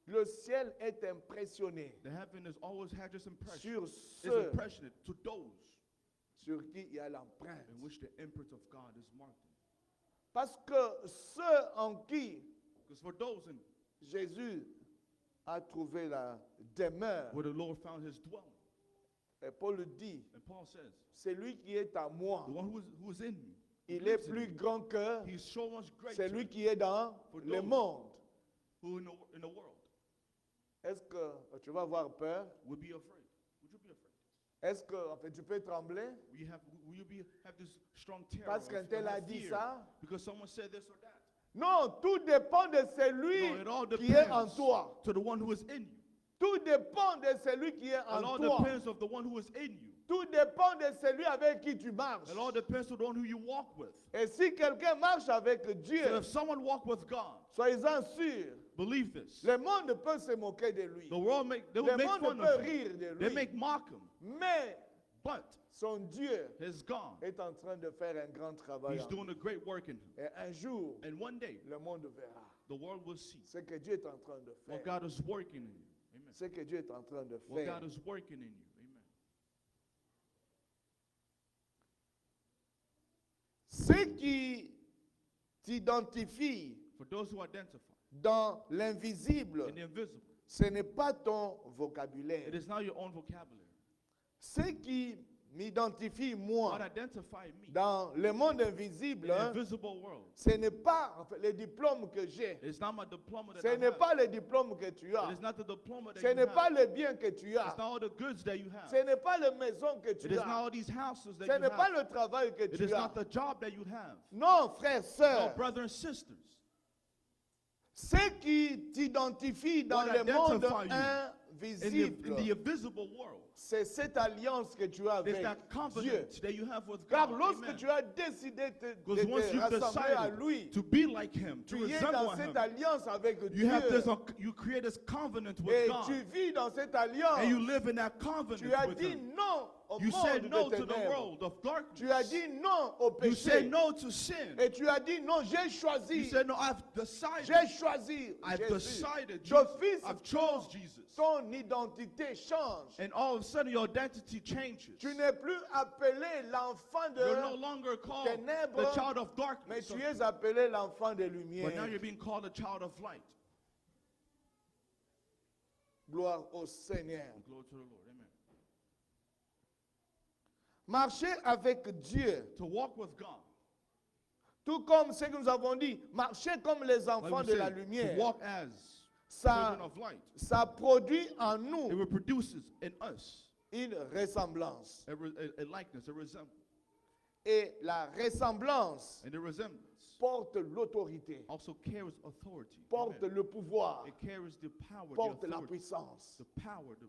Speaker 3: Le ciel est impressionné
Speaker 5: The heaven has always had this impression.
Speaker 3: sur
Speaker 5: It's
Speaker 3: ceux
Speaker 5: impressionate to those
Speaker 3: sur qui il y a l'empreinte.
Speaker 5: in which the imprint of God is marked.
Speaker 3: Parce que ceux en qui
Speaker 5: Because for those in
Speaker 3: Jésus a trouvé la demeure,
Speaker 5: where the Lord found his dwelling,
Speaker 3: et Paul dit,
Speaker 5: and Paul says,
Speaker 3: c'est lui qui est à moi.
Speaker 5: the one who is in me, who
Speaker 3: Il est
Speaker 5: lives in
Speaker 3: plus
Speaker 5: me,
Speaker 3: grand que
Speaker 5: he's so much greater
Speaker 3: celui qui est dans
Speaker 5: For
Speaker 3: le
Speaker 5: those.
Speaker 3: monde.
Speaker 5: who in the world
Speaker 3: Est-ce que tu vas avoir peur?
Speaker 5: would be afraid. Would you be afraid?
Speaker 3: Est-ce que en fait, tu peux trembler?
Speaker 5: Will you have this strong terror
Speaker 3: Parce
Speaker 5: of-
Speaker 3: qu'un tel
Speaker 5: or
Speaker 3: a
Speaker 5: have
Speaker 3: dit
Speaker 5: fear
Speaker 3: ça?
Speaker 5: because someone said this or that?
Speaker 3: Non, tout dépend de celui
Speaker 5: No, it all
Speaker 3: qui est en
Speaker 5: depends
Speaker 3: toi.
Speaker 5: to the one who is in you.
Speaker 3: Tout dépend de celui qui est
Speaker 5: It
Speaker 3: en
Speaker 5: all
Speaker 3: toi.
Speaker 5: depends on the one who is in you.
Speaker 3: Tout dépend de celui avec qui tu marches.
Speaker 5: It all depends on the one who you walk with.
Speaker 3: Et si quelqu'un marche avec
Speaker 5: So
Speaker 3: Dieu,
Speaker 5: if someone walk with God,
Speaker 3: soyez-en sûrs,
Speaker 5: believe this.
Speaker 3: le monde peut se moquer de lui.
Speaker 5: The world they will
Speaker 3: Le
Speaker 5: make
Speaker 3: monde
Speaker 5: fun
Speaker 3: peut
Speaker 5: of him.
Speaker 3: rire de
Speaker 5: They
Speaker 3: lui.
Speaker 5: make mock him.
Speaker 3: Mais
Speaker 5: But
Speaker 3: son Dieu
Speaker 5: his God,
Speaker 3: est en train de faire un grand travail.
Speaker 5: he's
Speaker 3: en
Speaker 5: doing a great work in him.
Speaker 3: lui. Et un jour,
Speaker 5: And one day,
Speaker 3: le monde verra
Speaker 5: the world will see
Speaker 3: ce que Dieu est en train de
Speaker 5: what
Speaker 3: faire.
Speaker 5: God is working in you. Amen.
Speaker 3: Ce que Dieu est en train de
Speaker 5: What
Speaker 3: faire.
Speaker 5: God is working in you. Amen.
Speaker 3: Ce qui t'identifie
Speaker 5: For those who identify
Speaker 3: dans l'invisible,
Speaker 5: in the invisible,
Speaker 3: ce n'est pas ton vocabulaire.
Speaker 5: it is not your own vocabulary.
Speaker 3: Ce qui m'identifie, moi,
Speaker 5: What identify me
Speaker 3: dans le monde
Speaker 5: in
Speaker 3: invisible,
Speaker 5: the
Speaker 3: hein,
Speaker 5: invisible world.
Speaker 3: ce n'est pas en fait, le diplôme que j'ai.
Speaker 5: It's not my diploma that
Speaker 3: Ce
Speaker 5: I
Speaker 3: n'est
Speaker 5: have.
Speaker 3: pas le diplôme que tu as.
Speaker 5: It is not the diploma that
Speaker 3: Ce
Speaker 5: you
Speaker 3: n'est pas
Speaker 5: have.
Speaker 3: le bien que tu as.
Speaker 5: It's not all the goods that you have.
Speaker 3: Ce n'est pas la maison que
Speaker 5: It
Speaker 3: tu
Speaker 5: is not
Speaker 3: as.
Speaker 5: all these houses that
Speaker 3: Ce
Speaker 5: you
Speaker 3: n'est pas
Speaker 5: have.
Speaker 3: le travail que
Speaker 5: It
Speaker 3: tu
Speaker 5: is
Speaker 3: as.
Speaker 5: not the job that you have.
Speaker 3: Non, frères,
Speaker 5: No,
Speaker 3: sœurs.
Speaker 5: brothers and sisters.
Speaker 3: Ce qui t'identifie dans
Speaker 5: What
Speaker 3: le monde
Speaker 5: identify you in
Speaker 3: invisible,
Speaker 5: the invisible world
Speaker 3: c'est cette alliance que tu as
Speaker 5: is
Speaker 3: avec
Speaker 5: that
Speaker 3: Dieu.
Speaker 5: covenant that you have with
Speaker 3: Car
Speaker 5: God.
Speaker 3: lorsque
Speaker 5: Amen.
Speaker 3: tu as décidé de
Speaker 5: Because once
Speaker 3: te
Speaker 5: you've
Speaker 3: rassembler à lui,
Speaker 5: decided to be like Him, to
Speaker 3: tu es
Speaker 5: resemble
Speaker 3: dans
Speaker 5: Him,
Speaker 3: cette alliance avec
Speaker 5: you
Speaker 3: Dieu.
Speaker 5: have this, you create this covenant with
Speaker 3: Et
Speaker 5: God,
Speaker 3: tu vis dans cette alliance.
Speaker 5: and you live in that covenant
Speaker 3: Tu as
Speaker 5: with
Speaker 3: dit
Speaker 5: Him.
Speaker 3: non au
Speaker 5: You
Speaker 3: monde
Speaker 5: said no
Speaker 3: de
Speaker 5: to the
Speaker 3: ténèbres.
Speaker 5: world of darkness.
Speaker 3: Tu as dit non au
Speaker 5: You said
Speaker 3: péché.
Speaker 5: no to sin.
Speaker 3: Et tu as dit non, j'ai
Speaker 5: You
Speaker 3: choisi.
Speaker 5: said no. I've decided.
Speaker 3: J'ai choisi.
Speaker 5: I've
Speaker 3: Jésus.
Speaker 5: decided.
Speaker 3: D'office,
Speaker 5: I've chose Jesus.
Speaker 3: ton identité change.
Speaker 5: And all of a sudden, your identity changes.
Speaker 3: Tu n'es plus appelé l'enfant
Speaker 5: You're no
Speaker 3: de
Speaker 5: longer called
Speaker 3: ténèbres,
Speaker 5: the child of
Speaker 3: mais
Speaker 5: darkness,
Speaker 3: tu es appelé l'enfant de
Speaker 5: but now
Speaker 3: lumière.
Speaker 5: you're being called a child of light.
Speaker 3: Gloire au Seigneur.
Speaker 5: Glory to the Lord. Amen.
Speaker 3: Marcher avec Dieu,
Speaker 5: To walk with God.
Speaker 3: tout comme ce que nous avons dit, marcher comme les
Speaker 5: Like
Speaker 3: enfants
Speaker 5: we
Speaker 3: de la
Speaker 5: said, to
Speaker 3: lumière,
Speaker 5: walk as
Speaker 3: ça,
Speaker 5: children of light.
Speaker 3: ça produit en
Speaker 5: It
Speaker 3: nous
Speaker 5: reproduces in us
Speaker 3: une ressemblance.
Speaker 5: a likeness, a resemblance.
Speaker 3: Et la ressemblance
Speaker 5: And the resemblance
Speaker 3: porte l'autorité,
Speaker 5: also carries authority.
Speaker 3: porte
Speaker 5: Amen.
Speaker 3: le pouvoir,
Speaker 5: It carries the power,
Speaker 3: porte
Speaker 5: the
Speaker 3: la
Speaker 5: authority,
Speaker 3: puissance.
Speaker 5: the power, the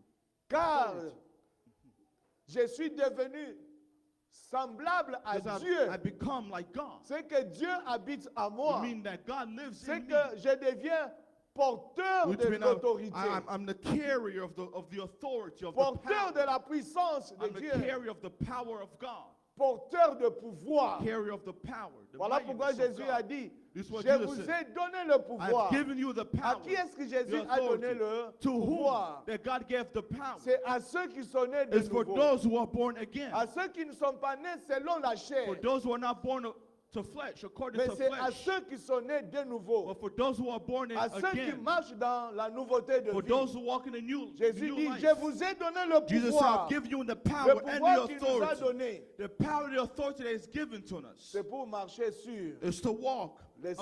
Speaker 3: Car
Speaker 5: authority.
Speaker 3: je suis devenu semblable à
Speaker 5: Because
Speaker 3: Dieu.
Speaker 5: I become like God.
Speaker 3: C'est que Dieu habite en
Speaker 5: It
Speaker 3: moi.
Speaker 5: means that God lives
Speaker 3: C'est
Speaker 5: in me.
Speaker 3: que je deviens porteur
Speaker 5: Which
Speaker 3: de
Speaker 5: means
Speaker 3: l'autorité,
Speaker 5: I'm the carrier of the authority, of the
Speaker 3: porteur de
Speaker 5: power.
Speaker 3: la puissance de
Speaker 5: I'm the
Speaker 3: Dieu,
Speaker 5: carrier of the power of God.
Speaker 3: porteur de pouvoir.
Speaker 5: Carrier of the power. The
Speaker 3: Voilà pourquoi
Speaker 5: mightiness of
Speaker 3: Jésus
Speaker 5: God.
Speaker 3: a dit,
Speaker 5: This is what
Speaker 3: je
Speaker 5: Jesus
Speaker 3: vous
Speaker 5: said.
Speaker 3: ai donné le pouvoir.
Speaker 5: I've given you the
Speaker 3: À
Speaker 5: power.
Speaker 3: qui est-ce que Jésus
Speaker 5: the
Speaker 3: a donné
Speaker 5: authority.
Speaker 3: le
Speaker 5: To whom
Speaker 3: pouvoir?
Speaker 5: that God gave the power.
Speaker 3: C'est à ceux qui sont nés de
Speaker 5: It's for
Speaker 3: nouveau.
Speaker 5: those who are born again.
Speaker 3: À ceux qui ne sont pas nés selon la chair.
Speaker 5: For those who are not born to flesh, according
Speaker 3: Mais
Speaker 5: to
Speaker 3: c'est à
Speaker 5: flesh.
Speaker 3: ceux qui sont nés de nouveau.
Speaker 5: But for those who are born
Speaker 3: À ceux qui
Speaker 5: again.
Speaker 3: marchent dans la nouveauté de
Speaker 5: For
Speaker 3: vie.
Speaker 5: those who walk in a new
Speaker 3: Jésus dit,
Speaker 5: life.
Speaker 3: je vous ai donné le
Speaker 5: Jesus said,
Speaker 3: pouvoir.
Speaker 5: I've given you the
Speaker 3: Le
Speaker 5: power and
Speaker 3: pouvoir
Speaker 5: the
Speaker 3: qu'il nous a
Speaker 5: authority.
Speaker 3: donné,
Speaker 5: The power and the authority that is given to us
Speaker 3: c'est pour marcher sur
Speaker 5: is to walk
Speaker 3: les